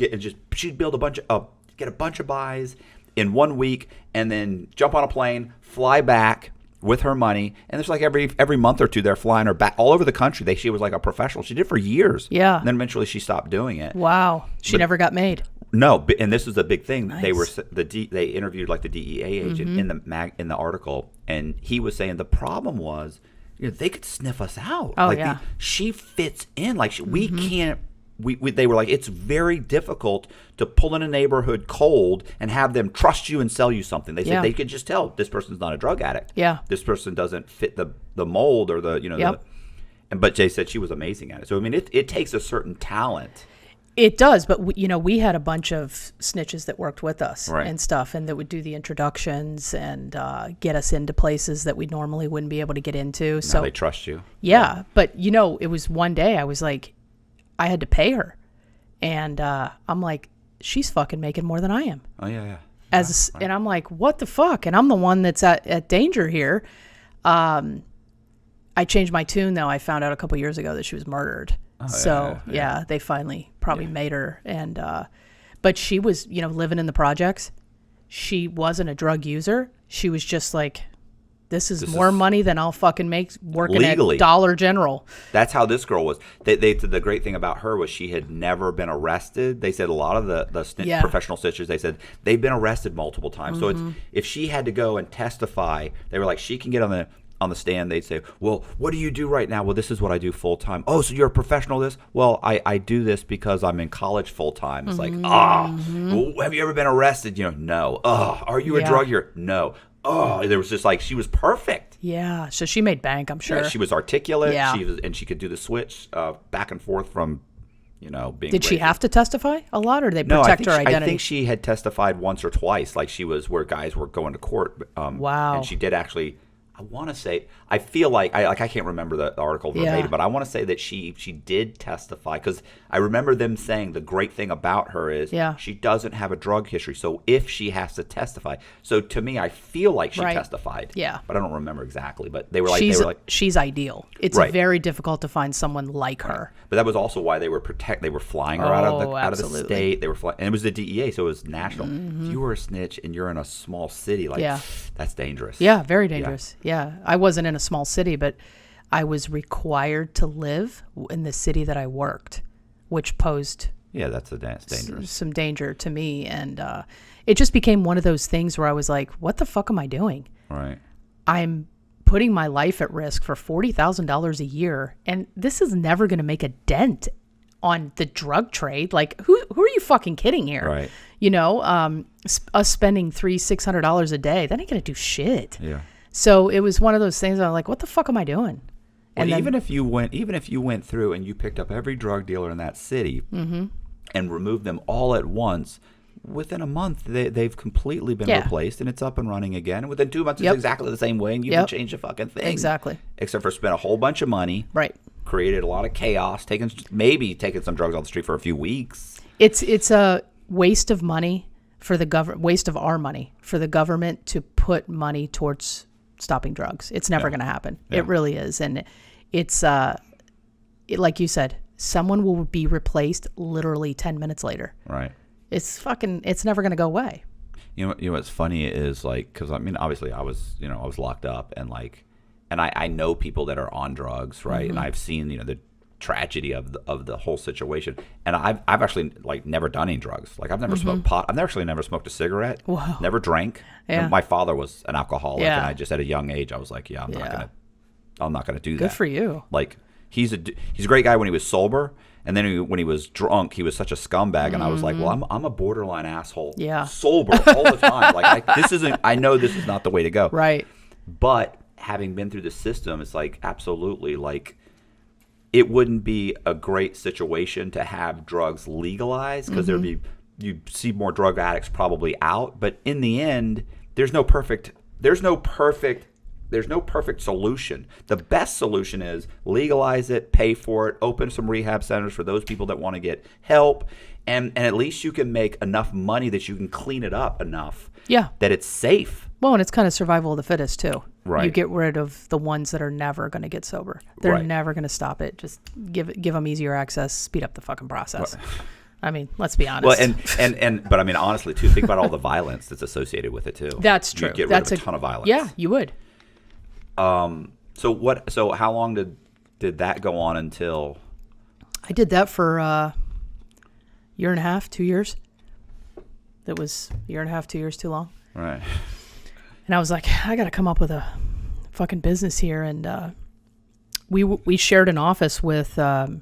she'd build get a bunch of buys in 1 week, and then jump on a plane, fly back with her money. And it's like every month or two, they're flying her back all over the country. She was like a professional. She did it for years. Yeah. And then eventually she stopped doing it. Wow. She never got made. No, and this was a big thing. Nice. They interviewed like the DEA agent in the article, and he was saying the problem was, they could sniff us out. Oh, like she fits in. Like, we can't. They were like, it's very difficult to pull in a neighborhood cold and have them trust you and sell you something. They said they could just tell this person's not a drug addict. Yeah, this person doesn't fit the mold or but Jay said she was amazing at it. So I mean, it takes a certain talent. It does, but we had a bunch of snitches that worked with us and stuff, and that would do the introductions and get us into places that we normally wouldn't be able to get into. Now so they trust you. Yeah, but it was one day I was like, I had to pay her, and I'm like, she's fucking making more than I am. Oh yeah. And I'm like, what the fuck? And I'm the one that's at danger here. I changed my tune though. I found out a couple years ago that she was murdered. They finally probably made her. And but she was, living in the projects. She wasn't a drug user. She was just like, this is more money than I'll fucking make working legally at Dollar General. That's how this girl was. The great thing about her was she had never been arrested. They said a lot of the professional snitches, they said they've been arrested multiple times. So if she had to go and testify, they were like, she can get on the stand. They'd say, well, what do you do right now? Well, this is what I do full time. Oh, so you're a professional this? Well, I do this because I'm in college full time. It's like, well, have you ever been arrested? No. Are you a drug user? No. There was just like, she was perfect. Yeah, so she made bank, I'm sure. Yeah, she was articulate. Yeah. She could do the switch back and forth from, being. Did she have to testify a lot, or did they protect her identity? I think she had testified once or twice. Like, she was where guys were going to court. Wow. And she did actually. I want to say, I feel like I can't remember the article verbatim, but I want to say that she did testify, because I remember them saying the great thing about her is she doesn't have a drug history. So if she has to testify, so to me, I feel like she testified. Yeah, but I don't remember exactly. But they were like, she's ideal. It's very difficult to find someone like her. But that was also why they were flying her out of the state. They were flying, and it was the DEA, so it was national. If you were a snitch and you're in a small city, that's dangerous. Yeah, very dangerous. Yeah, I wasn't in a small city, but I was required to live in the city that I worked, which posed that's dangerous. Some danger to me, and it just became one of those things where I was like, "What the fuck am I doing? Right, I'm putting my life at risk for $40,000 a year, and this is never going to make a dent on the drug trade. Like, who are you fucking kidding here? Right? Us spending $600 a day, that ain't going to do shit. Yeah." So it was one of those things. I'm like, what the fuck am I doing? And even if you went through and you picked up every drug dealer in that city and removed them all at once, within a month they've completely been replaced, and it's up and running again. And within 2 months, it's exactly the same way, and you can change the fucking thing. Exactly. Except for spend a whole bunch of money. Right. Created a lot of chaos. Maybe taking some drugs off the street for a few weeks. It's a waste of money for the government. Waste of our money for the government to put money towards stopping drugs. It's never going to happen. It really is. And it's like you said, someone will be replaced literally 10 minutes later. Right. It's never going to go away. You know what's funny is like, because I mean, obviously I was locked up, and like, and I know people that are on drugs, right? And I've seen the tragedy of the whole situation, and I've actually like never done any drugs. Like I've never smoked pot. I've never smoked a cigarette. Whoa. Never drank. Yeah. And my father was an alcoholic, Yeah. and I just at a young age I was like, I'm not gonna do that. Good for you. Like he's a great guy when he was sober. And then when he was drunk, he was such a scumbag, and I was like, "Well, I'm a borderline asshole, sober all the time. Like, I know this is not the way to go, Right? But having been through the system, it's like absolutely, like, it wouldn't be a great situation to have drugs legalized because you'd see more drug addicts probably out. But in the end, there's no perfect solution. The best solution is legalize it, pay for it, open some rehab centers for those people that want to get help, and at least you can make enough money that you can clean it up enough that it's safe. Well, and it's kind of survival of the fittest too. Right. You get rid of the ones that are never going to get sober. They're Right. never going to stop it. Just give them easier access, speed up the fucking process. I mean, let's be honest. Well, but I mean, honestly, too, think about all the violence that's associated with it too. That's true. You get rid That's of a ton of violence. Yeah, you would. So how long did that go on until? I did that for a year and a half, 2 years. That was a year and a half, 2 years too long. Right. And I was like, I got to come up with a fucking business here. And we shared an office with the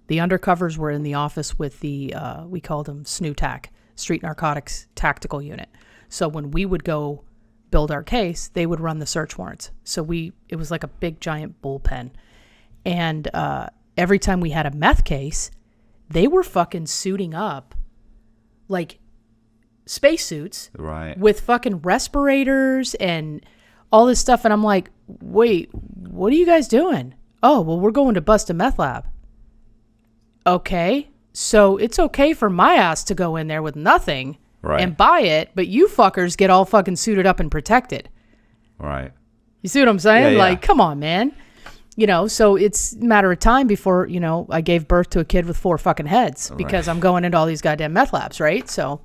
undercovers were in the office with the we called them SNUTAC, Street Narcotics Tactical Unit. So when we would go build our case, they would run the search warrants. So it was like a big giant bullpen. And every time we had a meth case, they were fucking suiting up like spacesuits Right. with fucking respirators and all this stuff. And I'm like, wait, what are you guys doing? Oh, well, we're going to bust a meth lab. Okay. So it's okay for my ass to go in there with nothing Right. and buy it, but you fuckers get all fucking suited up and protected. Right. You see what I'm saying? Yeah, yeah. Like, come on, man. So it's a matter of time before, I gave birth to a kid with 4 fucking heads because I'm going into all these goddamn meth labs, right? So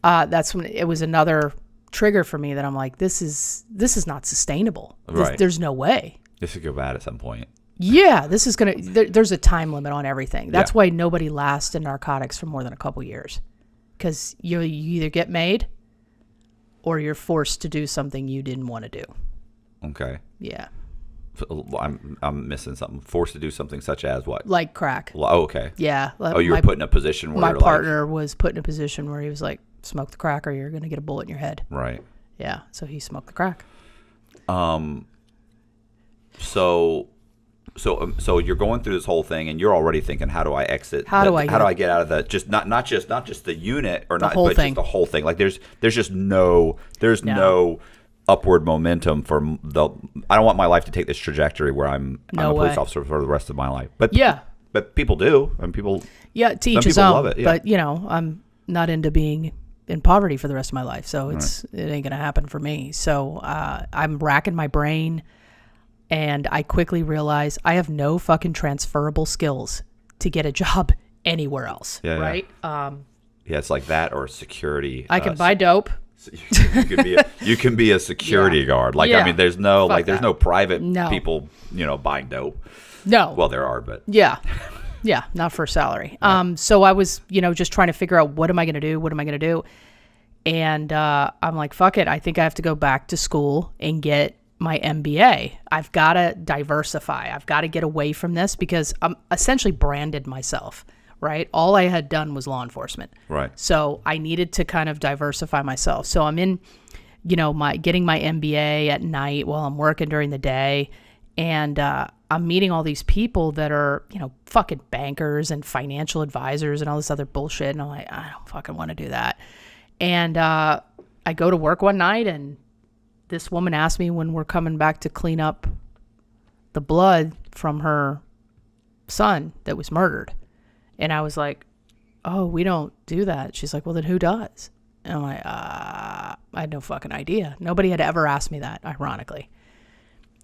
that's when it was another trigger for me that I'm like, this is not sustainable. Right. There's no way. This could go bad at some point. Yeah, this is going to, there's a time limit on everything. That's why nobody lasts in narcotics for more than a couple years. Because you either get made or you're forced to do something you didn't want to do. Okay. Yeah. I'm missing something. Forced to do something such as what? Like crack. Oh, okay. Yeah. Oh, you were put in a position where my you're partner was put in a position where he was like, smoke the crack or you're going to get a bullet in your head. Right. Yeah. So he smoked the crack. So you're going through this whole thing, and you're already thinking, how do I exit? How do I get out of the just not just the unit or not, whole but thing. just the whole thing? Like there's just no upward momentum for I don't want my life to take this trajectory where I'm a police officer for the rest of my life. But but people do, and people to each his own. Love it, yeah. But I'm not into being in poverty for the rest of my life, so it ain't gonna happen for me. So I'm racking my brain. And I quickly realized I have no fucking transferable skills to get a job anywhere else, right? Yeah, it's like that or security. I can buy dope. You can be a security guard. Like I mean, there's no there's no private people buying dope. No. Well, there are, but yeah, not for salary. So I was just trying to figure out what am I gonna do, and I'm like, fuck it. I think I have to go back to school and get my MBA. I've got to diversify. I've got to get away from this because I'm essentially branded myself, right? All I had done was law enforcement. Right. So I needed to kind of diversify myself. So I'm in, getting my MBA at night while I'm working during the day. And I'm meeting all these people that are, fucking bankers and financial advisors and all this other bullshit. And I'm like, I don't fucking want to do that. And I go to work one night and this woman asked me when we're coming back to clean up the blood from her son that was murdered. And I was like, oh, we don't do that. She's like, well, then who does? And I'm like, I had no fucking idea. Nobody had ever asked me that, ironically.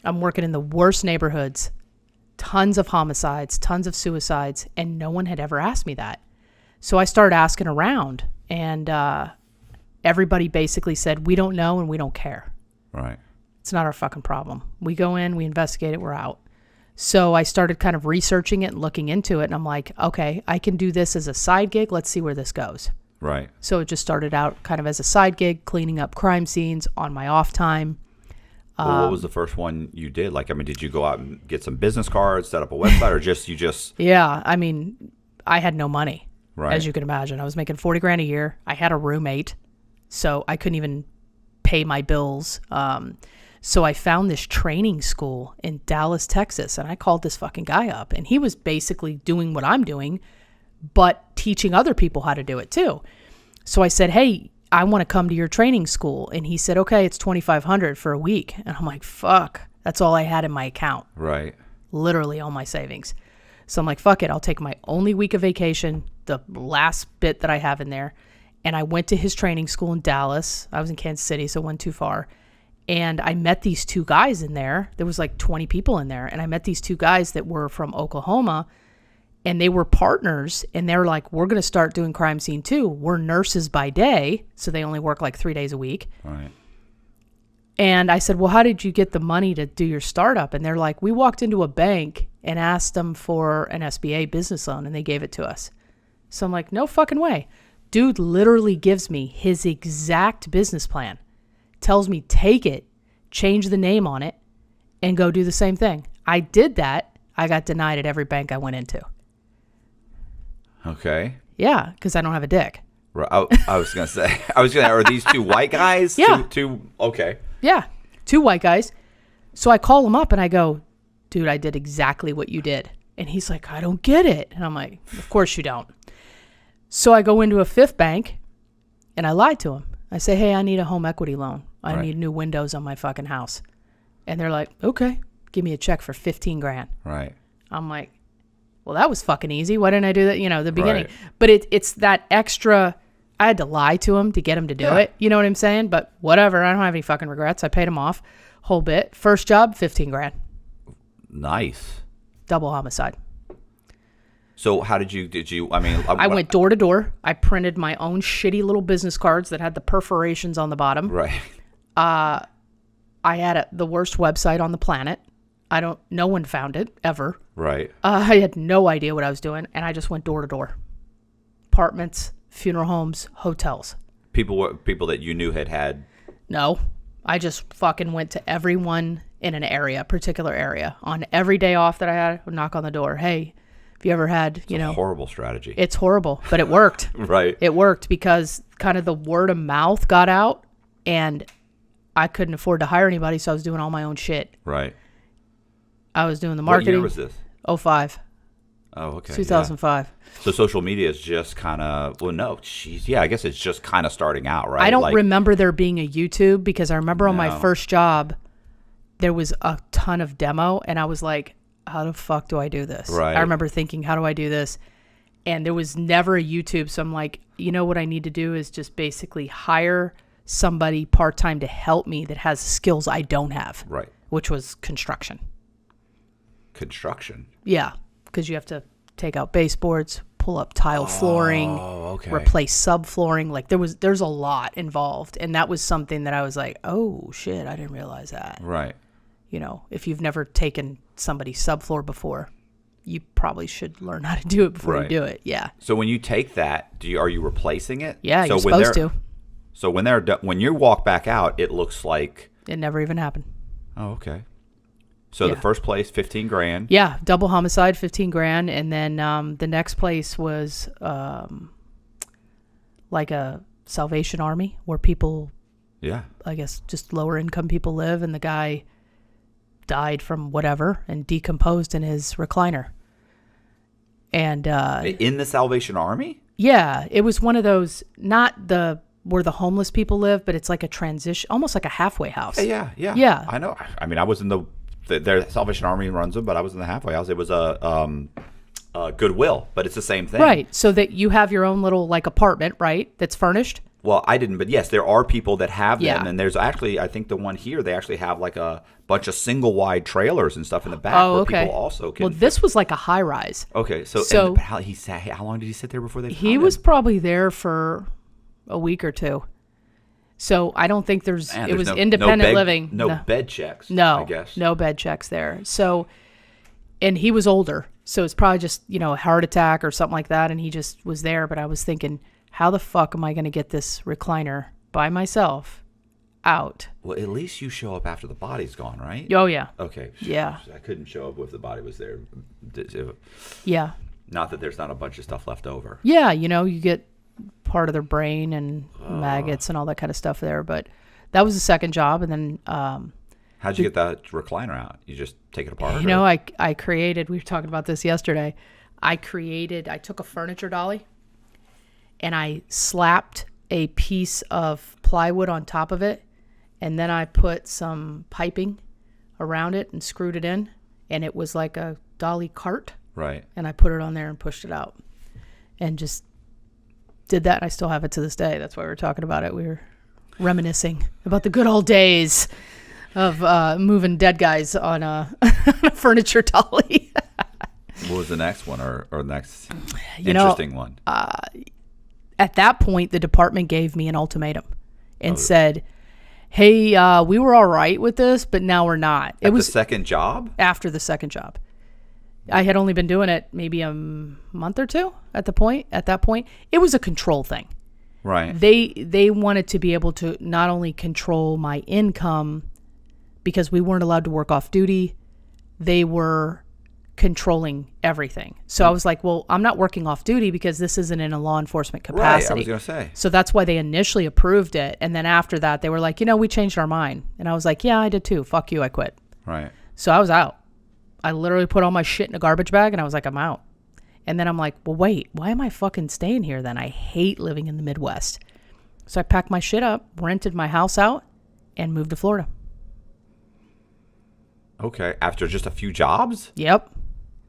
I'm working in the worst neighborhoods, tons of homicides, tons of suicides, and no one had ever asked me that. So I started asking around, and everybody basically said, we don't know and we don't care. Right. It's not our fucking problem. We go in, we investigate it, we're out. So I started kind of researching it and looking into it. And I'm like, okay, I can do this as a side gig. Let's see where this goes. Right. So it just started out kind of as a side gig, cleaning up crime scenes on my off time. Well, what was the first one you did? Like, I mean, did you go out and get some business cards, set up a website, or you just? Yeah, I mean, I had no money, right. as you can imagine. I was making $40,000 a year. I had a roommate, so I couldn't even pay my bills. So I found this training school in Dallas, Texas, and I called this fucking guy up, and he was basically doing what I'm doing, but teaching other people how to do it too. So I said, hey, I want to come to your training school. And he said, okay, it's $2,500 for a week. And I'm like, fuck, that's all I had in my account. Right. Literally all my savings. So I'm like, fuck it. I'll take my only week of vacation, the last bit that I have in there. And I went to his training school in Dallas. I was in Kansas City, so it wasn't too far. And I met these two guys in there. There was like 20 people in there. And I met these two guys that were from Oklahoma. And they were partners, and they're like, we're going to start doing crime scene too. We're nurses by day, so they only work like 3 days a week. Right. And I said, well, how did you get the money to do your startup? And they're like, we walked into a bank and asked them for an SBA business loan, and they gave it to us. So I'm like, no fucking way. Dude literally gives me his exact business plan, tells me take it, change the name on it, and go do the same thing. I did that. I got denied at every bank I went into. Okay. Yeah, because I don't have a dick. Right. I was gonna say. Are these two white guys? Yeah. Two. Okay. Yeah, two white guys. So I call him up and I go, dude, I did exactly what you did. And he's like, I don't get it. And I'm like, of course you don't. So I go into a fifth bank and I lied to him. I say, hey, I need a home equity loan. I need new windows on my fucking house. And they're like, okay, give me a check for $15,000. Right. I'm like, well, that was fucking easy. Why didn't I do that? The beginning. Right. But it's that extra. I had to lie to him to get him to do it. You know what I'm saying? But whatever. I don't have any fucking regrets. I paid him off whole bit. First job, $15,000. Nice. Double homicide. So how did you, I mean. I went door to door. I printed my own shitty little business cards that had the perforations on the bottom. Right. I had the worst website on the planet. No one found it ever. Right. I had no idea what I was doing, and I just went door to door. Apartments, funeral homes, hotels. People that you knew had. No, I just fucking went to everyone in an area, particular area. On every day off that I had, I would knock on the door. Hey, have you ever had, It's a horrible strategy. It's horrible, but it worked. Right. It worked because kind of the word of mouth got out, and I couldn't afford to hire anybody, so I was doing all my own shit. Right. I was doing the marketing. What year was this? 05. Oh, okay. 2005. Yeah. So social media is just kind of, I guess it's just kind of starting out, right? I don't remember there being a YouTube because I remember on my No. first job, there was a ton of demo, and I was like, how the fuck do I do this? Right. I remember thinking, how do I do this? And there was never a YouTube, so I'm like, what I need to do is just basically hire somebody part-time to help me that has skills I don't have. Right. Which was construction. Construction? Yeah, because you have to take out baseboards, pull up tile flooring, replace subflooring. Like there's a lot involved, and that was something that I was like, oh shit, I didn't realize that. Right. If you've never taken somebody's subfloor before, you probably should learn how to do it before you do it. Yeah. So when you take that, are you replacing it? Yeah, so you're supposed to. So when they're done, when you walk back out, it looks like it never even happened. Oh, okay. So the first place, $15,000. Yeah, double homicide, $15,000, and then the next place was like a Salvation Army where people, I guess, just lower income people live, and the guy died from whatever and decomposed in his recliner. And in the Salvation Army? Yeah, it was one of those, not where the homeless people live, but it's like a transition, almost like a halfway house. Yeah. I know. I mean, I was in their Salvation Army runs them, but I was in the halfway house. It was a Goodwill, but it's the same thing. Right. So that you have your own little like apartment, right? That's furnished. Well, I didn't, but yes, there are people that have them, and there's actually, I think the one here, they actually have like a bunch of single wide trailers and stuff in the back where people also can. Well, this was like a high rise. Okay, so how long did he sit there before they? He was probably there for a week or two. So I don't think there's Man, it was no independent bed- living. No bed checks. No, I guess. no bed checks there. So, and he was older, so it's probably just a heart attack or something like that, and he just was there. But I was thinking, how the fuck am I going to get this recliner by myself out? Well, at least you show up after the body's gone, right? Oh yeah, Okay. Yeah. I couldn't show up if the body was there. yeah, Not that there's not a bunch of stuff left over. yeah. You get part of their brain and maggots and all that kind of stuff there. But that was the second job, and then How'd you get that recliner out? You just take it apart? I created. We were talking about this yesterday. I took a furniture dolly, and I slapped a piece of plywood on top of it, and then I put some piping around it and screwed it in, and it was like a dolly cart. Right. And I put it on there and pushed it out, and just did that. And I still have it to this day. That's why we were talking about it. We were reminiscing about the good old days of moving dead guys on a furniture dolly. What was the next one or next You know, interesting one? At that point, the department gave me an ultimatum and said, hey, we were all right with this, but now we're not. It was the second job? after the second job. I had only been doing it maybe a month or two at that point. It was a control thing. Right. They wanted to be able to not only control my income because we weren't allowed to work off duty, they were controlling everything. So I was like, well, I'm not working off duty because this isn't in a law enforcement capacity. Right, I was going to say. So that's why they initially approved it. And then after that, they were like, we changed our mind. And I was like, yeah, I did too. Fuck you. I quit. Right. So I was out. I literally put all my shit in a garbage bag and I was like, I'm out. And then I'm like, well, wait, why am I fucking staying here then? I hate living in the Midwest. So I packed my shit up, rented my house out, and moved to Florida. Okay. After just a few jobs? Yep.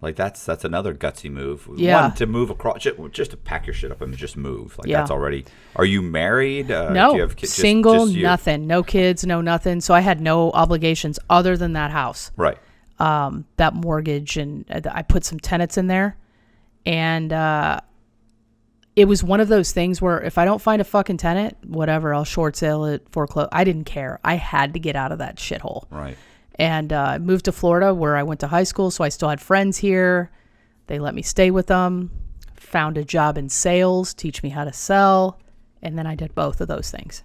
Like that's another gutsy move. Yeah. One, to move across, just to pack your shit up and just move. Like Yeah. that's already. Are you married? No, do you have kids? single, Just you? nothing, no kids, no nothing. So I had no obligations other than that house, Right. that mortgage, and I put some tenants in there, and it was one of those things where if I don't find a fucking tenant, whatever, I'll short sale it, foreclose. I didn't care. I had to get out of that shithole. Right. And I moved to Florida where I went to high school, so I still had friends here. They let me stay with them. Found a job in sales, teach me how to sell, and then I did both of those things.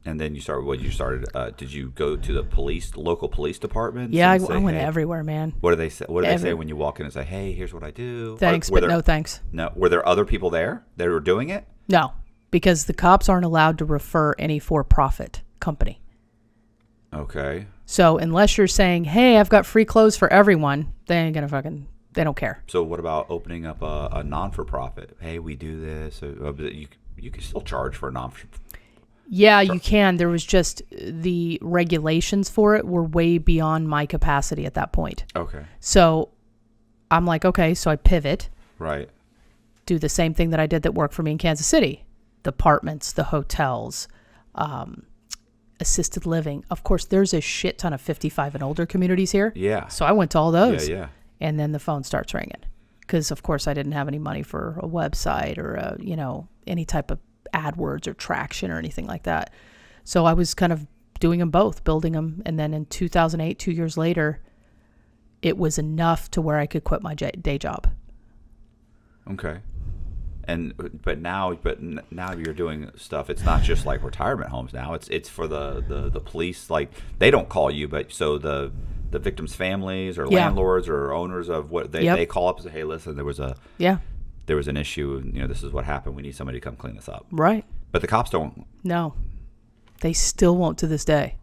And then you started. Did you go to the local police department? Yeah, I went everywhere, man. What do they say? What do they say when you walk in and say, "Hey, here's what I do"? Thanks, but no thanks. No. Were there other people there that were doing it? No, because the cops aren't allowed to refer any for-profit company. Okay. So unless you're saying, hey, I've got free clothes for everyone, they ain't gonna they don't care. So what about opening up a non-for-profit? Hey, we do this. You can still charge for a non-for-profit. Yeah, you can. There was just the regulations for it were way beyond my capacity at that point. Okay. So I'm like, okay, so I pivot, Right. do the same thing that I did that worked for me in Kansas City. The apartments, the hotels, assisted living. Of course, there's a shit ton of 55 and older communities here. Yeah. So I went to all those. Yeah. And then the phone starts ringing because, of course, I didn't have any money for a website or, any type of AdWords or traction or anything like that. So I was kind of doing them both, building them. And then in 2008, 2 years later, it was enough to where I could quit my day job. Okay. But now you're doing stuff. It's not just like retirement homes now. It's for the police. Like they don't call you, but so the victims' families or landlords or owners of what they call up and say, hey, listen, there was an issue. This is what happened. We need somebody to come clean this up. Right. But the cops don't. No, they still won't to this day.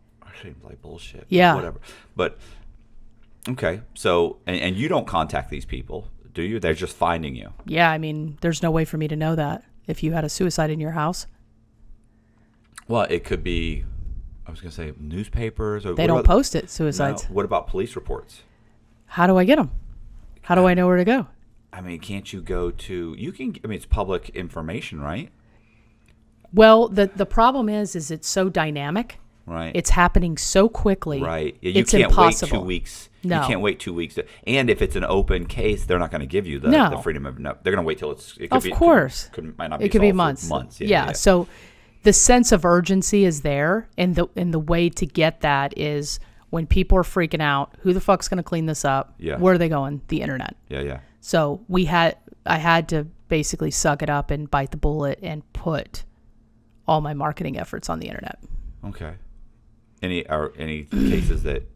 Seems like bullshit. Yeah. Whatever. But okay. So and you don't contact these people, do you? They're just finding you. Yeah, I mean, there's no way for me to know that if you had a suicide in your house. Well, it could be, I was going to say newspapers. Or They don't post it, suicides. No, what about police reports? How do I get them? How do I know where to go? I mean, can't you go to, it's public information, right? Well, the problem is it's so dynamic. Right. It's happening so quickly. Right. You It's can't impossible. wait 2 weeks. No. You can't wait 2 weeks. And if it's an open case, they're not going to give you the freedom of, no, they're going to wait till it could Of be, course. might not be It could be solved for months. months. Yeah. So the sense of urgency is there, and the way to get that is when people are freaking out, who the fuck's going to clean this up? Yeah. Where are they going? The internet. Yeah. So I had to basically suck it up and bite the bullet and put all my marketing efforts on the internet. Okay. Any cases that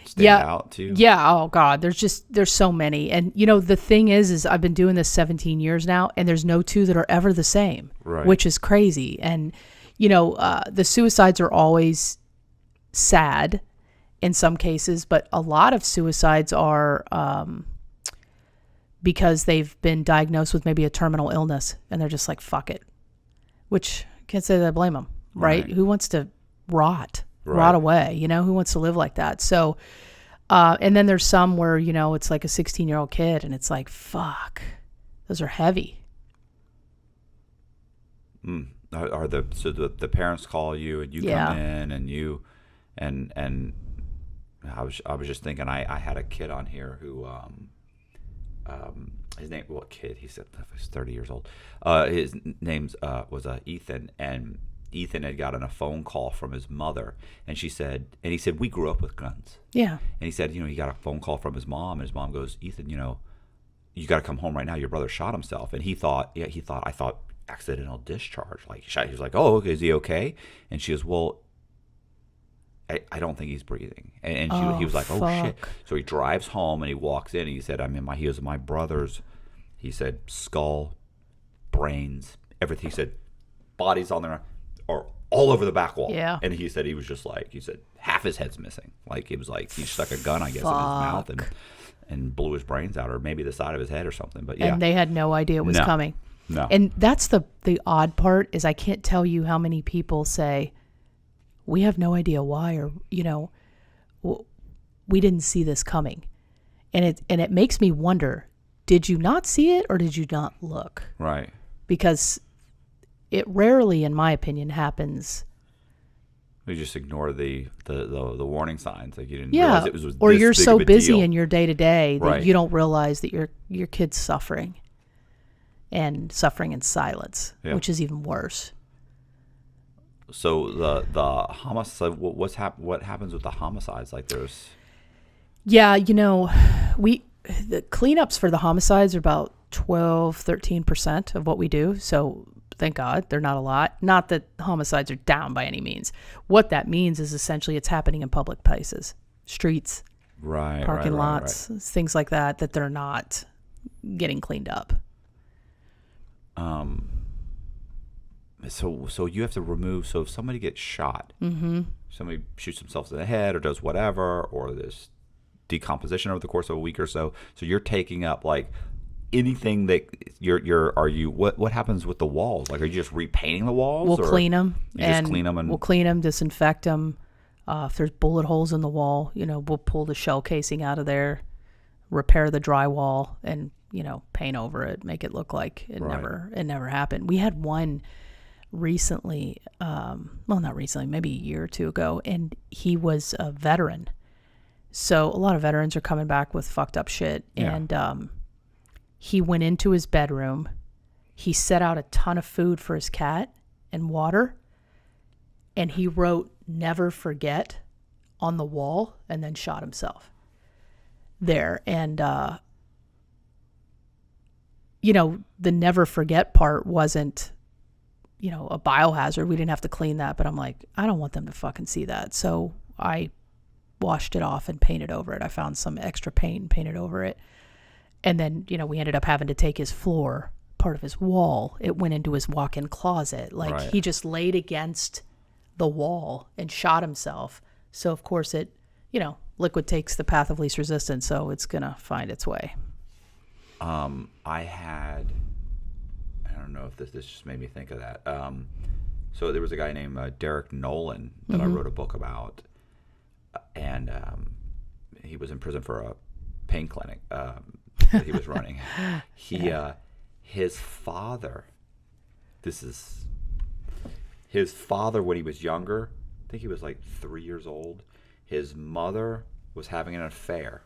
stand out to you? Yeah. Oh God, there's so many. And the thing is I've been doing this 17 years now, and there's no two that are ever the same, right. which is crazy. And the suicides are always sad in some cases, but a lot of suicides are because they've been diagnosed with maybe a terminal illness, and they're just like, fuck it. Which, can't say that I blame them, right? Who wants to rot away? Who wants to live like that? So, and then there's some where, it's like a 16-year-old kid, and it's like, fuck, those are heavy. Are the parents call you, and you come in, and you, and I was just thinking, I had a kid on here who, his name, what kid? He said he was 30 years old. His name's was Ethan, and Ethan had gotten a phone call from his mother, and he said, we grew up with guns. Yeah. And he said, he got a phone call from his mom, and his mom goes, Ethan, you got to come home right now. Your brother shot himself. And I thought accidental discharge. Like, he was like, oh, okay, is he okay? And she goes, well, I don't think he's breathing. And he was like, oh, fuck. Shit. So he drives home, and he walks in, and he said, he was my brother's, he said, skull, brains, everything. He said, bodies on there are all over the back wall. Yeah. And he said he was just like, half his head's missing. Like, it was like he stuck a gun, I guess, in his mouth and blew his brains out, or maybe the side of his head or something. But yeah. And they had no idea it was coming. No. And that's the odd part, is I can't tell you how many people say, we have no idea why, or, we didn't see this coming. And it makes me wonder, did you not see it, or did you not look? Right. Because it rarely, in my opinion, happens. We just ignore the warning signs. Like, you didn't realize it was or this you're big so of a busy deal. in your day-to-day that Right. you don't realize that your kid's suffering, and suffering in silence, which is even worse. So the homicide, what happens with the homicides? Like, there's... Yeah, the cleanups for the homicides are about 12-13% of what we do. So thank God they're not a lot. Not that homicides are down by any means. What that means is essentially it's happening in public places, streets, parking lots, things like that they're not getting cleaned up. So you have to remove. So if somebody gets shot, somebody shoots themselves in the head or does whatever, or there's decomposition over the course of a week or so. So you're taking up like anything that what happens with the walls? Like, are you just repainting the walls? We'll clean them. Just clean them, and we'll clean them, disinfect them. If there's bullet holes in the wall, we'll pull the shell casing out of there, repair the drywall, and paint over it, make it look like it never happened. We had one recently, not recently, maybe a year or two ago, and he was a veteran. So a lot of veterans are coming back with fucked up shit. Yeah. And he went into his bedroom. He set out a ton of food for his cat and water. And he wrote "Never Forget" on the wall, and then shot himself there. And, the never forget part wasn't, a biohazard. We didn't have to clean that. But I'm like, I don't want them to fucking see that. So I washed it off and painted over it. I found some extra paint and painted over it. And then, we ended up having to take his floor, part of his wall. It went into his walk-in closet. Like, he just laid against the wall and shot himself. So, of course, it, liquid takes the path of least resistance, so it's going to find its way. I don't know if this just made me think of that. So there was a guy named Derek Nolan that I wrote a book about. And he was in prison for a pain clinic that he was running. His father, his father when he was younger, I think he was like 3 years old, his mother was having an affair.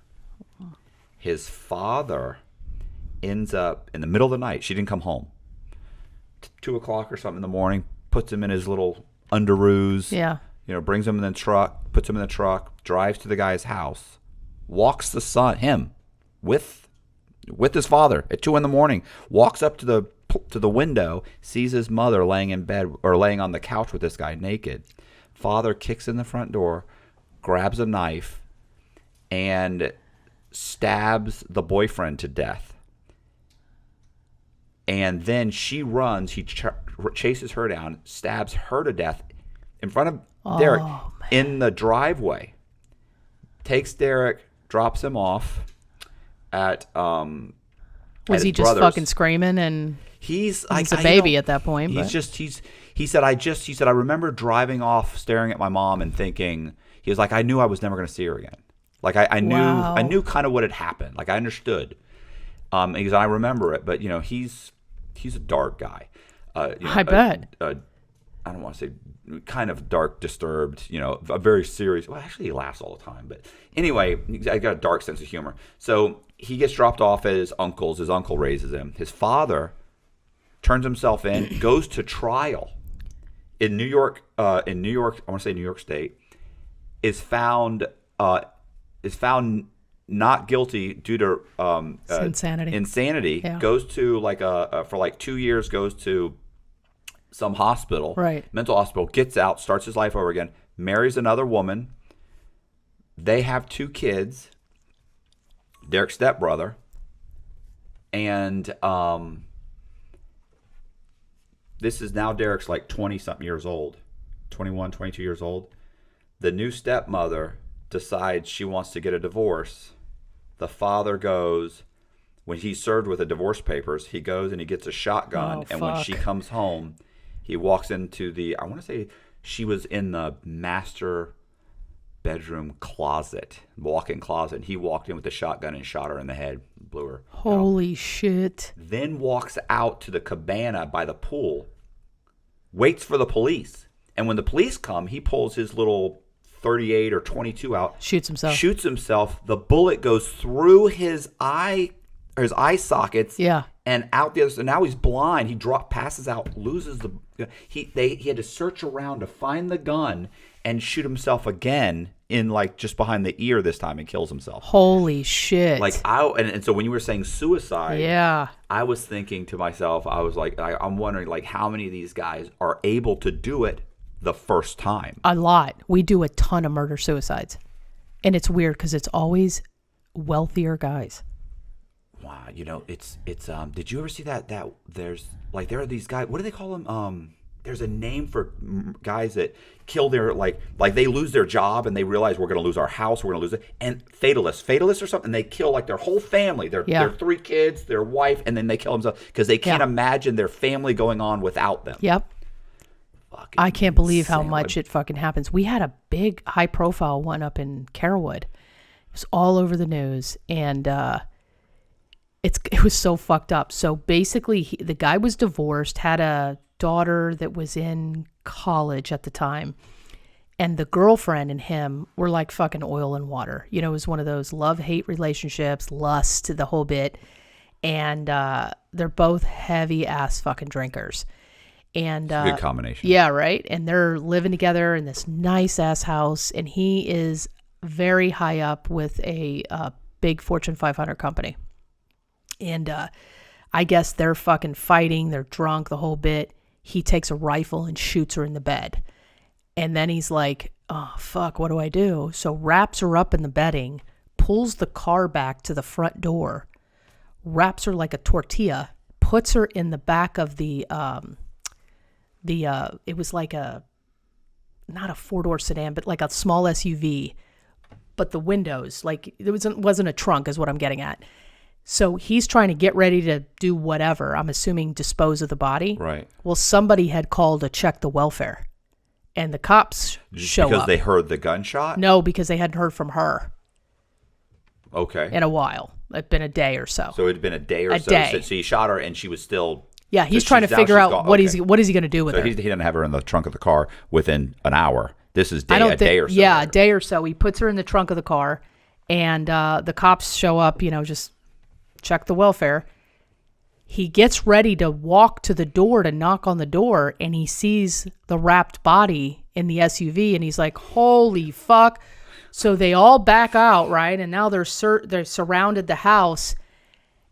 His father ends up in the middle of the night, she didn't come home, 2 o'clock or something in the morning, puts him in his little underoos. Yeah. You know, brings him in the truck, puts him in the truck, drives to the guy's house, walks him with his father at 2 a.m, walks up to the window, sees his mother laying in bed or laying on the couch with this guy naked. Father kicks in the front door, grabs a knife, and stabs the boyfriend to death. And then she runs. He chases her down, stabs her to death in front of Derek in the driveway. Takes Derek, drops him off at was he just fucking screaming? And he's a baby at that point. He said I remember driving off, staring at my mom and thinking, he was like, I knew I was never going to see her again. Like I knew kind of what had happened. Like I understood. Because I remember it, but he's a dark guy. I bet. I don't want to say kind of dark, disturbed, a very serious. Well, actually, he laughs all the time. But anyway, I got a dark sense of humor. So he gets dropped off at his uncle's. His uncle raises him. His father turns himself in, goes to trial in New York. I want to say New York State. Is found not guilty due to insanity. Yeah. Goes to for 2 years. Goes to some hospital, mental hospital, gets out, starts his life over again, marries another woman. They have 2 kids, Derek's stepbrother, and this is now Derek's 20-something years old, 21, 22 years old. The new stepmother decides she wants to get a divorce. The father goes, when he's served with the divorce papers, he goes and he gets a shotgun, and when she comes home, he walks into I want to say she was in the master bedroom closet, walk-in closet. He walked in with the shotgun and shot her in the head, blew her. Holy shit. Then walks out to the cabana by the pool, waits for the police. And when the police come, he pulls his little 38 or 22 out. Shoots himself. The bullet goes through his eye sockets. Yeah. And out the other. So now he's blind. He passes out, loses the. He had to search around to find the gun and shoot himself again in just behind the ear this time and kills himself. Holy shit! And so when you were saying suicide, yeah, I was thinking to myself, I was I'm wondering how many of these guys are able to do it the first time. A lot. We do a ton of murder suicides, and it's weird because it's always wealthier guys. Wow, it's did you ever see that there's there are these guys, what do they call them? There's a name for guys that kill their they lose their job and they realize we're going to lose our house, we're going to lose it, and fatalists or something. They kill their whole family, their 3 kids, their wife, and then they kill themselves because they can't imagine their family going on without them. Yep. I can't believe how much it fucking happens. We had a big high profile one up in Carrollwood. It was all over the news, and it was so fucked up. So basically, the guy was divorced, had a daughter that was in college at the time, and the girlfriend and him were like fucking oil and water. It was one of those love-hate relationships, lust, the whole bit. And they're both heavy-ass fucking drinkers. And good combination. Yeah, right? And they're living together in this nice-ass house, and he is very high up with a big Fortune 500 company. And I guess they're fucking fighting. They're drunk, the whole bit. He takes a rifle and shoots her in the bed. And then he's like, oh, fuck, what do I do? So wraps her up in the bedding, pulls the car back to the front door, wraps her like a tortilla, puts her in the back of it was like not a 4-door sedan, but like a small SUV. But the windows, it wasn't a trunk is what I'm getting at. So he's trying to get ready to do whatever, I'm assuming dispose of the body. Right. Well, somebody had called to check the welfare. And the cops show up. Because they heard the gunshot? No, because they hadn't heard from her. Okay. In a while. It'd been a day or so. So it'd been a day or so. So he shot her and she was still... Yeah, he's trying to figure out what is he going to do with her. So he didn't have her in the trunk of the car within an hour. This is a day or so. Yeah, a day or so. He puts her in the trunk of the car, and the cops show up, just check the welfare. He gets ready to walk to the door to knock on the door, and he sees the wrapped body in the SUV, and he's like, holy fuck. So they all back out, right? And now they're surrounded the house,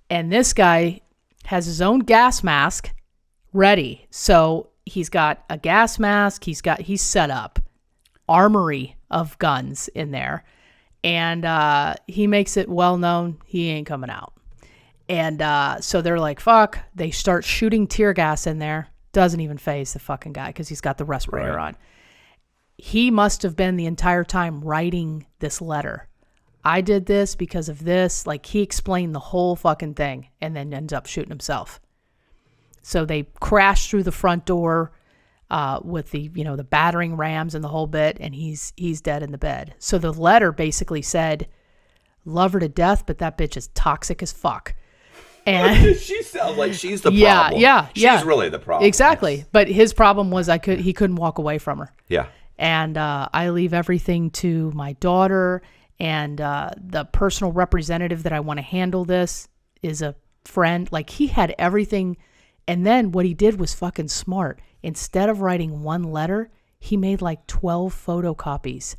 and this guy has his own gas mask ready. So he's got a gas mask, he's set up armory of guns in there, and he makes it well known he ain't coming out. And so they're like, fuck. They start shooting tear gas in there. Doesn't even faze the fucking guy because he's got the respirator on. He must have been the entire time writing this letter. I did this because of this. Like, he explained the whole fucking thing and then ends up shooting himself. So they crash through the front door with the battering rams and the whole bit, and he's dead in the bed. So the letter basically said, love her to death, but that bitch is toxic as fuck. And she sounds like she's the problem. Yeah. She's really the problem. Exactly. Yes. But his problem was he couldn't walk away from her. Yeah. And I leave everything to my daughter, and the personal representative that I want to handle this is a friend. Like, he had everything. And then what he did was fucking smart. Instead of writing one letter, he made like 12 photocopies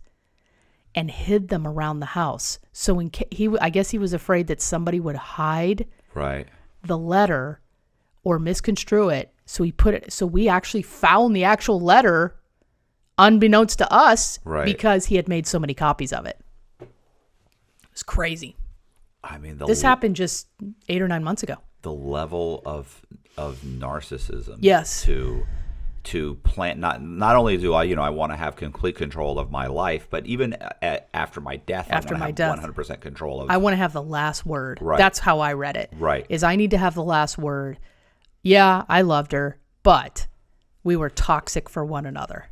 and hid them around the house. So I guess he was afraid that somebody would hide the letter or misconstrue it. So he put it. So we actually found the actual letter, unbeknownst to us, because he had made so many copies of it. It was crazy. I mean, this happened just 8 or 9 months ago. The level of narcissism. Yes. To plan. Not only do I want to have complete control of my life, but even after my death, I want to have 100% control of. I want to have the last word. Right. That's how I read it. Right. Is I need to have the last word. Yeah, I loved her, but we were toxic for one another.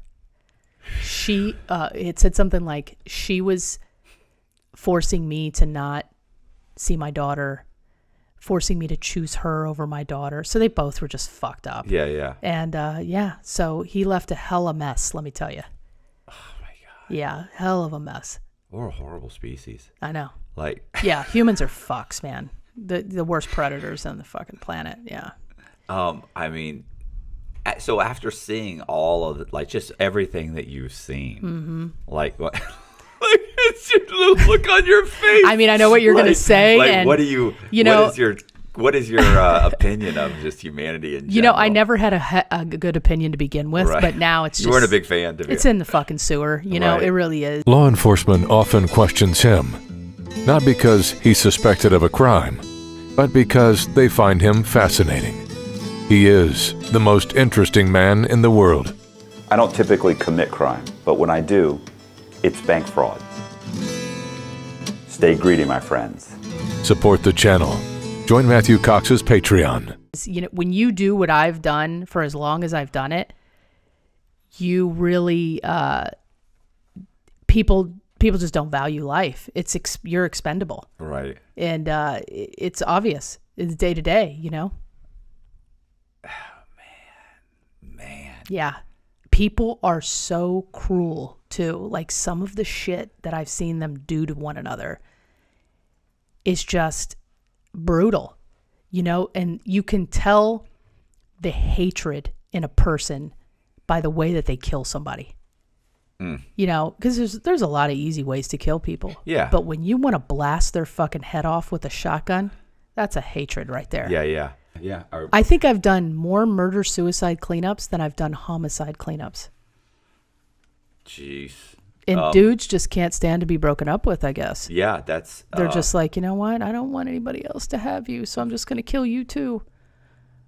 She, it said something like, she was forcing me to not see my daughter, forcing me to choose her over my daughter. So they both were just fucked up. Yeah. And so he left a hella mess, let me tell you. Oh my God. Yeah, hell of a mess. We're a horrible species. I know. Like. Yeah, humans are fucks, man. The worst predators on the fucking planet. Yeah. I mean, so after seeing all of it, like just everything that you've seen, like what? Like, it's your look on your face. I mean, I know what you're gonna say. Like, and what do you know? What is your opinion of just humanity in general? I never had a good opinion to begin with, but now it's just. You weren't a big fan, did you? It's in the fucking sewer. You know, it really is. Law enforcement often questions him, not because he's suspected of a crime, but because they find him fascinating. He is the most interesting man in the world. I don't typically commit crime, but when I do, it's bank fraud. Stay greedy, my friends. Support the channel. Join Matthew Cox's Patreon. When you do what I've done for as long as I've done it, you really people just don't value life. You're expendable, right? And it's obvious. It's day to day, Oh man. Yeah, people are so cruel too. Like, some of the shit that I've seen them do to one another is just brutal, and you can tell the hatred in a person by the way that they kill somebody. Because there's a lot of easy ways to kill people. Yeah. But when you want to blast their fucking head off with a shotgun, that's a hatred right there. Yeah. I think I've done more murder-suicide cleanups than I've done homicide cleanups. Jeez. And dudes just can't stand to be broken up with, I guess. Yeah, that's. They're just like, you know what? I don't want anybody else to have you, so I'm just going to kill you too.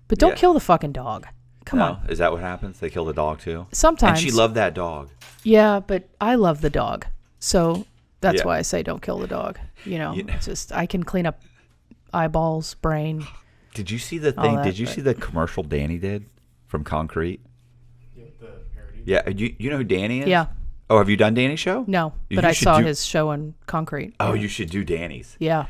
But don't kill the fucking dog. Come on. Is that what happens? They kill the dog too? Sometimes. And she loved that dog. Yeah, but I love the dog. So that's why I say don't kill the dog. It's just, I can clean up eyeballs, brain. Did you see the thing? Did you see the commercial Danny did from Concrete? Yeah, the parody. Yeah, you know who Danny is? Yeah. Oh, have you done Danny's show? No, but I saw his show on Concrete. Oh, you should do Danny's. Yeah.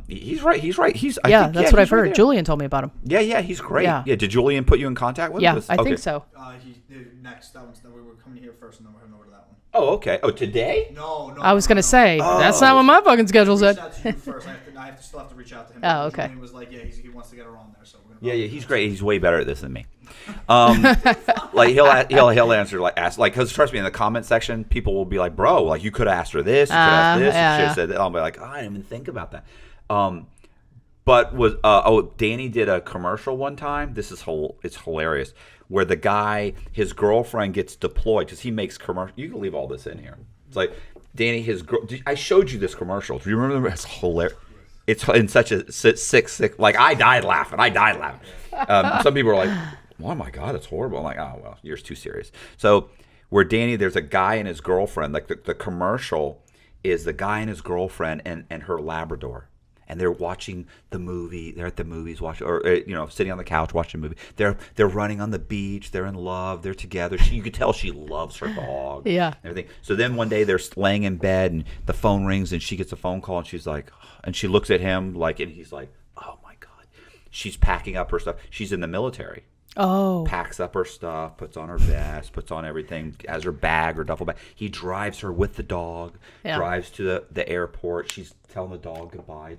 He's right. That's what I've heard. Julian told me about him. Yeah, he's great. Yeah. Did Julian put you in contact with him? Yeah, I think so. Next, that one's we were coming here first, and then we're heading over to that one. Oh, okay. Oh, today? No. I was gonna say that's not what my fucking schedule said. I still have to reach out to him. Oh, okay. Julian was like, he wants to get her on there, so we're gonna Yeah, he's great. He's way better at this than me. Like he'll answer because trust me, in the comment section, people will be like, "Bro, like you could have asked her this, you could have asked this, you should have said that." I'll be like, "Oh, I didn't even think about that." But Danny did a commercial one time. It's hilarious. Where the guy, his girlfriend gets deployed because he makes commercial. You can leave all this in here. It's like Danny, I showed you this commercial. Do you remember? It's hilarious. It's in such a sick. Like I died laughing. Some people are like, "Oh my god, it's horrible." I'm like, "Oh well, yours too serious." So where Danny, there's a guy and his girlfriend. Like the commercial is the guy and his girlfriend and her Labrador. And they're watching the movie. They're at the movies watching, or sitting on the couch watching a movie. They're running on the beach. They're in love. They're together. You could tell she loves her dog. Yeah. And everything. So then one day they're laying in bed, and the phone rings, and she gets a phone call, and she's like, and she looks at him like, and he's like, "Oh my god." She's packing up her stuff. She's in the military. Oh. Packs up her stuff, puts on her vest, puts on everything, has her bag, her duffel bag. He drives her with the dog, drives to the airport. She's telling the dog goodbye.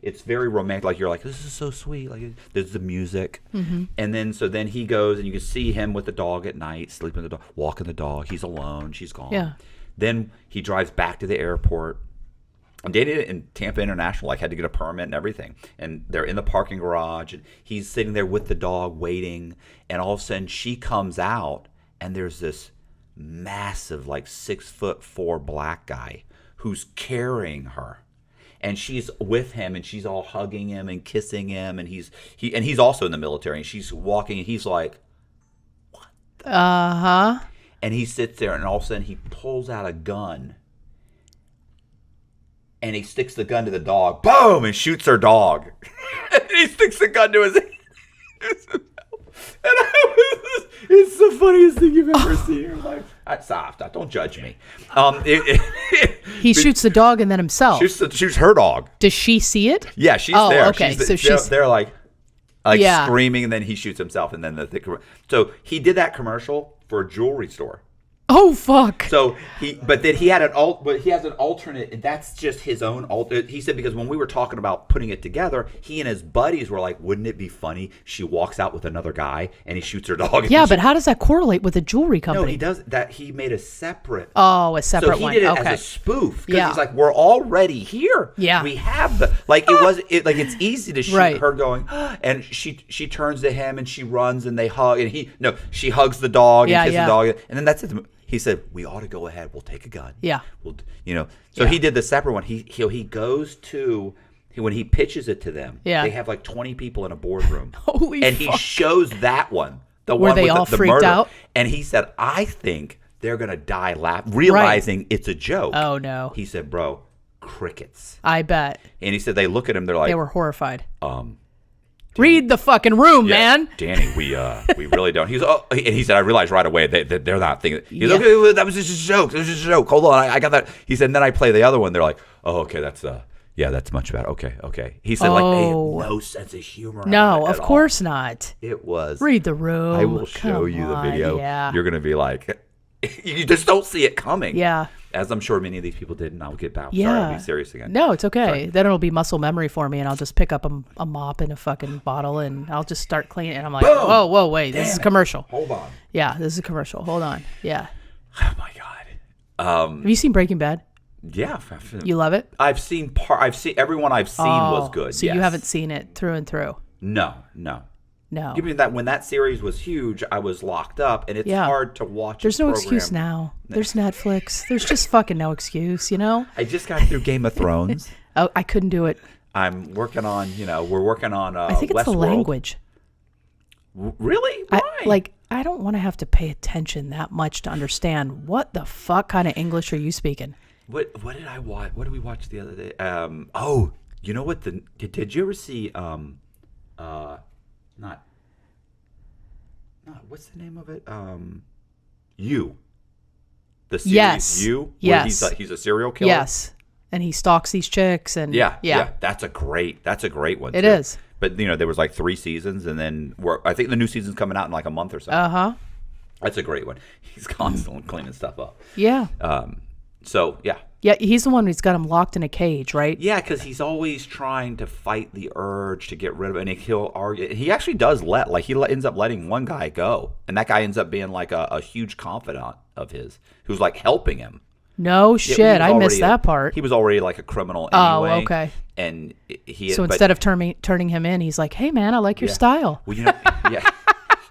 It's very romantic. Like you're like, this is so sweet. Like there's the music. Mm-hmm. And then he goes, and you can see him with the dog at night, sleeping with the dog, walking the dog. He's alone. She's gone. Yeah. Then he drives back to the airport. And Danny in Tampa International had to get a permit and everything. And they're in the parking garage, and he's sitting there with the dog waiting. And all of a sudden she comes out, and there's this massive 6'4" black guy who's carrying her. And she's with him, and she's all hugging him and kissing him. And he's also in the military, and she's walking, and he's like, "What the?" Uh-huh. And he sits there, and all of a sudden he pulls out a gun. And he sticks the gun to the dog, boom, and shoots her dog. And he sticks the gun to his and it's the funniest thing you've ever seen in your life. Stop, don't judge me. He shoots the dog and then himself. Shoots her dog. Does she see it? Yeah, she's there. there. Okay, They're like screaming, and then he shoots himself, and then so he did that commercial for a jewelry store. Oh fuck! So he has an alternate, and that's just his own alternate. He said because when we were talking about putting it together, he and his buddies were like, "Wouldn't it be funny? She walks out with another guy, and he shoots her dog." Yeah, but how does that correlate with a jewelry company? No, he does that. He made a separate. Oh, a separate one. So he did it as a spoof because he's like, "We're already here. Yeah, we have the it's easy to shoot her going, and she turns to him and she runs and they hug and she hugs the dog and kisses the dog and then that's it." He said, "We ought to go ahead. We'll take a gun." Yeah. So he did the separate one. He goes to when he pitches it to them. Yeah. They have 20 people in a boardroom. Holy and fuck. he shows that one, the Were one they with all the freaked murder. out? And he said, "I think they're gonna die laughing, realizing it's a joke." Oh no. He said, "Bro, crickets." I bet. And he said they look at him. They're like, they were horrified. Read the fucking room, man. Danny, we really don't. And he said, I realized right away that they're not thinking. He's like, okay, that was just a joke. It was just a joke. Hold on, I got that. He said, and then I play the other one. They're like, oh, okay, that's much better. Okay. He said, they have no sense of humor. No, of course not. It was. Read the room. I will show you the video. Yeah. You're gonna be like, you just don't see it coming. Yeah. As I'm sure many of these people did, and I'll get back. Yeah. Sorry, I'll be serious again. No, it's okay. Sorry. Then it'll be muscle memory for me, and I'll just pick up a mop and a fucking bottle, and I'll just start cleaning. And I'm like, boom! whoa, wait, this is a commercial. Hold on. Yeah, this is a commercial. Hold on. Yeah. Oh my god. Have you seen Breaking Bad? Yeah. You love it? I've seen everyone I've seen was good. So you haven't seen it through and through? No. Give me that. When that series was huge, I was locked up, and it's hard to watch. There's no excuse now. There's Netflix. There's just fucking no excuse, I just got through Game of Thrones. Oh, I couldn't do it. I'm working on, we're working on I think it's the language. Really? Why? I don't want to have to pay attention that much to understand what the fuck kind of English are you speaking. What did I watch? What did we watch the other day? You know what? Did you ever see not what's the name of it? You. The series You? Yes. He's a serial killer? Yes. And he stalks these chicks and yeah. That's a great one. It is. But there was 3 seasons, and then I think the new season's coming out in a month or so. That's a great one. He's constantly cleaning stuff up. Yeah. So yeah. Yeah, he's the one who's got him locked in a cage, right? Yeah, because he's always trying to fight the urge to get rid of it, and he'll argue. He actually does ends up letting one guy go, and that guy ends up being like a huge confidant of his, who's like helping him. No shit, I missed that part. He was already like a criminal anyway. Oh, okay. And so instead of turning him in, he's like, "Hey, man, I like your style. Well, yeah.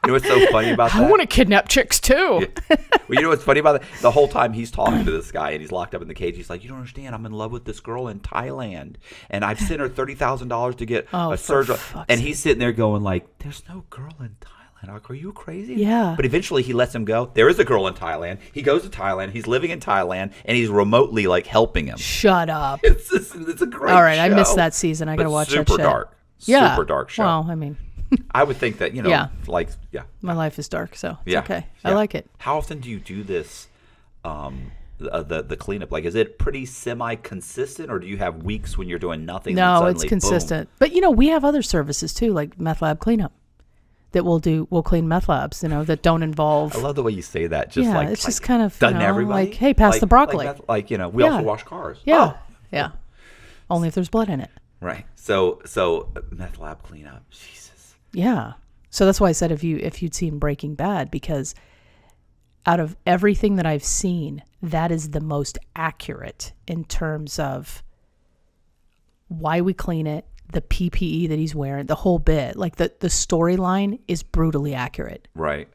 You know what's so funny about that? I want to kidnap chicks too." Yeah. Well, you know what's funny about that? The whole time he's talking to this guy and he's locked up in the cage, he's like, "You don't understand. I'm in love with this girl in Thailand, and I've sent her $30,000 to get a surgery." And he's sitting there going like, "There's no girl in Thailand. Like, are you crazy?" Yeah. But eventually he lets him go. There is a girl in Thailand. He goes to Thailand. He's living in Thailand, and he's remotely like helping him. Shut up. It's a great All right, show. I missed that season. I got to watch that shit. Super dark. Yeah. Super dark show. Well, I mean, I would think that, my life is dark, so it's yeah. okay. Yeah. I like it. How often do you do this, the cleanup? Like, is it pretty semi-consistent, or do you have weeks when you're doing nothing? No, and it's suddenly, consistent. But, we have other services, too, like meth lab cleanup that we'll clean meth labs, that don't involve. I love the way you say that. Just it's just kind of, done everybody. like, hey, pass the broccoli. We also wash cars. Yeah. Oh. Yeah. Only if there's blood in it. Right. So meth lab cleanup. Jesus. Yeah. So that's why I said if you'd seen Breaking Bad, because out of everything that I've seen, that is the most accurate in terms of why we clean it, the PPE that he's wearing, the whole bit. Like the storyline is brutally accurate. Right.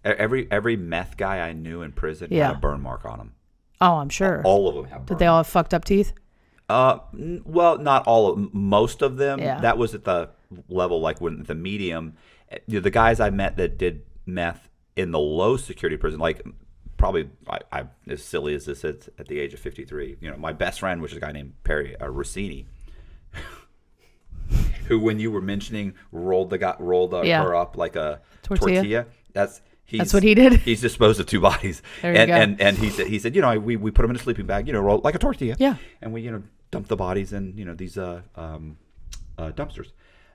Every meth guy I knew in prison had a burn mark on him. Oh, I'm sure. All of them have burn Did they all have fucked up teeth? Well, not all of them. Most of them. Yeah. That was at the level, like when the medium. The guys I met that did meth in the low security prison, like probably I as silly as this is at the age of 53. My best friend, which is a guy named Perry Rossini, who, when you were mentioning, rolled her up like a tortilla. That's what he did. He's disposed of 2 bodies. There you go. And he said, we put them in a sleeping bag, roll like a tortilla. Yeah. And we, dump the bodies in, these dumpsters.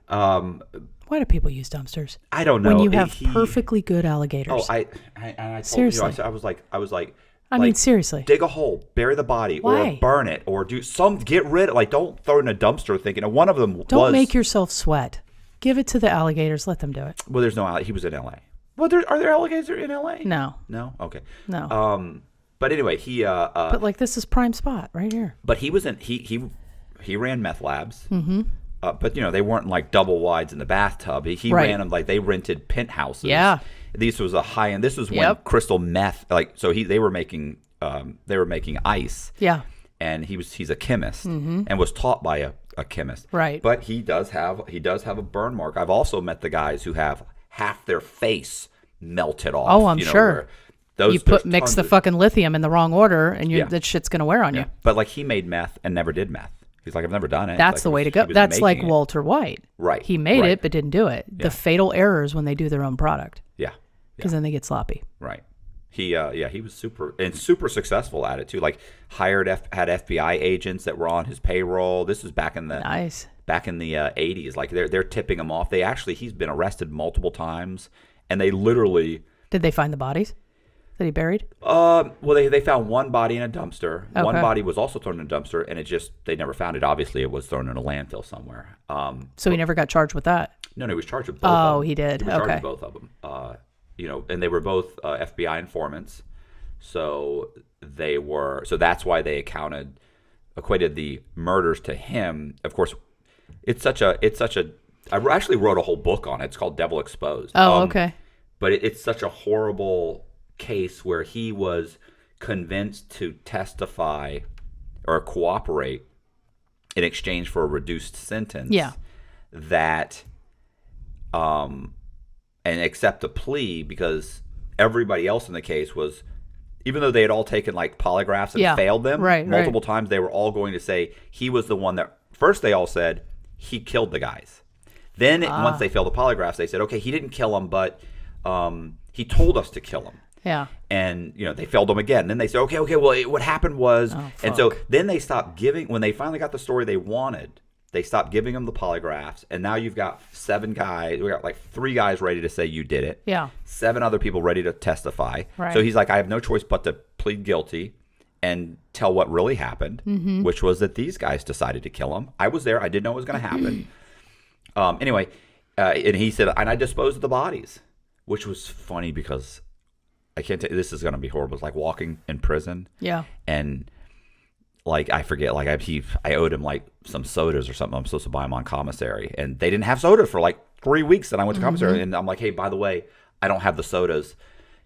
Why do people use dumpsters? I don't know. When you have perfectly good alligators. Oh, I told seriously. I was like. I mean, seriously. Dig a hole, bury the body, Why? or burn it, or get rid of. Like, don't throw it in a dumpster. Thinking one of them Don't make yourself sweat. Give it to the alligators. Let them do it. Well, there's no. He was in L.A. Well, are there alligators in L.A.? No. No. Okay. No. But anyway, he. But like, this is prime spot right here. But he was in. He ran meth labs. Mm-hmm. But they weren't like double wides in the bathtub. He ran them like they rented penthouses. Yeah. This was a high end. This was when crystal meth. Like, so they were making ice. Yeah. And he's a chemist and was taught by a chemist. Right. But he does have a burn mark. I've also met the guys who have half their face melted off. Oh, I'm sure. You mix the fucking lithium in the wrong order, and that shit's gonna wear on you. But like, he made meth and never did meth. He's like, I've never done it. That's the way to go. That's like Walter White. Right. He made it, but didn't do it. Yeah. The fatal errors when they do their own product. Yeah. Because then they get sloppy. Right. He was super successful at it too. Like, had FBI agents that were on his payroll. This was back in the 80s. Like, they're tipping him off. He's been arrested multiple times, and they literally. Did they find the bodies that he buried? Well, they found one body in a dumpster. Okay. One body was also thrown in a dumpster, and they never found it. Obviously, it was thrown in a landfill somewhere. So he never got charged with that? No, he was charged with both of them. Oh, he did. He was charged with both of them. And they were both FBI informants. So that's why they equated the murders to him. Of course, I actually wrote a whole book on it. It's called Devil Exposed. Oh, okay. But it's such a horrible case where he was convinced to testify or cooperate in exchange for a reduced sentence. Yeah. That, and accept a plea because everybody else in the case was, even though they had all taken like polygraphs and failed them multiple times, they were all going to say he was the one that, first they all said he killed the guys. Then once they failed the polygraphs, they said, okay, he didn't kill them, but he told us to kill him. Yeah. And, they failed them again. Then they said, okay, well, what happened was, and so then they stopped giving, when they finally got the story they wanted, they stopped giving them the polygraphs. And now you've got 7 guys, we got like 3 guys ready to say you did it. Yeah. 7 other people ready to testify. Right. So he's like, I have no choice but to plead guilty. and tell what really happened, Mm-hmm. which was that these guys decided to kill him. I was there. I didn't know what was going to happen. Anyway, and he said, and I disposed of the bodies, which was funny because I can't tell you, this is going to be horrible. It's like walking in prison. Yeah. And like, I forget, like I owed him like some sodas or something. I'm supposed to buy them on commissary. And they didn't have sodas for like 3 weeks. And I went to commissary and I'm like, hey, by the way, I don't have the sodas.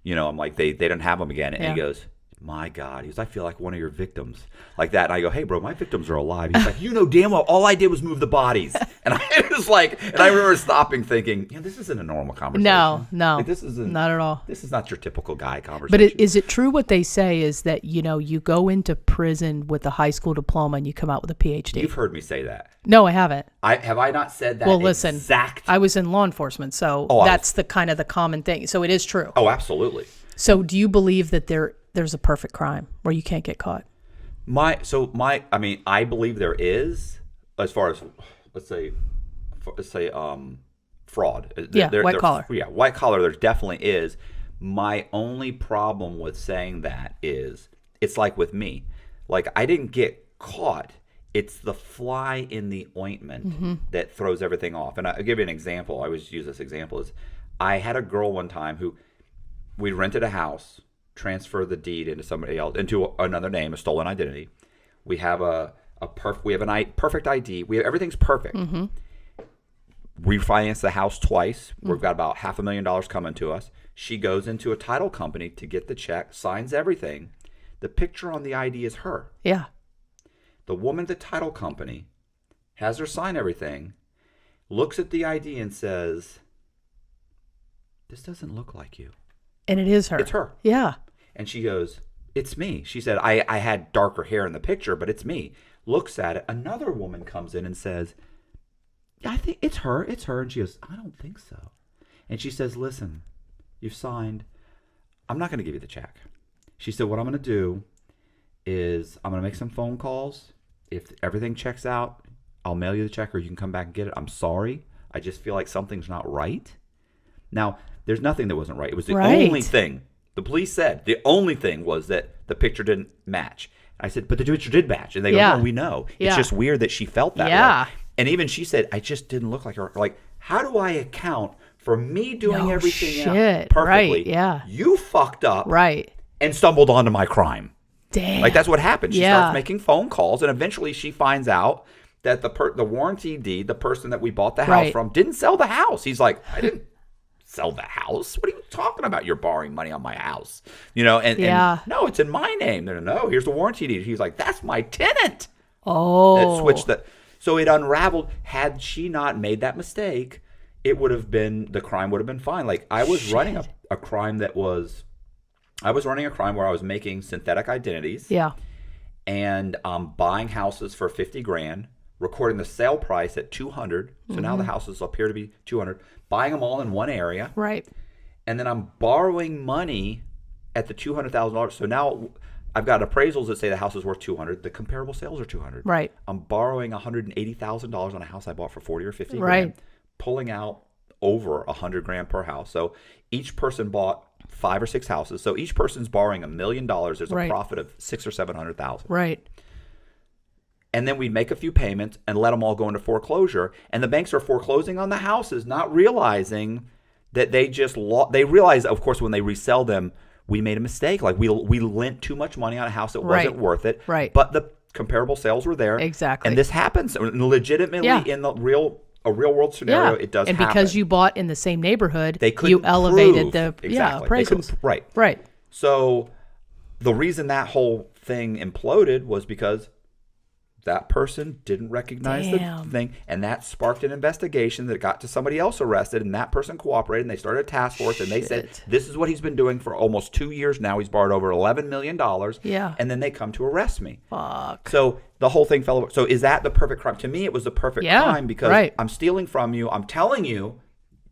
You know, I'm like, they didn't have them again. And he goes, my God. He goes, I feel like one of your victims. Like that. And I go, hey, bro, my victims are alive. He's like, you know damn well, all I did was move the bodies. And I was like, and I remember stopping thinking, this isn't a normal conversation. No. Like, this isn't, not at all. This is not your typical guy conversation. But is it true what they say is that, you go into prison with a high school diploma and you come out with a PhD? You've heard me say that. No, I haven't. Have I not said that? Well, listen, exact. I was in law enforcement, so that's the kind of the common thing. So it is true. Oh, absolutely. So do you believe that there's a perfect crime where you can't get caught? I believe there is, as far as let's say fraud. White collar. Yeah, white collar. There definitely is. My only problem with saying that is it's like with me, like I didn't get caught. It's the fly in the ointment that throws everything off. And I'll give you an example. I always use this example is I had a girl one time who we rented a house, transferred the deed into somebody else, into another name, a stolen identity. We have perfect ID. Everything's perfect. Refinanced the house twice. We've got about $500,000 coming to us. She goes into a title company to get the check, signs everything. The picture on the ID is her. Yeah. The woman at the title company has her sign everything, looks at the ID and says, this doesn't look like you. And it is her. It's her. Yeah. And she goes, it's me. She said, I had darker hair in the picture, but it's me. Looks at it. Another woman comes in and says, yeah, I think it's her. It's her. And she goes, I don't think so. And she says, listen, you've signed. I'm not going to give you the check. She said, what I'm going to do is I'm going to make some phone calls. If everything checks out, I'll mail you the check or you can come back and get it. I'm sorry. I just feel like something's not right. Now, there's nothing that wasn't right. It was the only thing. The police said the only thing was that the picture didn't match. I said, but the picture did match. And they go, no, we know. It's just weird that she felt that way. And even she said, I just didn't look like her. Like, how do I account for me doing everything perfectly? Right, yeah. You fucked up right, and stumbled onto my crime. Damn. Like, that's what happened. She starts making phone calls, and eventually she finds out that the warranty deed, the person that we bought the house from, didn't sell the house. He's like, I didn't sell the house. What are you talking about? You're borrowing money on my house. And no, it's in my name. No, here's the warranty deed. He's like, that's my tenant. Oh. That switched that. So it unraveled. Had she not made that mistake, it would have been, the crime would have been fine. Like, I was running a crime where I was making synthetic identities. Yeah. And buying houses for $50,000, recording the sale price at $200,000. So now the houses appear to be $200,000. Buying them all in one area. Right. And then I'm borrowing money at the $200,000. So now I've got appraisals that say the house is worth $200,000. The comparable sales are $200,000. Right. I'm borrowing $180,000 on a house I bought for $40,000 or $50,000. Right. Pulling out over $100,000 per house. So each person bought 5 or 6 houses. So each person's borrowing $1 million. There's a profit of $600,000 or $700,000. Right. And then we make a few payments and let them all go into foreclosure. And the banks are foreclosing on the houses, not realizing that they just they realize, of course, when they resell them, we made a mistake. Like we lent too much money on a house that wasn't worth it. Right. But the comparable sales were there. Exactly. And this happens legitimately in the real world scenario. It does happen. And because you bought in the same neighborhood, they couldn't you elevated prove. the Exactly. appraisals. Right. So the reason that whole thing imploded was because that person didn't recognize the thing, and that sparked an investigation that got to somebody else arrested, and that person cooperated, and they started a task force, and they said, this is what he's been doing for almost 2 years now. He's borrowed over $11 million, and then they come to arrest me. Fuck. So the whole thing fell apart. So is that the perfect crime? To me, it was the perfect crime because I'm stealing from you. I'm telling you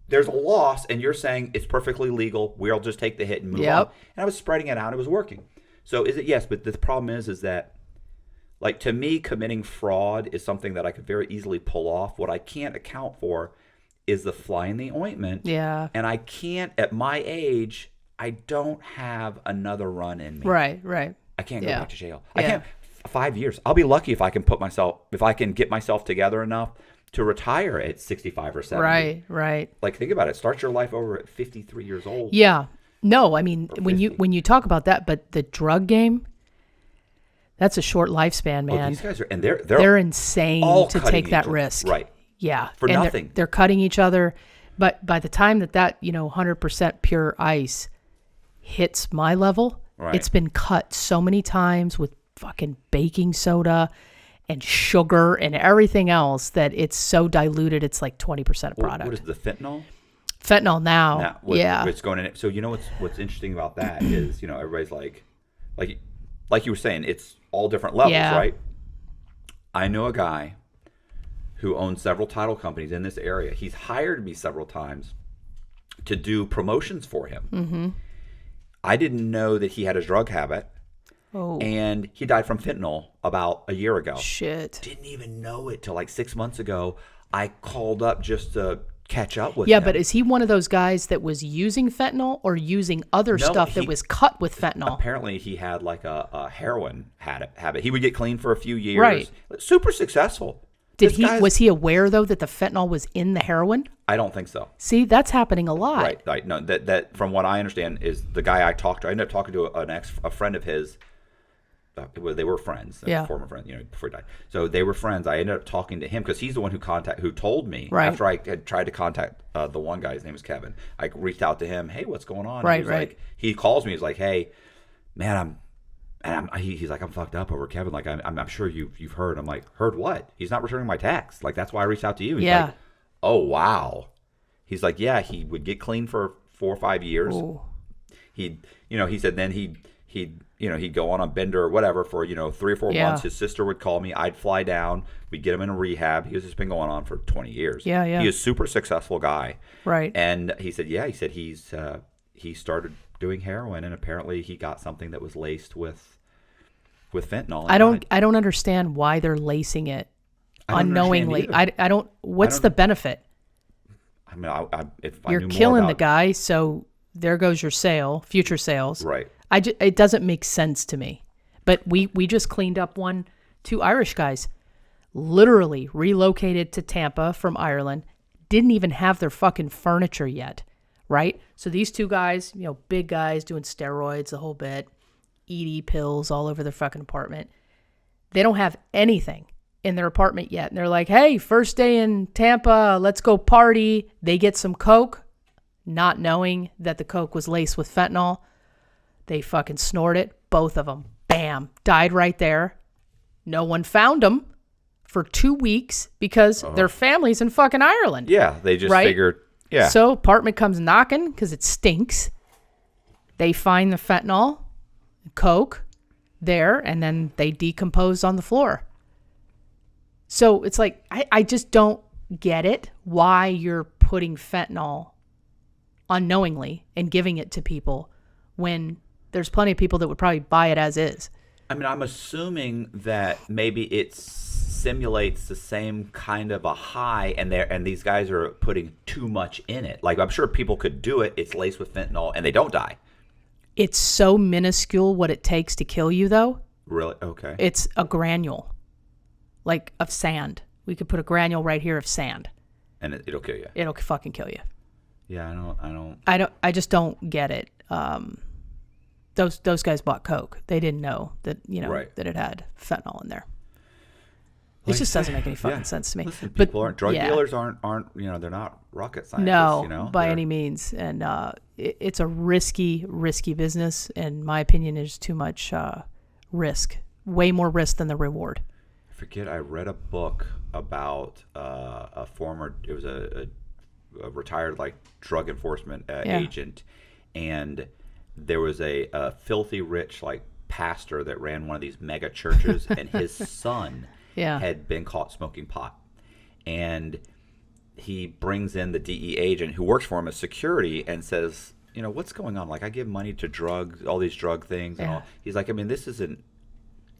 there's a loss, and you're saying it's perfectly legal. We'll just take the hit and move on. And I was spreading it out. It was working. So is it? Yes, but the problem is that, like, to me, committing fraud is something that I could very easily pull off. What I can't account for is the fly in the ointment. Yeah. And I can't, at my age, I don't have another run in me. Right. I can't go Yeah. back to jail. Yeah. I can't. 5 years. I'll be lucky if I can get myself together enough to retire at 65 or 70. Right. Like, think about it. Start your life over at 53 years old. Yeah. No, I mean, Or when 50. you talk about that, but the drug game, that's a short lifespan, Oh, man. these guys are, and they're They're insane all to cutting take that each other. risk. Right. Yeah. For And nothing. They're cutting each other. But by the time that 100% pure ice hits my level, Right. it's been cut so many times with fucking baking soda and sugar and everything else that it's so diluted. It's like 20% of product. What is the fentanyl? Fentanyl now. Now, it's going in. So you know what's interesting about that is, everybody's like you were saying, it's all different levels, Yeah. right? I know a guy who owns several title companies in this area. He's hired me several times to do promotions for him. Mm-hmm. I didn't know that he had a drug habit, and he died from fentanyl about a year ago. Shit. Didn't even know it till like 6 months ago. I called up just to catch up with him. Yeah, but is he one of those guys that was using fentanyl or using other stuff that was cut with fentanyl? Apparently, he had like a heroin habit. He would get clean for a few years. Right. Super successful. Was he aware though that the fentanyl was in the heroin? I don't think so. See, that's happening a lot. Right. No, that from what I understand is the guy I talked to. I ended up talking to a friend of his. They were friends, former friends, before he died. So they were friends. I ended up talking to him because he's the one who told me after I had tried to contact the one guy. His name was Kevin. I reached out to him. Hey, what's going on? Right, he was like, he calls me. He's like, hey, man, he's like, I'm fucked up over Kevin. Like, I'm sure you've heard. I'm like, heard what? He's not returning my text. Like, that's why I reached out to you. He's like, oh wow. He's like, yeah, he would get clean for 4 or 5 years. Ooh. He said then he'd go on a bender or whatever for 3 or 4 months. His sister would call me. I'd fly down. We'd get him in a rehab. He was just been going on for 20 years. Yeah. He is a super successful guy. Right. And he said, he started doing heroin, and apparently he got something that was laced with fentanyl. I don't understand why they're lacing it unknowingly. I don't. What's the benefit? I mean, if I You're knew more killing the about- guy, so there goes your future sales. Right. It doesn't make sense to me. But we just cleaned up two Irish guys, literally relocated to Tampa from Ireland, didn't even have their fucking furniture yet, right? So these two guys, big guys doing steroids, the whole bit, ED pills all over their fucking apartment. They don't have anything in their apartment yet. And they're like, hey, first day in Tampa, let's go party. They get some Coke, not knowing that the Coke was laced with fentanyl. They fucking snort it. Both of them. Bam. Died right there. No one found them for 2 weeks because their family's in fucking Ireland. Yeah, they just figured, yeah. So apartment comes knocking because it stinks. They find the fentanyl, Coke there, and then they decompose on the floor. So it's like, I just don't get it why you're putting fentanyl unknowingly and giving it to people when there's plenty of people that would probably buy it as is. I mean, I'm assuming that maybe it simulates the same kind of a high, and these guys are putting too much in it. Like, I'm sure people could do it. It's laced with fentanyl, and they don't die. It's so minuscule what it takes to kill you, though. Really? Okay. It's a granule, like of sand. We could put a granule right here of sand. And it'll kill you. It'll fucking kill you. Yeah, I just don't get it. Those guys bought Coke. They didn't know that that it had fentanyl in there. It just doesn't make any fucking sense to me. Listen, But people drug dealers aren't they're not rocket scientists. No, by any means. And it's a risky business. And my opinion is too much risk. Way more risk than the reward. I forget. I read a book about a former. It was a retired drug enforcement agent, and there was a filthy rich pastor that ran one of these mega churches, and his son had been caught smoking pot, and he brings in the DEA agent who works for him as security and says, what's going on? I give money to drugs, all these drug things, and all. He's like, I mean, this isn't.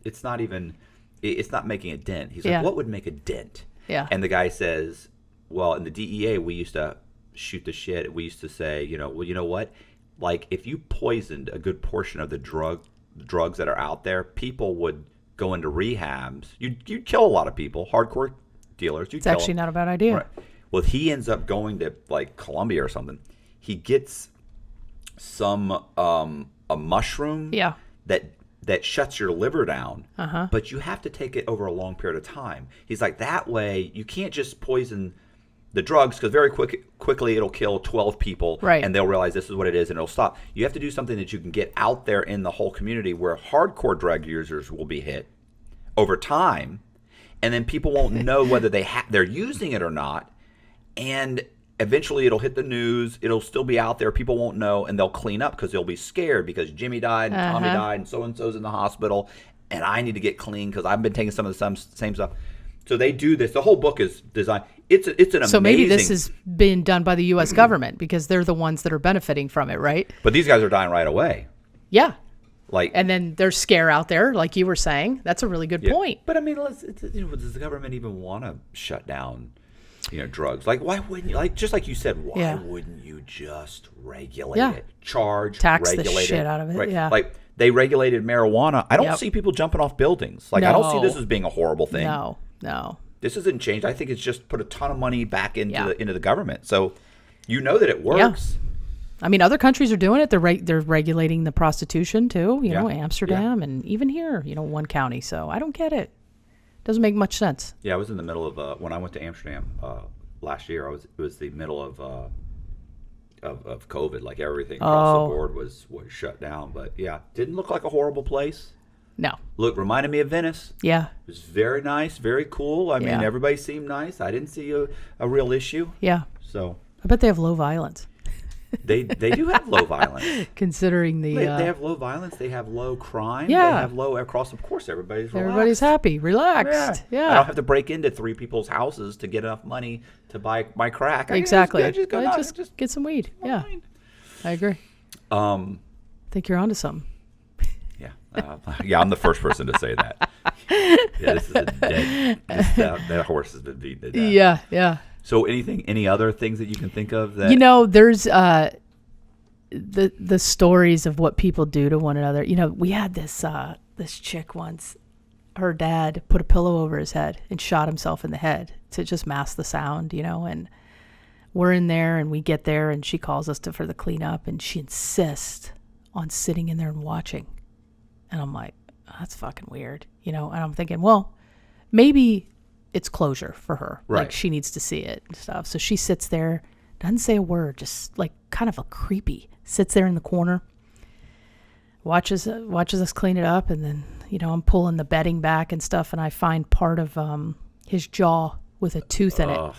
It's not even. It's not making a dent. He's like, what would make a dent? Yeah. And the guy says, well, in the DEA, we used to shoot the shit. We used to say, well, you know what? If you poisoned a good portion of the drugs that are out there, people would go into rehabs. You'd kill a lot of people, hardcore dealers. It's actually not a bad idea. Right. Well, he ends up going to like Colombia or something. He gets some a mushroom that shuts your liver down, but you have to take it over a long period of time. He's like, that way you can't just poison the drugs because very quickly it'll kill 12 people, and they'll realize this is what it is and it'll stop. You have to do something that you can get out there in the whole community where hardcore drug users will be hit over time, and then people won't know whether they're using it or not, and eventually it'll hit the news. It'll still be out there. People won't know, and they'll clean up because they'll be scared because Jimmy died and Tommy died and so-and-so's in the hospital, and I need to get clean because I've been taking some of the same stuff. So they do this. The whole book is designed. It's an amazing. So maybe this has been done by the U.S. government because they're the ones that are benefiting from it, right? But these guys are dying right away. Yeah. Like, and then there's scare out there, like you were saying. That's a really good point. But I mean, does the government even want to shut down, drugs? Like, why wouldn't you? Like, just like you said, why wouldn't you just regulate it? Tax regulate the shit out of it. Right? Yeah. Like they regulated marijuana. I don't see people jumping off buildings. Like, I don't see this as being a horrible thing. No. This isn't changed. I think it's just put a ton of money back into the government. So that it works. Yeah. I mean, other countries are doing it. They're regulating the prostitution too. You know, Amsterdam and even here, one county. So I don't get it. Doesn't make much sense. Yeah, I was in the middle of when I went to Amsterdam last year. It was the middle of COVID. Like everything across the board was shut down. But yeah, didn't look like a horrible place. No. Look, reminded me of Venice. Yeah. It was very nice, very cool. I mean, everybody seemed nice. I didn't see a real issue. Yeah. So I bet they have low violence. They do have low violence. Considering the they have low violence, they have low crime, they have low across. Of course, everybody's happy, relaxed. Yeah. I don't have to break into 3 people's houses to get enough money to buy my crack. Exactly. I just get some weed. Yeah, I agree. Think you're onto something. Yeah, I'm the first person to say that. Yeah, this is a dead. That horse has been beaten to death. Yeah. So any other things that you can think of that there's the stories of what people do to one another. We had this chick once. Her dad put a pillow over his head and shot himself in the head to just mask the sound, and we're in there and we get there and she calls us for the cleanup and she insists on sitting in there and watching. And I'm like, oh, that's fucking weird, and I'm thinking, well, maybe it's closure for her. Right. Like she needs to see it and stuff. So she sits there, doesn't say a word, just like kind of a creepy, sits there in the corner, watches us clean it up. And then, I'm pulling the bedding back and stuff. And I find part of his jaw with a tooth in it.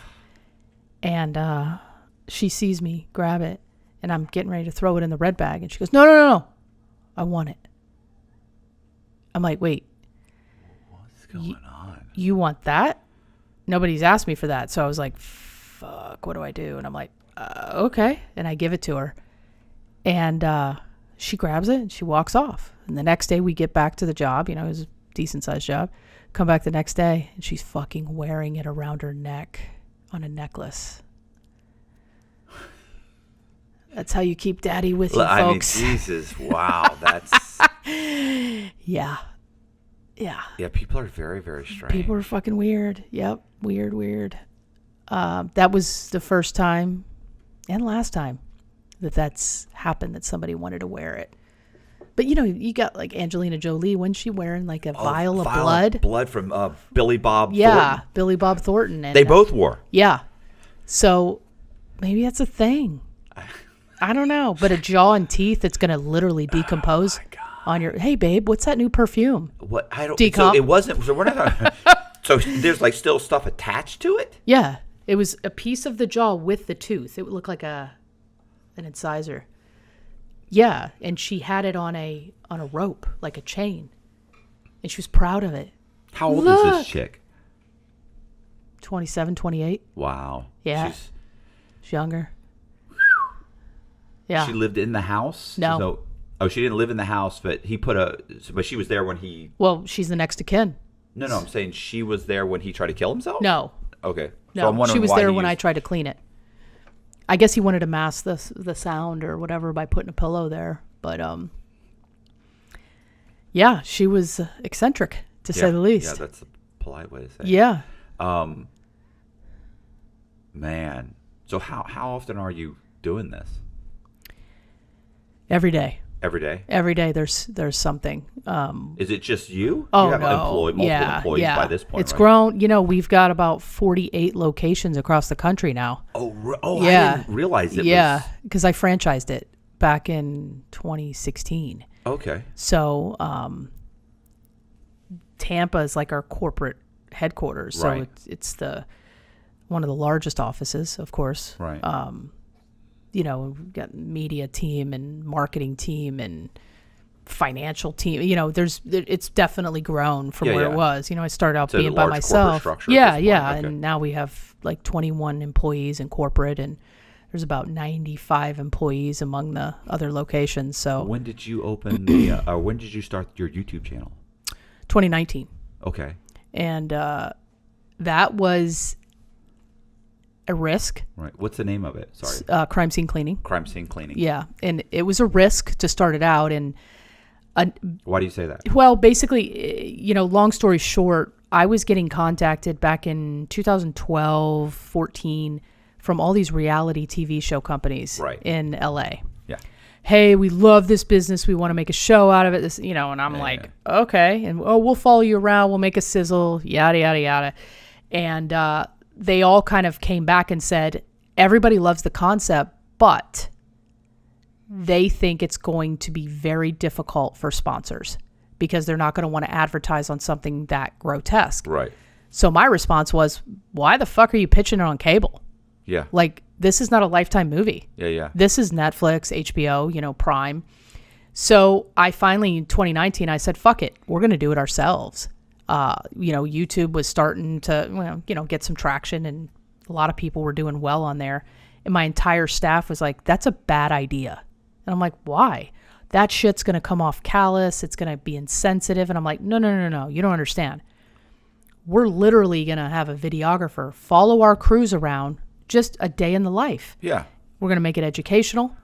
And she sees me grab it and I'm getting ready to throw it in the red bag. And she goes, no, I want it. I'm like, wait. What's going on? You want that? Nobody's asked me for that. So I was like, fuck, what do I do? And I'm like, okay. And I give it to her. And she grabs it and she walks off. And the next day we get back to the job. It was a decent sized job. Come back the next day and she's fucking wearing it around her neck on a necklace. That's how you keep daddy with you, folks. I mean, Jesus, wow. That's... Yeah. Yeah, people are very, very strange. People are fucking weird. Yep. Weird. That was the first time and last time that's happened, that somebody wanted to wear it. But you got like Angelina Jolie. Wasn't she wearing like a vial of blood? Blood from Billy Bob Thornton. Yeah, Billy Bob Thornton. And, they both wore. Yeah. So maybe that's a thing. I don't know. But a jaw and teeth that's going to literally decompose on your... Hey, babe, what's that new perfume? What? I don't... Decomp. So it wasn't... So we're not... So there's like still stuff attached to it? Yeah. It was a piece of the jaw with the tooth. It would look like an incisor. Yeah, and she had it on a rope, like a chain. And she was proud of it. How old is this chick? 27, 28. Wow. Yeah. She's younger. Yeah. She lived in the house? No. She didn't live in the house, but but she was there when he... Well, she's the next of kin. No, I'm saying she was there when he tried to kill himself? No. Okay. No, so I'm wondering she was why there when I tried to clean it. I guess he wanted to mask the sound or whatever by putting a pillow there. But Yeah, she was eccentric, to say the least. Yeah, that's a polite way to say it. Yeah. Man. So how often are you doing this? Every day. Every day? Every day there's something. Is it just you? Oh, you have no. multiple employees by this point, It's right? grown. You know, we've got about 48 locations across the country now. I didn't realize it was... because I franchised it back in 2016. Okay. So Tampa is like our corporate headquarters. So Right. it's one of the largest offices, of course. Right. You know, we've got media team and marketing team and financial team. You know, it's definitely grown from where it was. You know, I started out It's a being by large corporate myself. structure at Yeah, this point. yeah. Okay. And now we have like 21 employees in corporate, and there's about 95 employees among the other locations. So When did you open the... when did you start your YouTube channel? 2019. Okay. And that was a risk. Right. What's the name of it? Sorry. Crime scene cleaning. Crime scene cleaning. Yeah, and it was a risk to start it out. And Why do you say that? well, basically, you know, long story short, I was getting contacted back in 2012, 14 from all these reality TV show companies in LA. Yeah. Hey, we love this business. We want to make a show out of it. This, you know, and I'm like, okay. And we'll follow you around. We'll make a sizzle, yada, yada, yada. And they all kind of came back and said, everybody loves the concept, but they think it's going to be very difficult for sponsors because they're not going to want to advertise on something that grotesque. Right. So my response was, why the fuck are you pitching it on cable? Yeah. Like, this is not a Lifetime movie. Yeah. This is Netflix, HBO, you know, Prime. So I finally, in 2019, I said, fuck it. We're going to do it ourselves. You know, YouTube was starting to, well, you know, get some traction, and a lot of people were doing well on there. And my entire staff was like, that's a bad idea. And I'm like, why? That shit's going to come off callous. It's going to be insensitive. And I'm like, no. You don't understand. We're literally going to have a videographer follow our crews around, just a day in the life. Yeah. We're going to make it educational.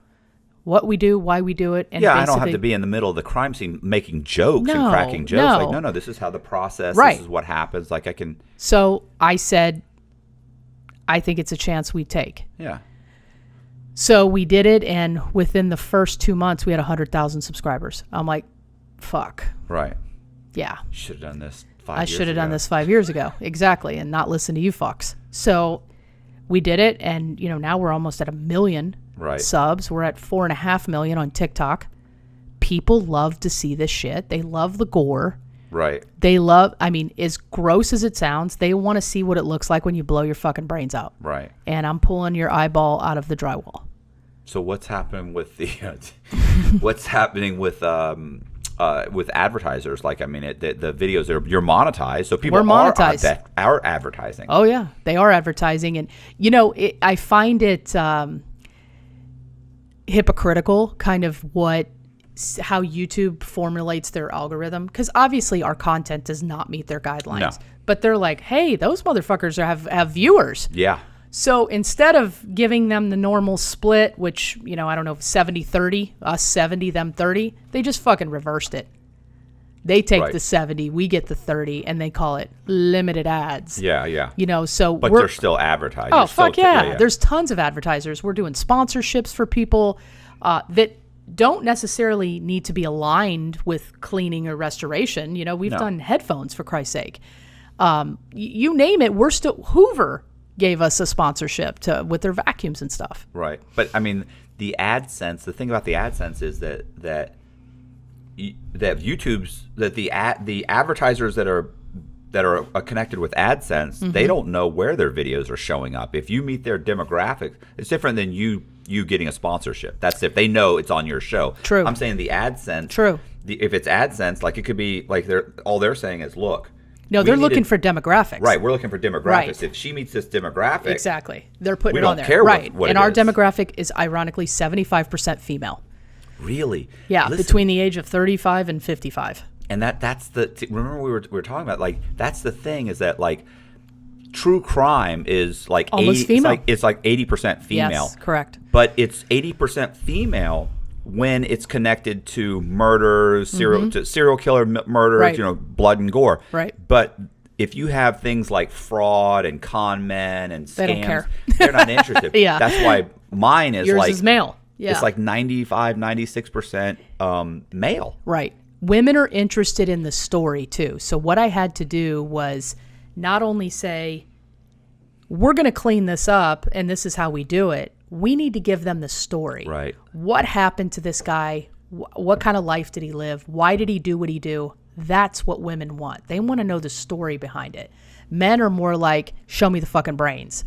What we do, why we do it. And I don't have to be in the middle of the crime scene making jokes and cracking jokes. Like, no, this is how the process, this is what happens. Like, I can... So I said, I think it's a chance we take. Yeah. So we did it, and within the first 2 months, we had 100,000 subscribers. I'm like, fuck. Right. Yeah. You should have done this 5 years ago. I should have done this 5 years ago. Exactly. And not listen to you fucks. So we did it, and, you know, now we're almost at 1 million subs. We're at 4.5 million on TikTok. People love to see this shit. They love the gore. Right. They love, I mean, as gross as it sounds, they want to see what it looks like when you blow your fucking brains out. Right. And I'm pulling your eyeball out of the drywall. So what's happening with the what's happening with advertisers? Like, I mean, the videos you're monetized, so people are advertising. Oh yeah, they are advertising, and you know, I find it hypocritical, kind of how YouTube formulates their algorithm, because obviously our content does not meet their guidelines. No. But they're like, hey, those motherfuckers have viewers. Yeah. So instead of giving them the normal split, which, you know, I don't know, 70-30, us 70, them 30, they just fucking reversed it. They take the 70, we get the 30, and they call it limited ads. Yeah. You know, so but they're still advertising. Oh, fuck yeah. There's tons of advertisers. We're doing sponsorships for people that don't necessarily need to be aligned with cleaning or restoration. You know, we've done headphones, for Christ's sake. You name it, we're still... Hoover gave us a sponsorship with their vacuums and stuff. Right. But I mean, the AdSense, the thing about the AdSense is that YouTube's, that the advertisers that are connected with AdSense, they don't know where their videos are showing up. If you meet their demographics, it's different than you getting a sponsorship. That's if they know it's on your show. True. I'm saying the AdSense. True. If it's AdSense, like, it could be like all they're saying is, look. No, they're looking for demographics. Right, we're looking for demographics. Right. If she meets this demographic, exactly, they're putting it we on don't there. care right, what and it our is. demographic is ironically 75% female. Really? Yeah, Listen, between the age of 35 and 55. And that's remember we were talking about, like, that's the thing, is that, like, true crime is like almost female. It's like 80% female. Yes, correct. But it's 80% female when it's connected to murders, serial killer murders, Right. you know, blood and gore. Right. But if you have things like fraud and con men and scams, They don't care. they're not interested. Yeah. That's why mine is Yours like is male. Yeah. it's like 95, 96% male. Right. Women are interested in the story too. So what I had to do was not only say, we're going to clean this up and this is how we do it. We need to give them the story. Right. What happened to this guy? What kind of life did he live? Why did he do what he do? That's what women want. They want to know the story behind it. Men are more like, show me the fucking brains.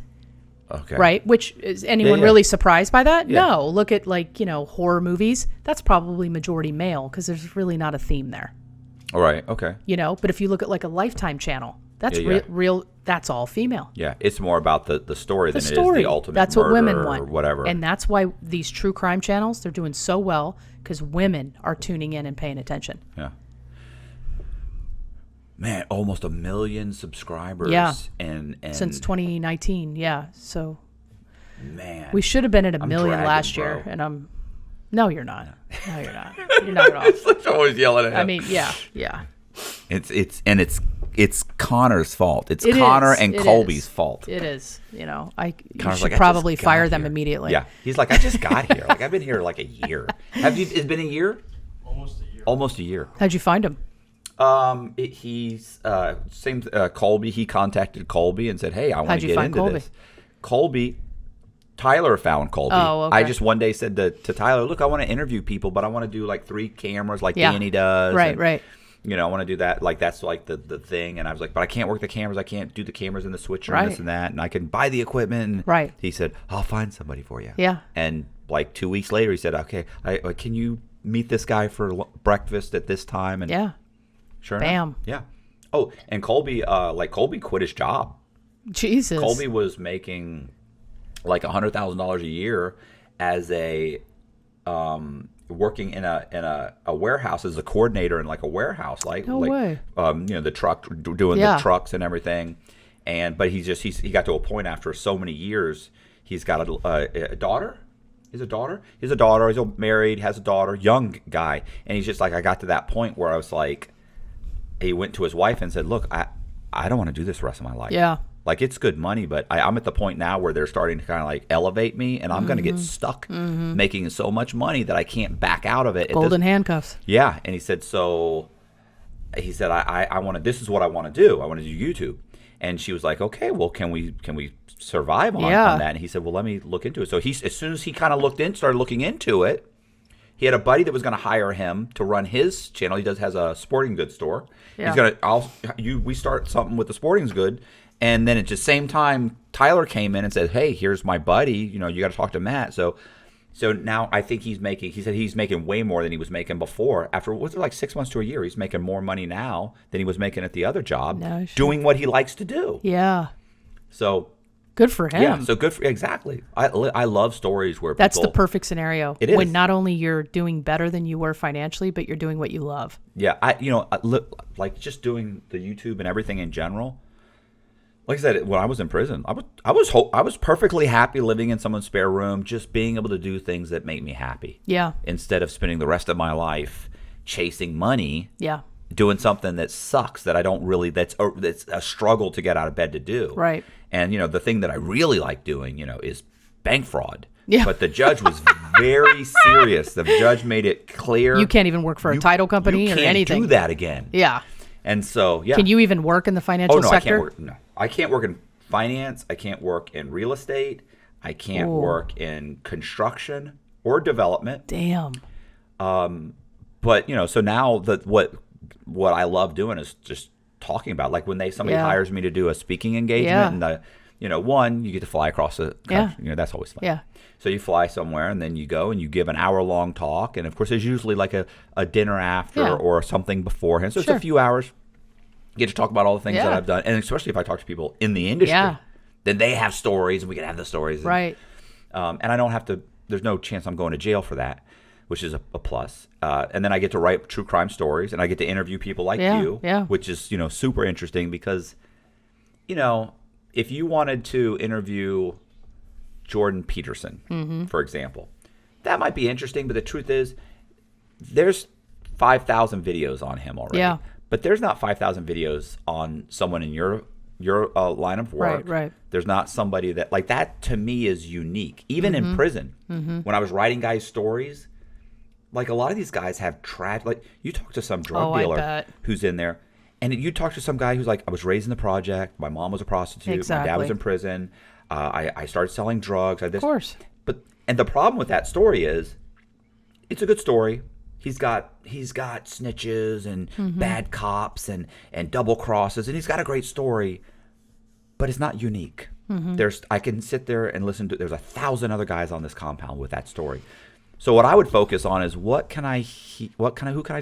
Okay. Right? Which, is anyone Yeah. really surprised by that? Yeah. No. Look at, like, you know, horror movies. That's probably majority male because there's really not a theme there. All right. Okay. You know, but if you look at like a Lifetime channel, that's Yeah, yeah. real. That's all female. Yeah. It's more about the story The than it story. is the ultimate That's what murder women want. or whatever. And that's why these true crime channels, they're doing so well because women are tuning in and paying attention. Yeah. Man, almost 1 million subscribers. Yeah. And Since 2019. Yeah. So man, we should have been at a I'm million dragging, last bro. year. And no, you're not. No, you're not. You're not at all. I'm always yelling at him. I mean, yeah. It's Connor's fault. It's It Connor is. and It Colby's is. fault. It is. You know, you Connor's should like, I probably just got fire them here. immediately. Yeah, he's like, I just got here. Like I've been here like a year. It's been a year? Almost a year. How'd you find him? Colby. He contacted Colby and said, "Hey, I want How'd to you get find into Colby? this." Colby, Tyler found Colby. Oh, okay. I just one day said to Tyler, "Look, I want to interview people, but I want to do like 3 cameras, like Yeah. Danny does. Right, and, right. You know, I want to do that. Like that's like the thing." And I was like, "But I can't work the cameras. I can't do the cameras in the switcher and Right. this and that. And I can buy the equipment." And Right. He said, "I'll find somebody for you." Yeah. And like 2 weeks later, he said, "Okay, can you meet this guy for breakfast at this time?" And Yeah. sure Bam. enough. Yeah. Oh, and Colby, Colby quit his job. Jesus. Colby was making like $100,000 a year as a working in a warehouse as a coordinator in like a warehouse, No way. You know, the truck doing Yeah. the trucks and everything. But he got to a point after so many years. He's got a daughter. He's a daughter. He's married, has a daughter, young guy, and he's just like, I got to that point where I was like, he went to his wife and said, "Look, I don't want to do this the rest of my life. Yeah. Like it's good money, but I'm at the point now where they're starting to kind of like elevate me, and I'm going to get Mm-hmm. stuck making so much money that I can't back out of it." Golden handcuffs. Yeah, and he said, I want to. This is what I want to do. I want to do YouTube. And she was like, "Okay, well, can we survive on that?" And he said, "Well, let me look into it." So as soon as he kind of started looking into it, he had a buddy that was going to hire him to run his channel. He has a sporting goods store. Yeah. We start something with the sporting goods, and then at the same time, Tyler came in and said, "Hey, here's my buddy. You know, you got to talk to Matt." So now I think he said he's making way more than he was making before. After, was it like 6 months to a year? He's making more money now than he was making at the other job, No shit. doing what he likes to do. Yeah. So, Good for him. yeah, so good for, exactly. I love stories where That's people, the perfect scenario. It is. When not only you're doing better than you were financially, but you're doing what you love. Yeah, look, like just doing the YouTube and everything in general. Like I said, when I was in prison, I was perfectly happy living in someone's spare room, just being able to do things that make me happy. Yeah. Instead of spending the rest of my life chasing money, Yeah. doing something that sucks, that I don't really, that's a struggle to get out of bed to do. Right. And the thing that I really like doing, is bank fraud. Yeah. But the judge was very serious. The judge made it clear You can't even work for a title company you or can't anything. do that again. Yeah. And so, yeah. Can you even work in the financial Oh no, sector? I can't work. No, I can't work in finance. I can't work in real estate. I can't Ooh. work in construction or development. Damn. But so now what I love doing is just talking about, like when somebody Yeah. hires me to do a speaking engagement, and one, you get to fly across the country. Yeah. That's always fun. Yeah. So you fly somewhere and then you go and you give an hour-long talk, and of course there's usually like a dinner after Yeah. or something beforehand. So Sure. it's a few hours. You get to talk about all the things that Yeah. I've done, and especially if I talk to people in the industry, Yeah. then they have stories and we can have the stories. And, Right. and I don't have to. There's no chance I'm going to jail for that, which is a plus. And then I get to write true crime stories, and I get to interview people like you, Yeah. which is super interesting because, if you wanted to interview Jordan Peterson, for example, that might be interesting, but the truth is, there's 5,000 videos on him already. Yeah. But there's not 5,000 videos on someone in your line of work. Right. There's not somebody that, like, that to me is unique. Even in prison, when I was writing guys' stories, like, a lot of these guys have like, you talk to some drug dealer who's in there, and you talk to some guy who's like, I was raised in the project, my mom was a prostitute, my dad was in prison, I started selling drugs. Of course. And the problem with that story is, it's a good story. He's got snitches and bad cops and double crosses, and he's got a great story, but it's not unique. I can sit there and listen to. There's 1,000 other guys on this compound with that story. So what I would focus on is who can I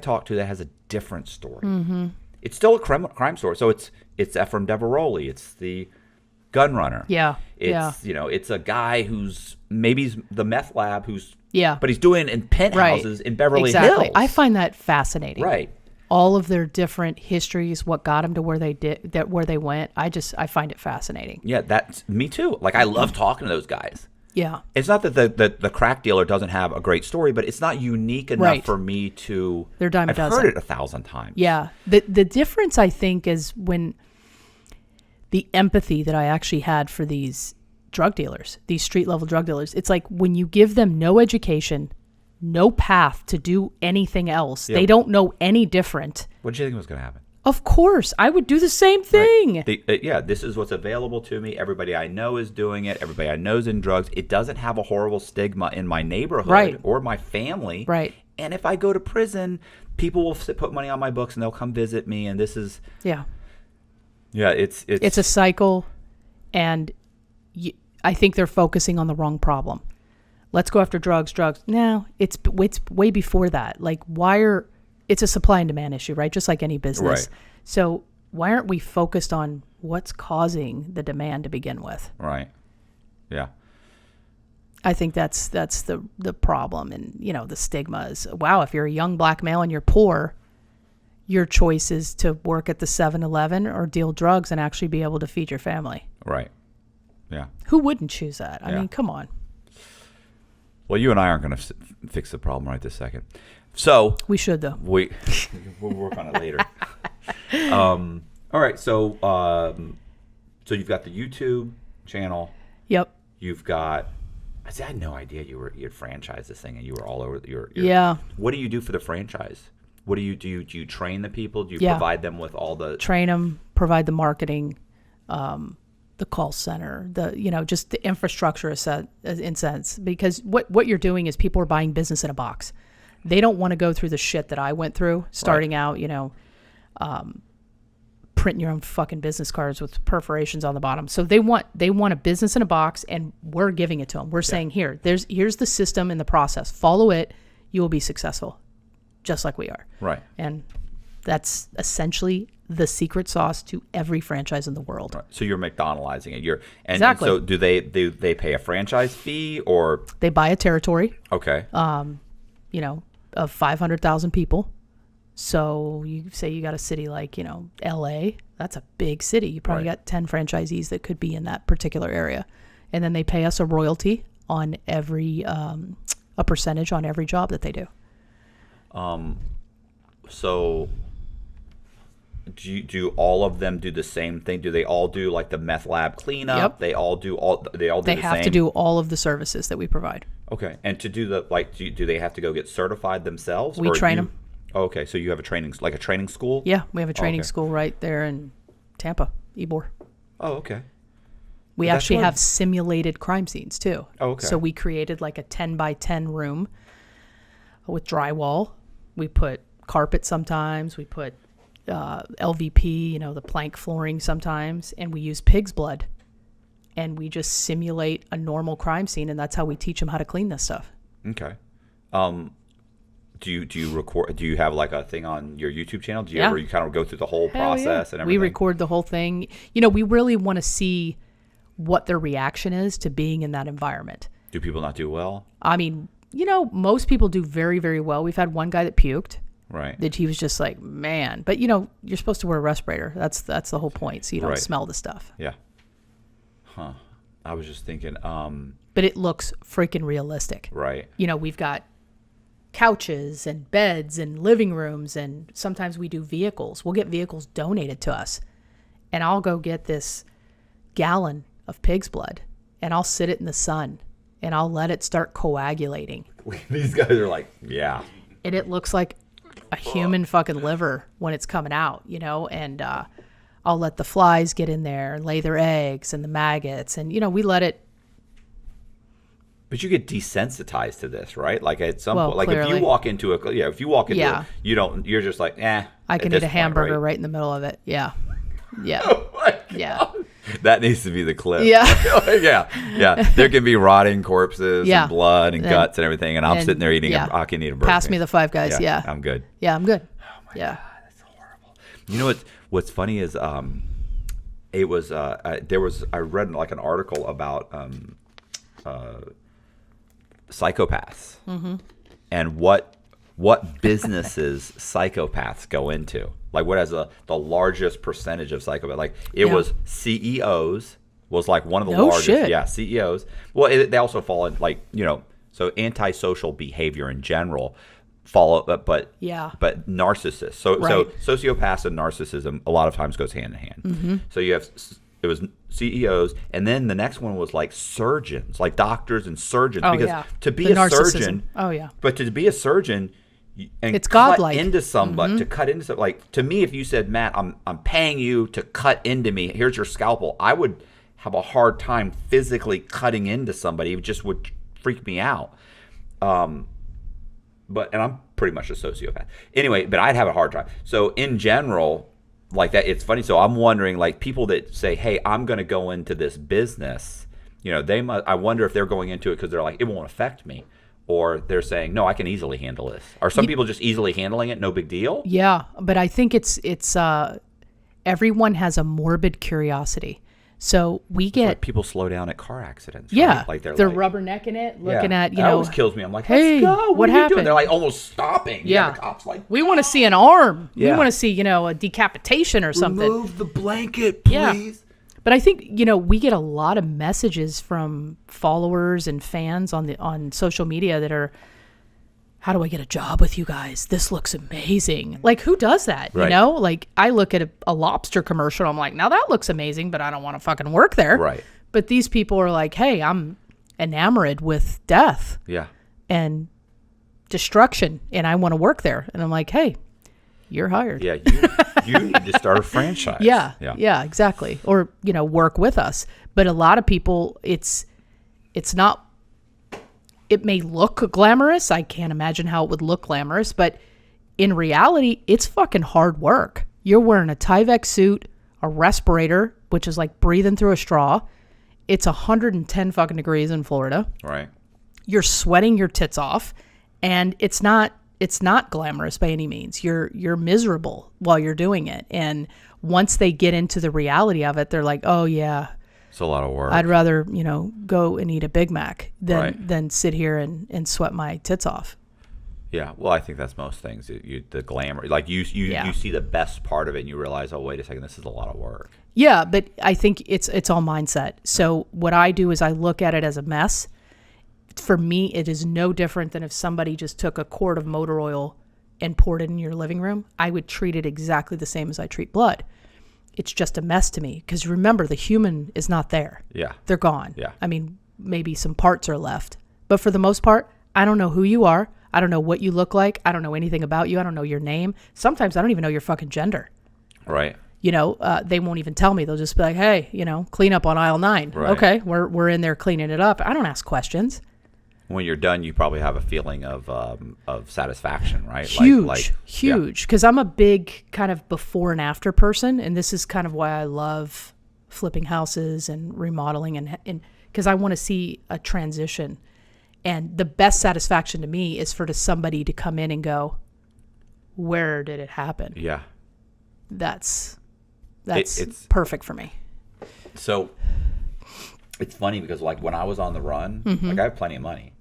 talk to that has a different story. It's still a crime story. So it's Ephraim Deveroli. It's the gun runner. Yeah. It's a guy who's maybe the meth lab Yeah. but he's doing it in penthouses in Beverly Hills. I find that fascinating. Right. All of their different histories, what got them to where they went. I find it fascinating. Yeah, that's me too. Like, I love talking to those guys. Yeah. It's not that the crack dealer doesn't have a great story, but it's not unique enough for me to. They're dime a dozen. I've heard it 1,000 times. Yeah. The difference, I think, is when the empathy that I actually had for these drug dealers, these street level drug dealers, it's like when you give them no education, no path to do anything else, they don't know any different. What did you think was going to happen? Of course, I would do the same thing. Right. This is what's available to me. Everybody I know is doing it. Everybody I know is in drugs. It doesn't have a horrible stigma in my neighborhood or my family. Right. And if I go to prison, people will put money on my books and they'll come visit me. And this is it's a cycle, and I think they're focusing on the wrong problem. Let's go after drugs. No, it's way before that. Like, it's a supply and demand issue, right? Just like any business. Right. So why aren't we focused on what's causing the demand to begin with? Right. Yeah. I think that's the problem. And, the stigma is, wow, if you're a young black male and you're poor, your choice is to work at the 7-Eleven or deal drugs and actually be able to feed your family. Right. Yeah. Who wouldn't choose that? I mean, come on. Well, you and I aren't going to fix the problem right this second. So we should, though. We'll work on it later. All right. So you've got the YouTube channel. Yep. You've got. I had no idea you had franchised this thing and you were all over your. Yeah. What do you do for the franchise? What do you do? Do you train the people? Do you provide them with all the train them, provide the marketing, the call center, just the infrastructure in sense, because what you're doing is people are buying business in a box. They don't want to go through the shit that I went through starting out, printing your own fucking business cards with perforations on the bottom. So they want a business in a box, and we're giving it to them. We're saying, here's the system and the process. Follow it. You will be successful, just like we are. Right. And that's essentially the secret sauce to every franchise in the world. Right. So you're McDonaldizing it. Exactly. And so do they pay a franchise fee, or they buy a territory? Okay. Of 500,000 people. So you say you got a city like, LA, that's a big city. You probably got 10 franchisees that could be in that particular area. And then they pay us a royalty on every, a percentage on every job that they do. So do all of them do the same thing? Do they all do like the meth lab cleanup? Yep. They all do the same? They have to do all of the services that we provide. Okay. And to do do they have to go get certified themselves? We train them. Oh, okay. So you have a training school? Yeah. We have a training school right there in Tampa, Ybor. Oh, okay. We actually have simulated crime scenes too. Oh, okay. So we created like a 10 by 10 room with drywall. We put carpet sometimes. We put LVP, the plank flooring sometimes. And we use pig's blood. And we just simulate a normal crime scene. And that's how we teach them how to clean this stuff. Okay. Do you record? Do you have like a thing on your YouTube channel? Do you ever kind of go through the whole process and everything? We record the whole thing. We really want to see what their reaction is to being in that environment. Do people not do well? I mean, most people do very, very well. We've had one guy that puked. Right. That he was just like, man. But, you're supposed to wear a respirator. That's the whole point, so you don't smell the stuff. Yeah. Huh. I was just thinking, but it looks freaking realistic. Right. You know, we've got couches and beds and living rooms, and sometimes we do vehicles. We'll get vehicles donated to us, and I'll go get this gallon of pig's blood, and I'll sit it in the sun, and I'll let it start coagulating. These guys are like, yeah. And it looks like a human fucking liver when it's coming out, you know, and I'll let the flies get in there and lay their eggs and the maggots, and, you know, we let it. But you get desensitized to this, right? Like at some Well, point, like clearly. if you walk into a, you don't, you're just like, eh. I can eat a hamburger right in the middle of it. Yeah. Yeah. Oh my God. Yeah. That needs to be the clip. Yeah. yeah. There can be rotting corpses Yeah. and blood and And- guts and everything, and I'm and- sitting there eating. yeah. I can eat a burger. Pass me the Five Guys. Yeah. I'm good. Yeah, I'm good. Oh my Yeah. God, that's horrible. You know what's funny is it was I read like an article about psychopaths and what businesses psychopaths go into. Like what has the largest percentage of psychopaths? Like it was CEOs was like one of the No largest. shit. Yeah, CEOs. Well, they also fall in like, you know, so antisocial behavior in general follow, but narcissists. So sociopaths and narcissism a lot of times goes hand in hand. So you have it was CEOs, and then the next one was like surgeons, like doctors and surgeons. Oh, because yeah. to be The a narcissism. surgeon, But to be a surgeon, and it's cut godlike. into somebody, to cut into somebody, like to me, if you said, Matt, I'm paying you to cut into me, here's your scalpel, I would have a hard time physically cutting into somebody. It just would freak me out. And I'm pretty much a sociopath. Anyway, but I'd have a hard time. So in general, like that, it's funny. So I'm wondering, like people that say, hey, I'm going to go into this business, you know, I wonder if they're going into it because they're like, it won't affect me. Or they're saying, no, I can easily handle this. Are some people just easily handling it? No big deal? Yeah, but I think it's everyone has a morbid curiosity. So we get Like people slow down at car accidents. yeah, Right? Like they're like, rubbernecking it, looking at, you that know, always kills me. I'm like, hey, let's go. what are you doing? happened? They're like almost stopping. Yeah. The cops like, we want to see an arm. Yeah. We want to see, you know, a decapitation or something. remove the blanket, please. Yeah. But I think, you know, we get a lot of messages from followers and fans on social media that are, how do I get a job with you guys? This looks amazing. Like, who does that? Right. You know, like I look at a lobster commercial. I'm like, now that looks amazing, but I don't want to fucking work there. Right. But these people are like, hey, I'm enamored with death Yeah. and destruction, and I want to work there. And I'm like, hey, you're hired. Yeah. You need to start a franchise. Yeah, exactly. Or, you know, work with us. But a lot of people, it's not, it may look glamorous. I can't imagine how it would look glamorous, but in reality, it's fucking hard work. You're wearing a Tyvek suit, a respirator, which is like breathing through a straw. It's 110 fucking degrees in Florida. Right. You're sweating your tits off, and it's not glamorous by any means. You're miserable while you're doing it. And once they get into the reality of it, they're like, oh yeah, It's a lot of work. I'd rather, you know, go and eat a Big Mac Right. than sit here and sweat my tits off. Yeah, well, I think that's most things. The glamour, like you see the best part of it, and you realize, oh, wait a second, this is a lot of work. Yeah, but I think it's all mindset. So what I do is I look at it as a mess. For me, it is no different than if somebody just took a quart of motor oil and poured it in your living room. I would treat it exactly the same as I treat blood. It's just a mess to me because remember, the human is not there. Yeah, They're gone. Yeah. I mean, maybe some parts are left, but for the most part, I don't know who you are. I don't know what you look like. I don't know anything about you. I don't know your name. Sometimes I don't even know your fucking gender. right. You know, they won't even tell me. They'll just be like, hey, you know, clean up on aisle 9. Right. Okay, we're in there cleaning it up. I don't ask questions. When you're done, you probably have a feeling of satisfaction, right? Huge. Because I'm a big kind of before and after person, and this is kind of why I love flipping houses and remodeling, and because I want to see a transition. And the best satisfaction to me is for somebody to come in and go, where did it happen? Yeah. That's It's perfect for me. So it's funny because like when I was on the run, Mm-hmm. like I have plenty of money.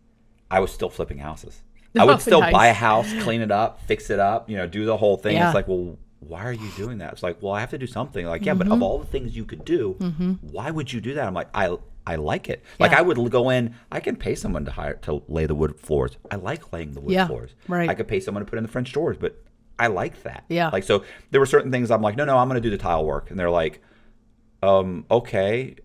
I was still flipping houses. I would still Nice. buy a house, clean it up, fix it up, you know, do the whole thing. Yeah. It's like, well, why are you doing that? It's like, well, I have to do something. Like, yeah, Mm-hmm. but of all the things you could do, why would you do that? I'm like, I I like it. Like I would go in, I can pay someone to lay the wood floors. I like laying the wood floors. Right. I could pay someone to put in the French doors, but I like that. Yeah. Like, so there were certain things I'm like, no, I'm going to do the tile work. And they're like, okay.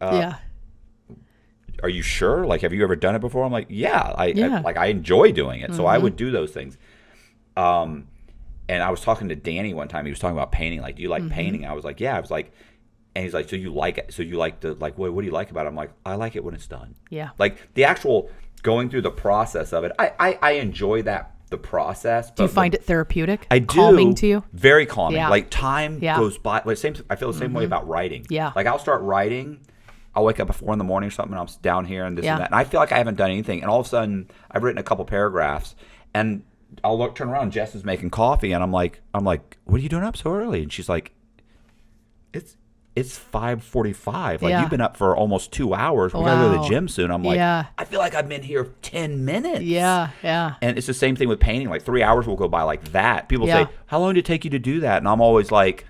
Are you sure? Like, have you ever done it before? I'm like, I enjoy doing it. So I would do those things. And I was talking to Danny one time. He was talking about painting. Like, do you like painting? I was like, yeah. I was like, and he's like, so you like it? So you like the, like, what do you like about it? I'm like, I like it when it's done. Yeah. Like the actual going through the process of it. I enjoy the process. Do you find it therapeutic? I do. Calming to you? Very calming. Yeah. Like time goes by. Like I feel the same way about writing. Yeah. Like I'll start writing. I'll wake up at 4 a.m. or something, and I'm down here and this and that. And I feel like I haven't done anything. And all of a sudden, I've written a couple paragraphs, and I'll turn around. Jess is making coffee, and I'm like, what are you doing up so early? And she's like, it's 5:45. Like you've been up for almost 2 hours. We gotta go to the gym soon. I'm like, I feel like I've been here 10 minutes. Yeah. And it's the same thing with painting. Like 3 hours will go by like that. People say, how long did it take you to do that? And I'm always like,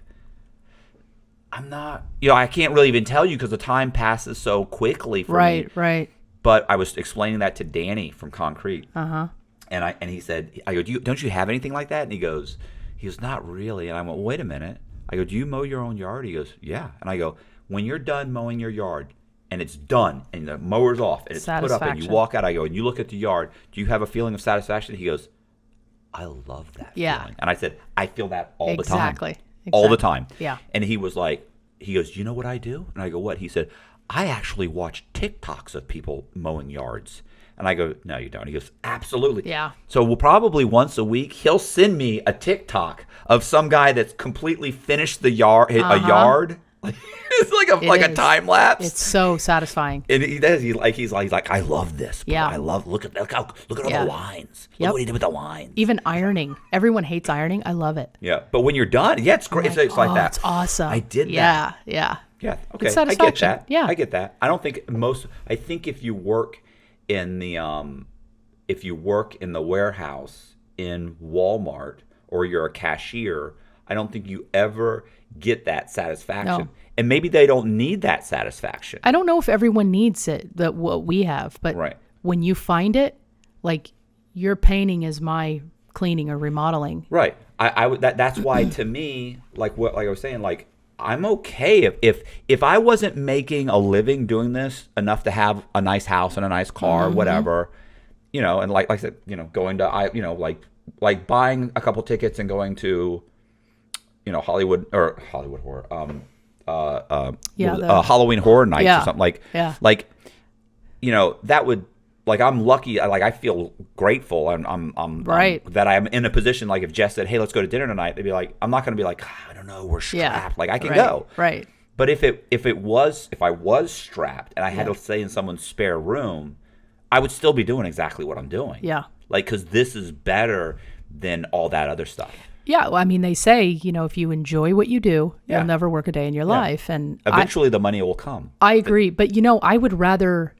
I'm not, I can't really even tell you because the time passes so quickly for me. Right. But I was explaining that to Danny from Concrete. And he said, I go, don't you have anything like that? And he goes, not really. And I went, well, wait a minute. I go, do you mow your own yard? He goes, yeah. And I go, when you're done mowing your yard and it's done and the mower's off and it's put up and you walk out, I go, and you look at the yard, do you have a feeling of satisfaction? He goes, I love that feeling. And I said, I feel that all the time. Exactly. All the time. Yeah. And he was like, he goes, you know what I do? And I go, what? He said, I actually watch TikToks of people mowing yards. And I go, no, you don't. He goes, absolutely. Yeah. So we'll probably once a week, he'll send me a TikTok of some guy that's completely finished the yard, a yard. It's like a time lapse. It's so satisfying. And he does. He's like, I love this. Yeah. I love. Look at all the lines. Look what he did with the lines. Even ironing. Everyone hates ironing. I love it. Yeah. But when you're done, it's great. It's like that. It's awesome. I did that. Yeah. Yeah. Okay. I get that. Yeah. I get that. I don't think I think if you work in the warehouse in Walmart or you're a cashier, I don't think you ever get that satisfaction. No. And maybe they don't need that satisfaction. I don't know if everyone needs it, what we have, but when you find it, like your painting is my cleaning or remodeling. Right. That's why to me, like I was saying, like I'm okay if I wasn't making a living doing this enough to have a nice house and a nice car, whatever, and like I said, going to like buying a couple tickets and going to, Hollywood Horror, Halloween Horror Nights or something like that would, like, I'm lucky. I feel grateful. I'm that I'm in a position. Like if Jess said, "Hey, let's go to dinner tonight," they'd be like, I'm not going to be like, I don't know, we're strapped. Like I can go. Right. But if I was strapped and I had to stay in someone's spare room, I would still be doing exactly what I'm doing. Yeah. Like, because this is better than all that other stuff. Yeah, well, I mean, they say, if you enjoy what you do, you'll never work a day in your life, and eventually the money will come. I agree, but I would rather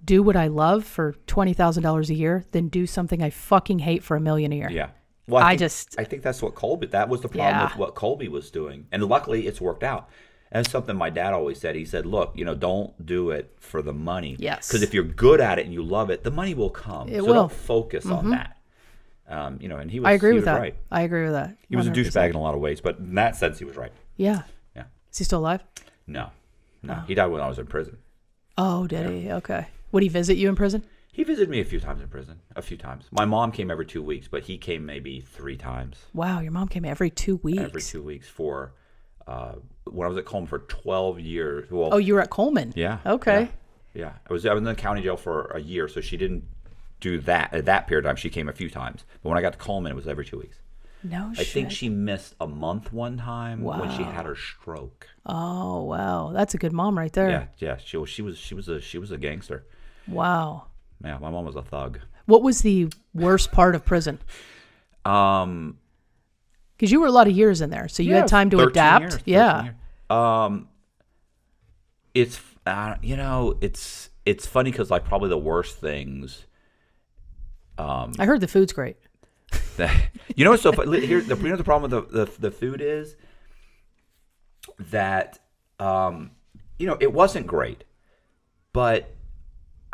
do what I love for $20,000 a year than do something I fucking hate for $1 million a year. Yeah. Well, I think that's what that was the problem with what Colby was doing, and luckily it's worked out. And something my dad always said. He said, "Look, don't do it for the money. Yes. Because if you're good at it and you love it, the money will come. It will. Don't focus on that." And he was. I agree with that. Right. I agree with that. 100%. He was a douchebag in a lot of ways, but in that sense, he was right. Yeah. Yeah. Is he still alive? No. He died when I was in prison. Oh, did he? Okay. Would he visit you in prison? He visited me a few times in prison. A few times. My mom came every 2 weeks, but he came maybe 3 times. Wow, your mom came every 2 weeks. Every 2 weeks for when I was at Coleman for 12 years. Well, you were at Coleman? Yeah. Okay. Yeah. I was in the county jail for a year, so she didn't do that at that period of time. She came a few times. But when I got to Coleman, it was every 2 weeks. No shit. I think she missed a month one time when she had her stroke. Oh, wow. That's a good mom right there. Yeah. She was a gangster. Wow. Yeah, my mom was a thug. What was the worst part of prison? Because you were a lot of years in there, so you had time to adapt. Years. It's it's funny because like probably the worst things. I heard the food's great. So here the problem with the food is that it wasn't great, but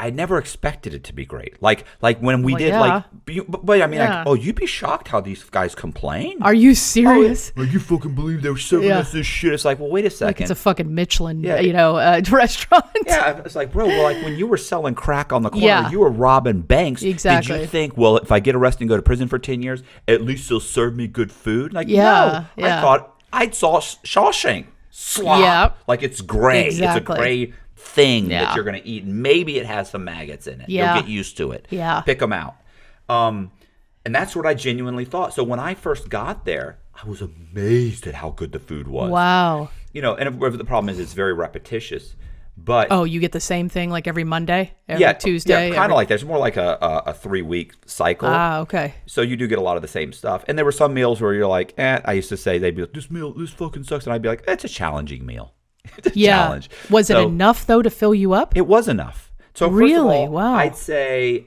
I never expected it to be great. Like when we did yeah. but I mean, Yeah. like, you'd be shocked how these guys complain. Are you serious? Like, you fucking believe they were serving us this shit? It's like, well, wait a second. Like it's a fucking Michelin, Yeah. restaurant. Yeah, it's like, bro, well, like when you were selling crack on the corner, Yeah. you were robbing banks. Exactly. Did you think, well, if I get arrested and go to prison for 10 years, at least they'll serve me good food? Like, Yeah, no. yeah. I thought I saw Shawshank slop. Yeah. Like it's gray. Exactly. It's a gray thing Yeah. that you're going to eat. Maybe it has some maggots in it. Yeah. You'll get used to it. Yeah. Pick them out. And that's what I genuinely thought. So when I first got there, I was amazed at how good the food was. Wow. You know, and the problem is it's very repetitious. But Oh, you get the same thing like every Monday, every Tuesday? Yeah, kind of like that. It's more like a 3-week cycle. Ah, okay. So you do get a lot of the same stuff. And there were some meals where you're like, I used to say, they'd be like, this fucking sucks. And I'd be like, it's a challenging meal. It's a challenge. Was it So enough, though, to fill you up? It was enough. So first Really? of all, Wow. I'd say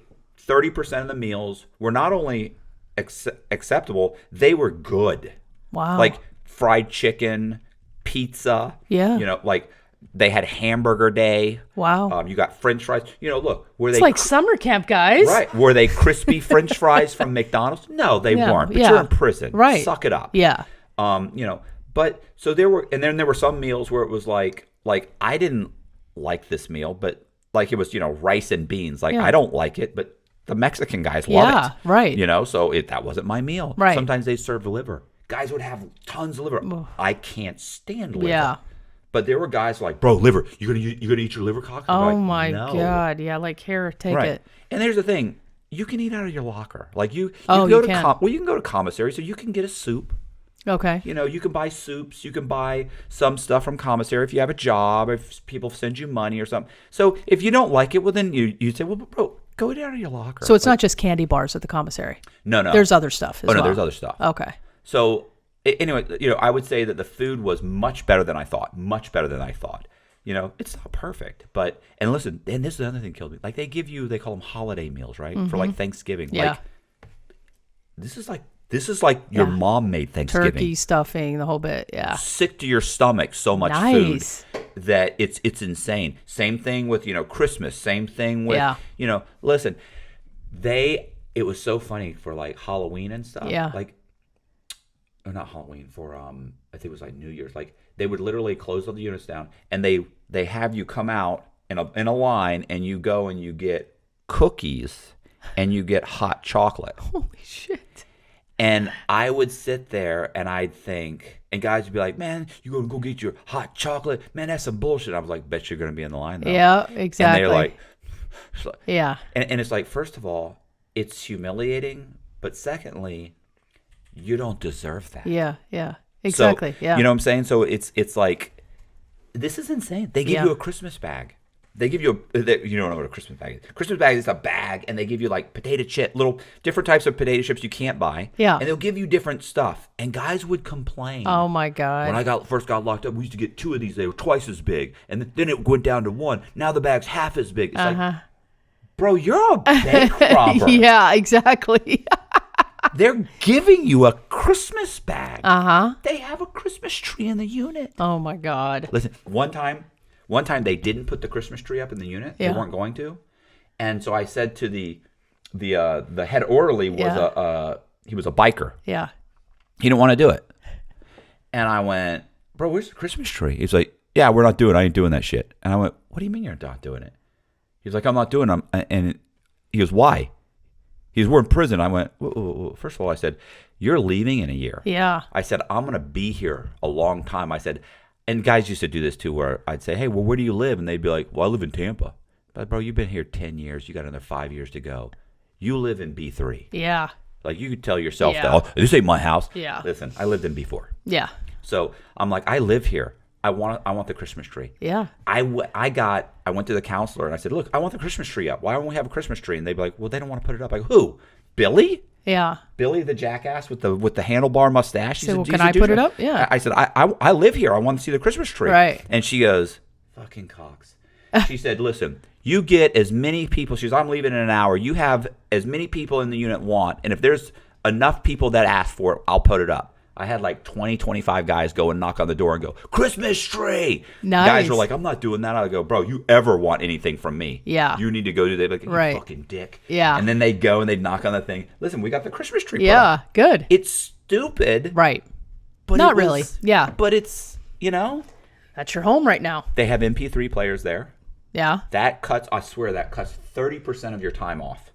30% of the meals were not only acceptable, they were good. Wow. Like fried chicken, pizza. Yeah. You know, like they had hamburger day. Wow. You got French fries. You know, look, were It's they like summer camp, guys. right? Were they crispy French fries from McDonald's? No, they Yeah, weren't. But yeah. you're in prison. Right. Suck it up. Yeah. You know, but so there were, and then there were some meals where it was like I didn't like this meal, but like it was, you know, rice and beans. Like Yeah. I don't like it, but the Mexican guys love Yeah, it. right. You know, so that wasn't my meal. Right. Sometimes they served liver. Guys would have tons of liver. I can't stand liver. Yeah. But there were guys like, bro, liver. You gonna eat your liver cock? I'm Oh, like, my no. God. Yeah, like, here, take Right. it. And there's the thing. You can eat out of your locker. Like you Oh, can go you to can. you can go to commissary, so you can get a soup. Okay. You know, you can buy soups. You can buy some stuff from commissary if you have a job, if people send you money or something. So if you don't like it, well, then you say, well, bro, go down to your locker. So it's not just candy bars at the commissary. No. There's other stuff as Oh, no, well. there's other stuff. Okay. So anyway, you know, I would say that the food was much better than I thought. Much better than I thought. You know, it's not perfect, but, and listen, and this is another thing that killed me. Like they call them holiday meals, right? For like Thanksgiving. Yeah. Like, this is like your mom made Thanksgiving. Turkey, stuffing, the whole bit. Yeah. Sick to your stomach, so much Nice. food that it's insane. Same thing with, you know, Christmas. Same thing with, Yeah. you know, listen, it was so funny for like Halloween and stuff. Yeah. Like, or not Halloween, for I think it was like New Year's. Like they would literally close all the units down and they have you come out in a line and you go and you get cookies and you get hot chocolate. Holy shit. And I would sit there and I'd think, and guys would be like, man, you gonna go get your hot chocolate? Man, that's some bullshit. I was like, bet you're going to be in the line though. Yeah, exactly. And they're like, yeah. and it's like, first of all, it's humiliating. But secondly, you don't deserve that. Yeah, yeah. Exactly. So, yeah. You know what I'm saying? So it's like, this is insane. They give you a Christmas bag. They give you you don't know what a Christmas bag is. Christmas bag is a bag, and they give you like potato chip, little different types of potato chips you can't buy. Yeah. And they'll give you different stuff. And guys would complain. Oh my God. When I first got locked up, we used to get 2 of these. They were twice as big, and then it went down to 1. Now the bag's half as big. It's like, bro, you're a bank robber. Yeah, exactly. They're giving you a Christmas bag. Uh-huh. They have a Christmas tree in the unit. Oh my God. Listen, one time they didn't put the Christmas tree up in the unit. Yeah. They weren't going to. And so I said to the head orderly was he was a biker. Yeah. He didn't want to do it. And I went, bro, where's the Christmas tree? He's like, yeah, we're not doing it. I ain't doing that shit. And I went, what do you mean you're not doing it? He's like, I'm not doing it. And he goes, why? He goes, we're in prison. I went, whoa. First of all, I said, you're leaving in a year. Yeah. I said, I'm going to be here a long time. I said, and guys used to do this too, where I'd say, hey, well, where do you live? And they'd be like, well, I live in Tampa. But bro, you've been here 10 years. You got another 5 years to go. You live in B3. Yeah. Like you could tell yourself Yeah. that, oh, this ain't my house. Yeah. Listen, I lived in B4. Yeah. So I'm like, I live here. I want the Christmas tree. Yeah. I went to the counselor and I said, look, I want the Christmas tree up. Why don't we have a Christmas tree? And they'd be like, well, they don't want to put it up. I go, who? Billy? Yeah. Billy the jackass with the handlebar mustache. So, well, can I put it up? Yeah. I said, I live here. I want to see the Christmas tree. Right. And she goes, fucking Cox. She said, listen, you get as many people. She goes, I'm leaving in an hour. You have as many people in the unit want. And if there's enough people that ask for it, I'll put it up. I had like 20, 25 guys go and knock on the door and go, Christmas tree. Nice. Guys were like, I'm not doing that. I go, bro, you ever want anything from me? Yeah. You need to go do that. Like, Right. you fucking dick. Yeah. And then they'd go and they'd knock on the thing. Listen, we got the Christmas tree. Yeah, put up. good. It's stupid. Right. But Not it was- really. Yeah. But it's, That's your home right now. they have MP3 players there. Yeah. That cuts, I swear, that cuts 30% of your time off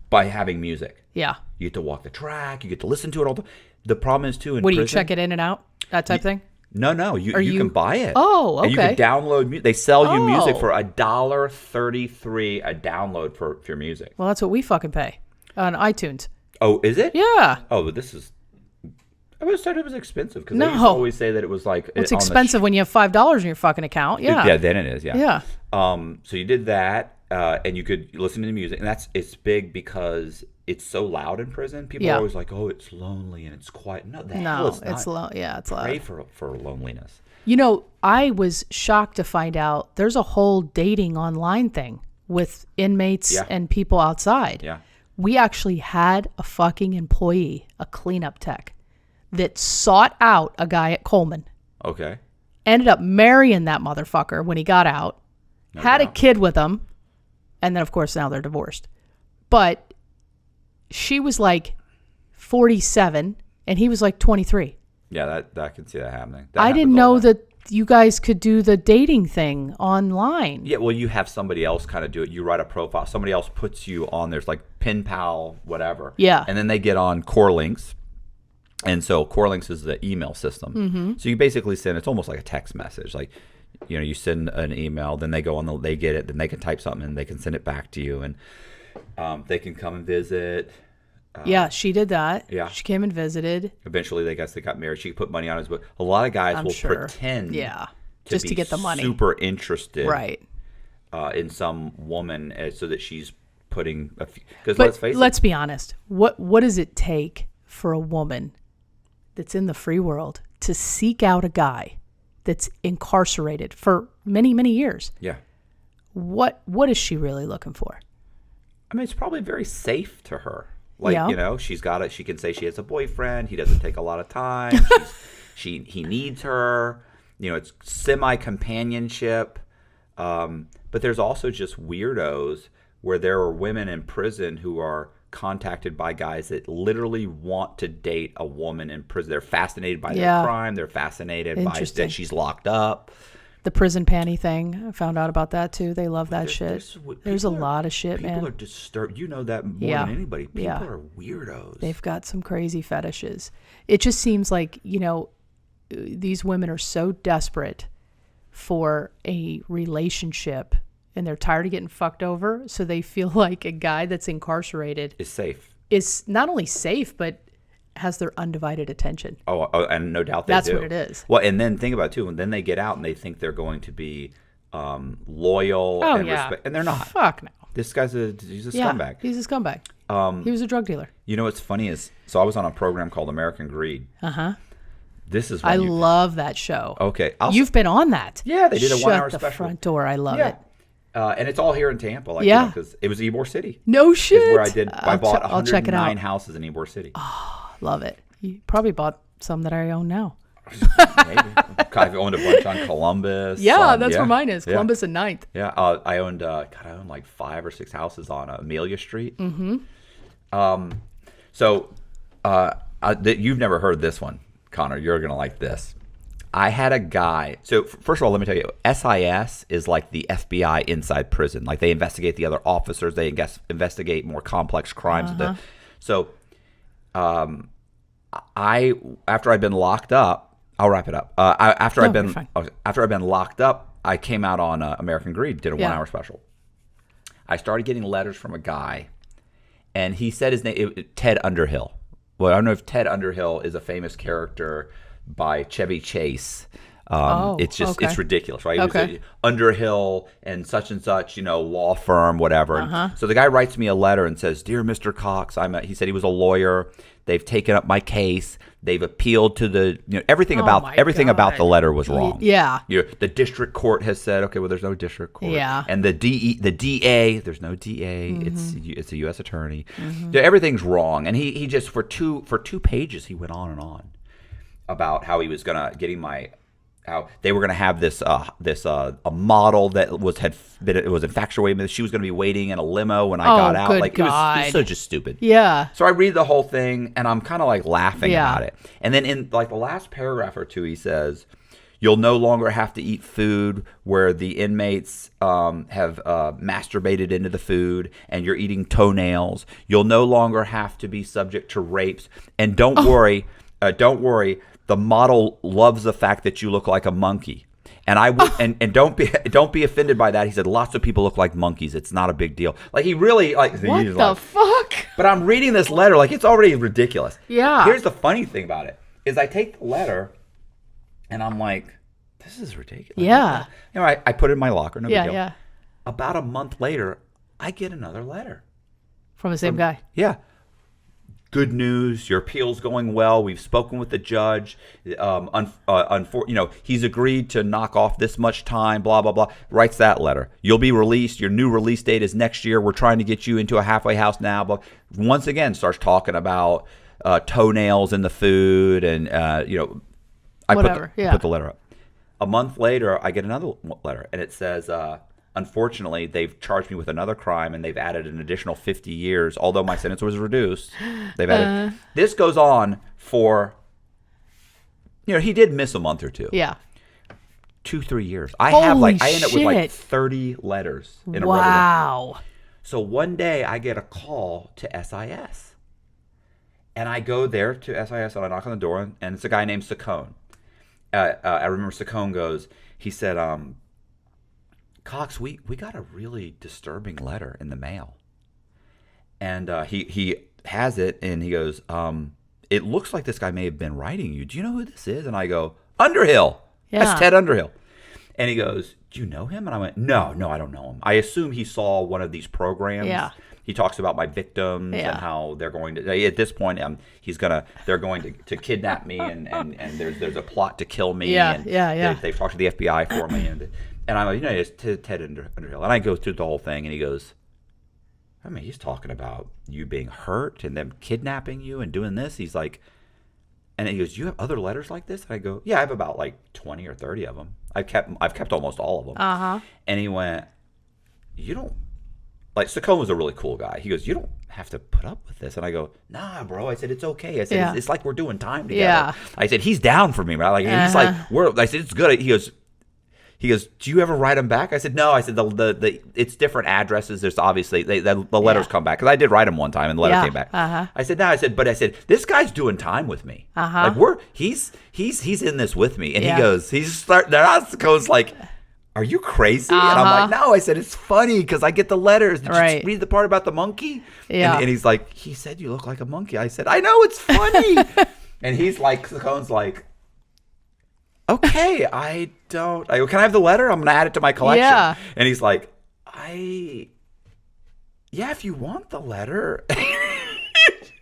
by having music. Yeah. You get to walk the track. You get to listen to it all. The problem is, too, in What do you prison, check it in and out? That type thing? No. You can buy it. Oh, And you okay. can download. They sell you music Oh. for $1.33 a download for your music. Well, that's what we fucking pay on iTunes. Oh, is it? Yeah. Oh, but this is. I always thought it was expensive because No. they used to always say that it was like It's on the expensive when you have $5 in your fucking account. Yeah. Yeah, then it is. Yeah. Yeah. So you did that, and you could listen to the music, and it's big because it's so loud in prison. People Yeah. are always like, "Oh, it's lonely and it's quiet." No, the hell No, it's not. it's low. Yeah, it's loud. Pray for loneliness. You know, I was shocked to find out there's a whole dating online thing with inmates Yeah. and people outside. Yeah. We actually had a fucking employee, a cleanup tech, that sought out a guy at Coleman, Okay. ended up marrying that motherfucker when he got out, had a kid with him, and then, of course, now they're divorced. But she was like 47, and he was like 23. Yeah, that I can see that happening. I didn't know that you guys could do the dating thing online. Yeah, well, you have somebody else kind of do it. You write a profile. Somebody else puts you on. There's like Pen Pal, whatever. Yeah. And then they get on Core Links. And so Core Links is the email system. Mm-hmm. So you basically send, it's almost like a text message. Like, you send an email, then they go on, they get it, then they can type something and they can send it back to you. And they can come and visit. Yeah, she did that. Yeah. She came and visited. Eventually, they got married. She could put money on his book. A lot of guys I'm will sure. pretend Just be to get the money. super interested Right. In some woman so that she's putting a few, because But let's face let's it. be honest. What does it take for a woman that's in the free world to seek out a guy that's incarcerated for many, many years? Yeah. What is she really looking for? I mean, it's probably very safe to her. Like, Yeah. she's got it. She can say she has a boyfriend. He doesn't take a lot of time. He needs her. It's semi-companionship. But there's also just weirdos where there are women in prison who are contacted by guys that literally want to date a woman in prison. They're fascinated by their crime. They're fascinated by Interesting. that she's locked up. The prison panty thing. I found out about that too. They love that shit. There's a lot of shit, man. People are disturbed. You know that more Yeah. than anybody. People Yeah. are weirdos. They've got some crazy fetishes. It just seems like, these women are so desperate for a relationship and they're tired of getting fucked over. So they feel like a guy that's incarcerated Is safe. is not only safe, but has their undivided attention. Oh, and no doubt they That's do. what it is. Well, and then think about it too. And then they get out and they think they're going to be loyal Oh, and yeah. respect, and they're not. Fuck no. This guy's he's a Yeah, scumbag. he's a scumbag. He was a drug dealer. You know what's funny is, so I was on a program called American Greed. Uh-huh. This is I when love that show. Okay, You've been on that. Yeah, they did a 1 hour Shut the special. front door. I love yeah. it. And it's all here in Tampa, like Yeah. because it was Ybor City. No shit. Is where I did. I bought I'll check it 109 out. houses in Ybor City. Love it. You probably bought some that I own now. Maybe. I've owned a bunch on Columbus. Yeah, that's where mine is. Yeah. Columbus and 9th. Yeah, I owned like 5 or 6 houses on Amelia Street. Mm-hmm. You've never heard this one, Connor. You're gonna like this. I had a guy. So first of all, let me tell you, SIS is like the FBI inside prison. Like they investigate the other officers. They investigate more complex crimes. After I'd been locked up, I'll wrap it up. After I'd been locked up, I came out on American Greed, did a 1 hour special. I started getting letters from a guy, and he said his name, Ted Underhill. Well, I don't know if Ted Underhill is a famous character by Chevy Chase. It's ridiculous, right? Okay. It was Underhill and such, law firm, whatever. And so the guy writes me a letter and says, "Dear Mr. Cox, he said he was a lawyer. They've taken up my case. They've appealed to the, everything about the letter was wrong. Yeah. The district court has said, okay, well, there's no district court. Yeah. And the DA, there's no DA. It's a U.S. attorney. Everything's wrong. And he just for two pages he went on and on. about how he was gonna how they were gonna have this a model that was infatuated. She was gonna be waiting in a limo when I got out. Like it was so just stupid. Yeah. So I read the whole thing and I'm kind of like laughing about it. And then in like the last paragraph or two, he says, "You'll no longer have to eat food where the inmates have masturbated into the food, and you're eating toenails. You'll no longer have to be subject to rapes. And don't worry. The model loves the fact that you look like a monkey." And I would, and don't be offended by that. He said, "Lots of people look like monkeys. It's not a big deal." Like he really like. What the fuck? But I'm reading this letter like it's already ridiculous. Yeah. Here's the funny thing about it is I take the letter, and I'm like, this is ridiculous. Yeah. You know, I put it in my locker. No big deal. Yeah. About a month later, I get another letter From the same guy. Yeah. Good news. Your appeal's going well. We've spoken with the judge. You know, he's agreed to knock off this much time. Blah blah blah. Writes that letter. You'll be released. Your new release date is next year. We're trying to get you into a halfway house now. But once again, starts talking about toenails in the food, and you know, I put the letter up. A month later, I get another letter, and it says, unfortunately, they've charged me with another crime, and they've added an additional 50 years, although my sentence was reduced. They've added. This goes on for, you know, he did miss a month or two. Yeah. 2-3 years. I end up with like 30 letters in a row. Wow. So one day, I get a call to SIS. And I go there to SIS, and I knock on the door, and it's a guy named Saccone. I remember Saccone goes, he said, "Cox, we got a really disturbing letter in the mail." And he has it, and he goes, "It looks like this guy may have been writing you. Do you know who this is?" And I go, "Underhill." Yeah. That's Ted Underhill. And he goes, "Do you know him?" And I went, No, I don't know him. I assume he saw one of these programs. Yeah. He talks about my victims and how they're going to, at this point, they're going to kidnap me, and there's a plot to kill me. Yeah. They've talked to the FBI for me, and I'm like, you know, it's Ted Underhill. And I go through the whole thing, and he goes, I mean, he's talking about you being hurt and them kidnapping you and doing this. He's like, and he goes, "You have other letters like this?" And I go, "Yeah, I have about like 20 or 30 of them. I've kept almost all of them." And he went, "You don't." Like, Saccone was a really cool guy. He goes, "You don't have to put up with this." And I go, "Nah, bro." I said, "It's okay." I said, it's like we're doing time together. Yeah. I said, "He's down for me, right?" Like, he's like, I said, "It's good." He goes, "Do you ever write them back?" I said, "No." I said, the it's different addresses. There's obviously, the letters come back. Because I did write them one time, and the letter came back. I said, "No." I said, "This guy's doing time with me. Like, he's in this with me." And he goes, Saccone's like, "Are you crazy?" And I'm like, "No." I said, "It's funny because I get the letters. Did you read the part about the monkey?" Yeah. And he's like, "He said you look like a monkey." I said, "I know, it's funny." And he's like, Saccone's like, "Okay, I go, can I have the letter? I'm going to add it to my collection." Yeah. And he's like, if you want the letter.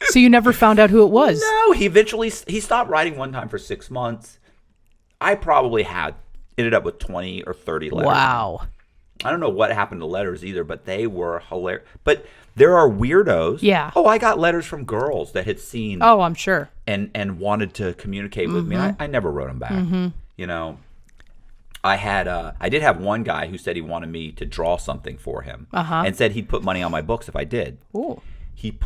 So you never found out who it was? No, he stopped writing one time for 6 months. I probably ended up with 20 or 30 letters. Wow. I don't know what happened to letters either, but they were hilarious. But there are weirdos. Yeah. Oh, I got letters from girls that had seen. Oh, I'm sure. And wanted to communicate with me. I never wrote them back. You know, I did have one guy who said he wanted me to draw something for him, and said he'd put money on my books if I did. Ooh. He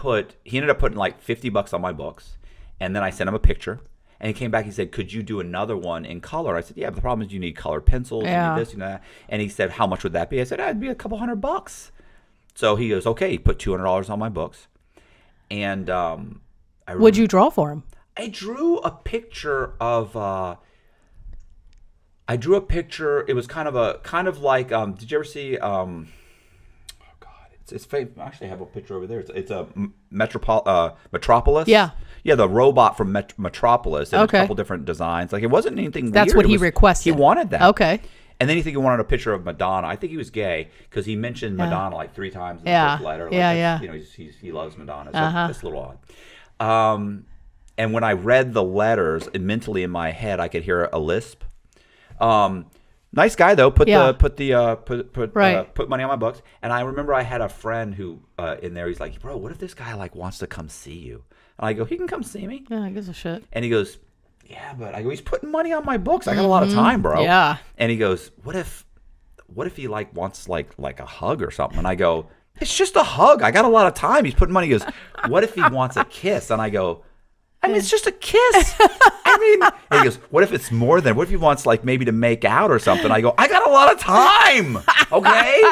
ended up putting like $50 on my books, and then I sent him a picture. And he came back. He said, "Could you do another one in color?" I said, "Yeah, but the problem is you need colored pencils. You need this, you know that." And he said, "How much would that be?" I said, "It'd be a couple $100. So he goes, "Okay." He put $200 on my books. And What'd you draw for him? I drew a picture of. It was kind of like. Did you ever see? Oh God, it's famous. I actually have a picture over there. It's a Metropolis. Yeah. Yeah, the robot from Metropolis, and a couple different designs. Like, it wasn't anything weird. That's what he requested. He wanted that. Okay. And then he wanted a picture of Madonna. I think he was gay because he mentioned Madonna like 3 times in the first letter. Like, you know, he loves Madonna. So that's a little odd. And when I read the letters, and mentally in my head, I could hear a lisp. Nice guy though. Put money on my books. And I remember I had a friend who in there. He's like, "Bro, what if this guy like wants to come see you?" And I go, "He can come see me." Yeah, I gives a shit. And he goes, yeah, but I go, he's putting money on my books. I got a lot of time, bro. Yeah. And he goes, what if he like wants like a hug or something? And I go, it's just a hug. I got a lot of time. He's putting money. He goes, what if he wants a kiss? And I go, I mean, it's just a kiss. I mean, and he goes, what if it's more than, what if he wants like maybe to make out or something? I go, I got a lot of time. Okay.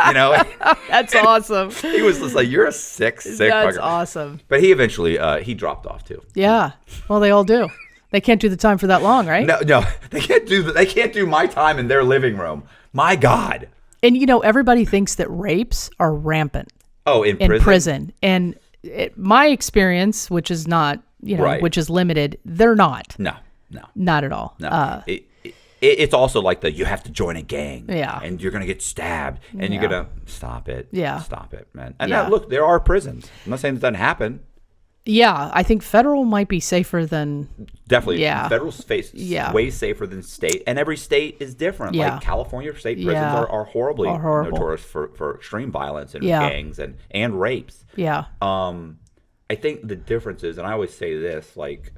You know, That's awesome. he was just like, you're a sick That's fucker. awesome. But he eventually, he dropped off too. Yeah. Well, they all do. They can't do the time for that long, right? No, they can't do my time in their living room. My God. And everybody thinks that rapes are rampant. Oh, in prison. And my experience, which is not, Right. which is limited, they're not. No. Not at all. No. It's also like you have to join a gang. Yeah. And you're going to get stabbed. And you're going to stop it. Yeah. Stop it, man. And Yeah. now, look, there are prisons. I'm not saying that doesn't happen. Yeah, I think federal might be safer than. Definitely. Yeah. Federal space Yeah. way safer than state. And every state is different. Yeah. Like California state prisons Yeah. are horribly Are horrible. notorious for extreme violence and Yeah. gangs and rapes. Yeah. I think the difference is, and I always say this, like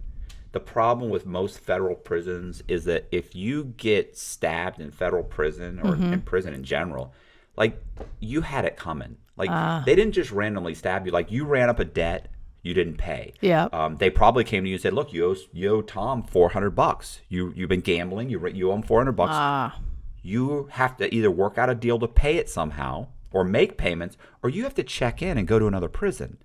the problem with most federal prisons is that if you get stabbed in federal prison or in prison in general, like you had it coming. Like they didn't just randomly stab you. Like you ran up a debt you didn't pay. Yeah. They probably came to you and said, "Look, you owe Tom $400. You've been gambling. You owe him $400. You have to either work out a deal to pay it somehow, or make payments, or you have to check in and go to another prison."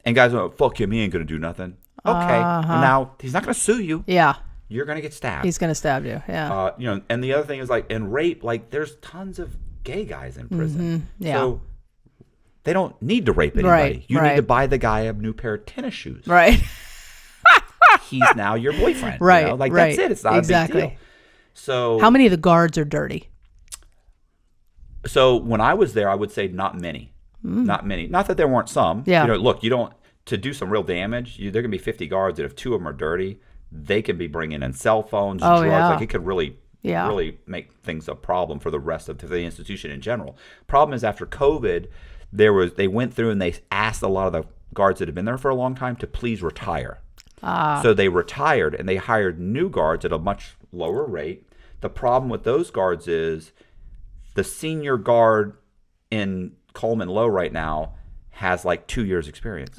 And guys go, "Fuck him, he ain't gonna do nothing." Okay, now he's not gonna sue you. Yeah. You're gonna get stabbed. He's going to stab you. Yeah. And the other thing is like in rape, like there's tons of gay guys in prison. Yeah. So they don't need to rape anybody. Right, You right. need to buy the guy a new pair of tennis shoes. Right. He's now your boyfriend. Right, Like right. that's it. It's not Exactly. a big deal. So How many of the guards are dirty? So when I was there, I would say not many. Not many. Not that there weren't some. Yeah. Look, you don't, to do some real damage, there can be 50 guards, and if 2 of them are dirty, they can be bringing in cell phones, drugs. yeah. Like it could really make things a problem for the rest of the institution in general. Problem is, after COVID, they went through and they asked a lot of the guards that had been there for a long time to please retire. So they retired and they hired new guards at a much lower rate. The problem with those guards is the senior guard in Coleman Low right now has like 2 years experience.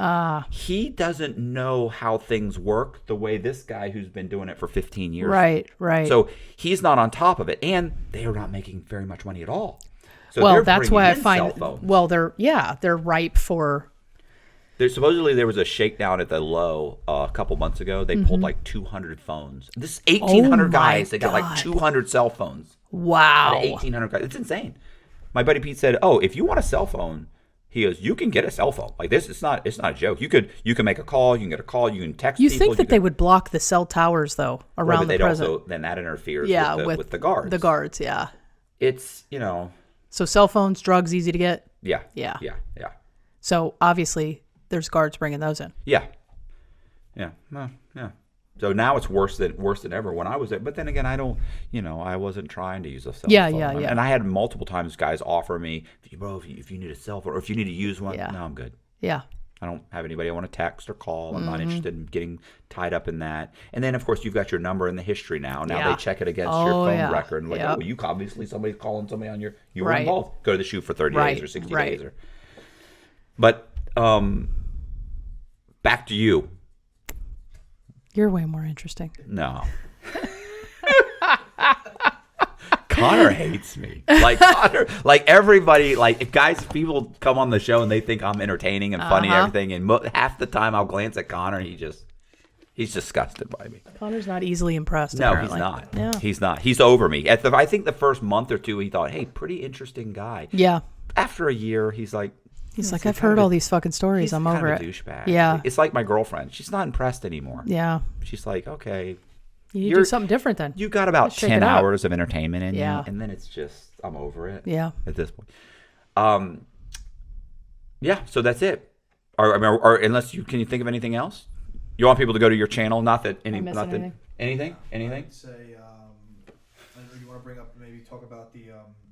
He doesn't know how things work the way this guy who's been doing it for 15 years. Right. So he's not on top of it, and they are not making very much money at all. So well, they're that's bringing why I in find. cell phones. Well, they're ripe for. Supposedly there was a shakedown at the Low a couple months ago. They pulled like 200 phones. This Oh 1,800 my guys. They got God. like 200 cell phones. Wow. 1,800 guys. It's insane. My buddy Pete said, "Oh, if you want a cell phone," he goes, "you can get a cell phone like this. It's not a joke. You can make a call. You can get a call. You can text. You people, think that they would block the cell towers though around the prison? Also, then that interferes with the guards. The guards, yeah. It's So cell phones, drugs, easy to get. Yeah. Yeah. Yeah. Yeah. So obviously, there's guards bringing those in. Yeah. Yeah. Well, yeah. So now it's worse than ever when I was there. But then again, I don't, I wasn't trying to use a cell phone. Yeah. And I had multiple times guys offer me, if you need a cell phone or if you need to use one, Yeah. no, I'm good. Yeah. I don't have anybody I want to text or call. I'm not interested in getting tied up in that. And then, of course, you've got your number in the history now. Now Yeah. they check it against your phone yeah. record. And like, Yep. oh, you obviously somebody's calling somebody on you were Right. involved. Go to the shoot for 30 Right. days or 60 Right. days. But back to you. You're way more interesting. No. Connor hates me. Like Connor, like everybody, like if people come on the show and they think I'm entertaining and funny and everything, and half the time I'll glance at Connor and he's disgusted by me. Connor's not easily impressed. No, apparently. he's not. Yeah. He's not. He's over me. I think the first month or two he thought, hey, pretty interesting guy. Yeah. After a year, he's like, He's like, I've heard all these fucking stories. he's I'm kind over of it. a douchebag. Yeah. It's like my girlfriend. She's not impressed anymore. Yeah. She's like, okay. You need to do something different then. You got about Let's shake 10 it up. hours of entertainment in Yeah. you, and then it's just, I'm over it. Yeah. At this point. Yeah, so that's it. Or unless can you think of anything else? You want people to go to your channel? Not that Am I missing anything? Say, you want to bring up, maybe talk about the.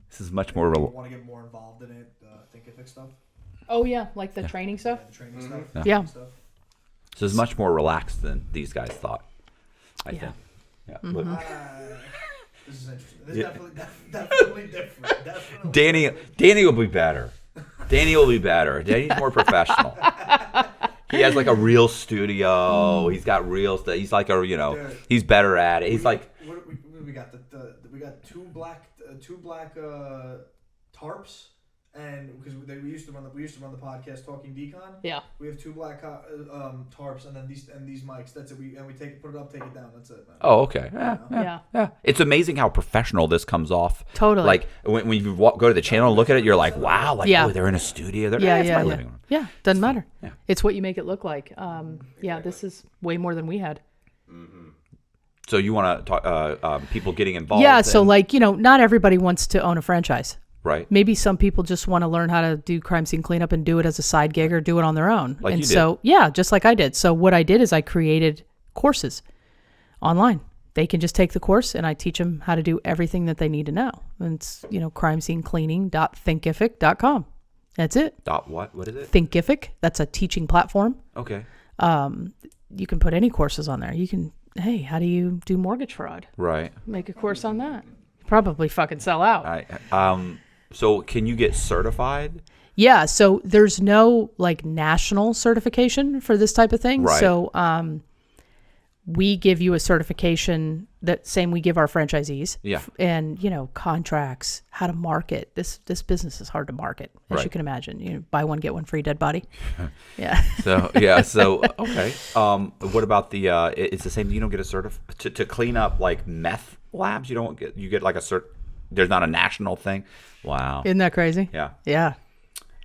This is much more you want to get more involved in it, thinkific stuff. Oh yeah, like the training stuff. The training stuff. Yeah. So it's much more relaxed than these guys thought. I think. Yeah. This is interesting. This is definitely different. Definitely Danny will be better. Danny's more professional. He has like a real studio. He's got real stuff. He's like he's better at it. He's like. What we got? We got two black tarps, and because we used to run the podcast Talking Decon. Yeah. We have two black tarps, and then these mics. That's it. We put it up, take it down. That's it, man. Oh, okay. Yeah. It's amazing how professional this comes off. Totally. Like when you go to the channel and look at it, you're like, wow, like oh, they're in a studio. It's my living room. Yeah, doesn't matter. Yeah. It's what you make it look like. This is way more than we had. Mm-hmm. So you want to talk people getting involved? Yeah. So not everybody wants to own a franchise. Right. Maybe some people just want to learn how to do crime scene cleanup and do it as a side gig or do it on their own. Like and you so, did. just like I did. So what I did is I created courses online. They can just take the course and I teach them how to do everything that they need to know. And it's, crimescenecleaning.thinkific.com. That's it. What is it? Thinkific. That's a teaching platform. Okay. You can put any courses on there. You can, hey, how do you do mortgage fraud? Right. Make a course on that. Probably fucking sell out. So can you get certified? Yeah, so there's no national certification for this type of thing. Right. So we give you a certification that same we give our franchisees. Yeah. And contracts, how to market. This business is hard to market, as you can imagine. Buy one get one free dead body. Yeah. So okay. What about the? It's the same. You don't get a to clean up like meth labs. You get like a cert. There's not a national thing. Wow. Isn't that crazy? Yeah. Yeah.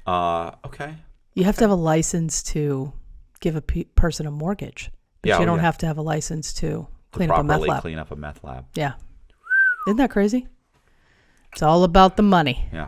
Okay. You have to have a license to give a person a mortgage, but you don't have to have a license to clean up a meth lab. Clean up a meth lab. Yeah. Isn't that crazy? It's all about the money. Yeah.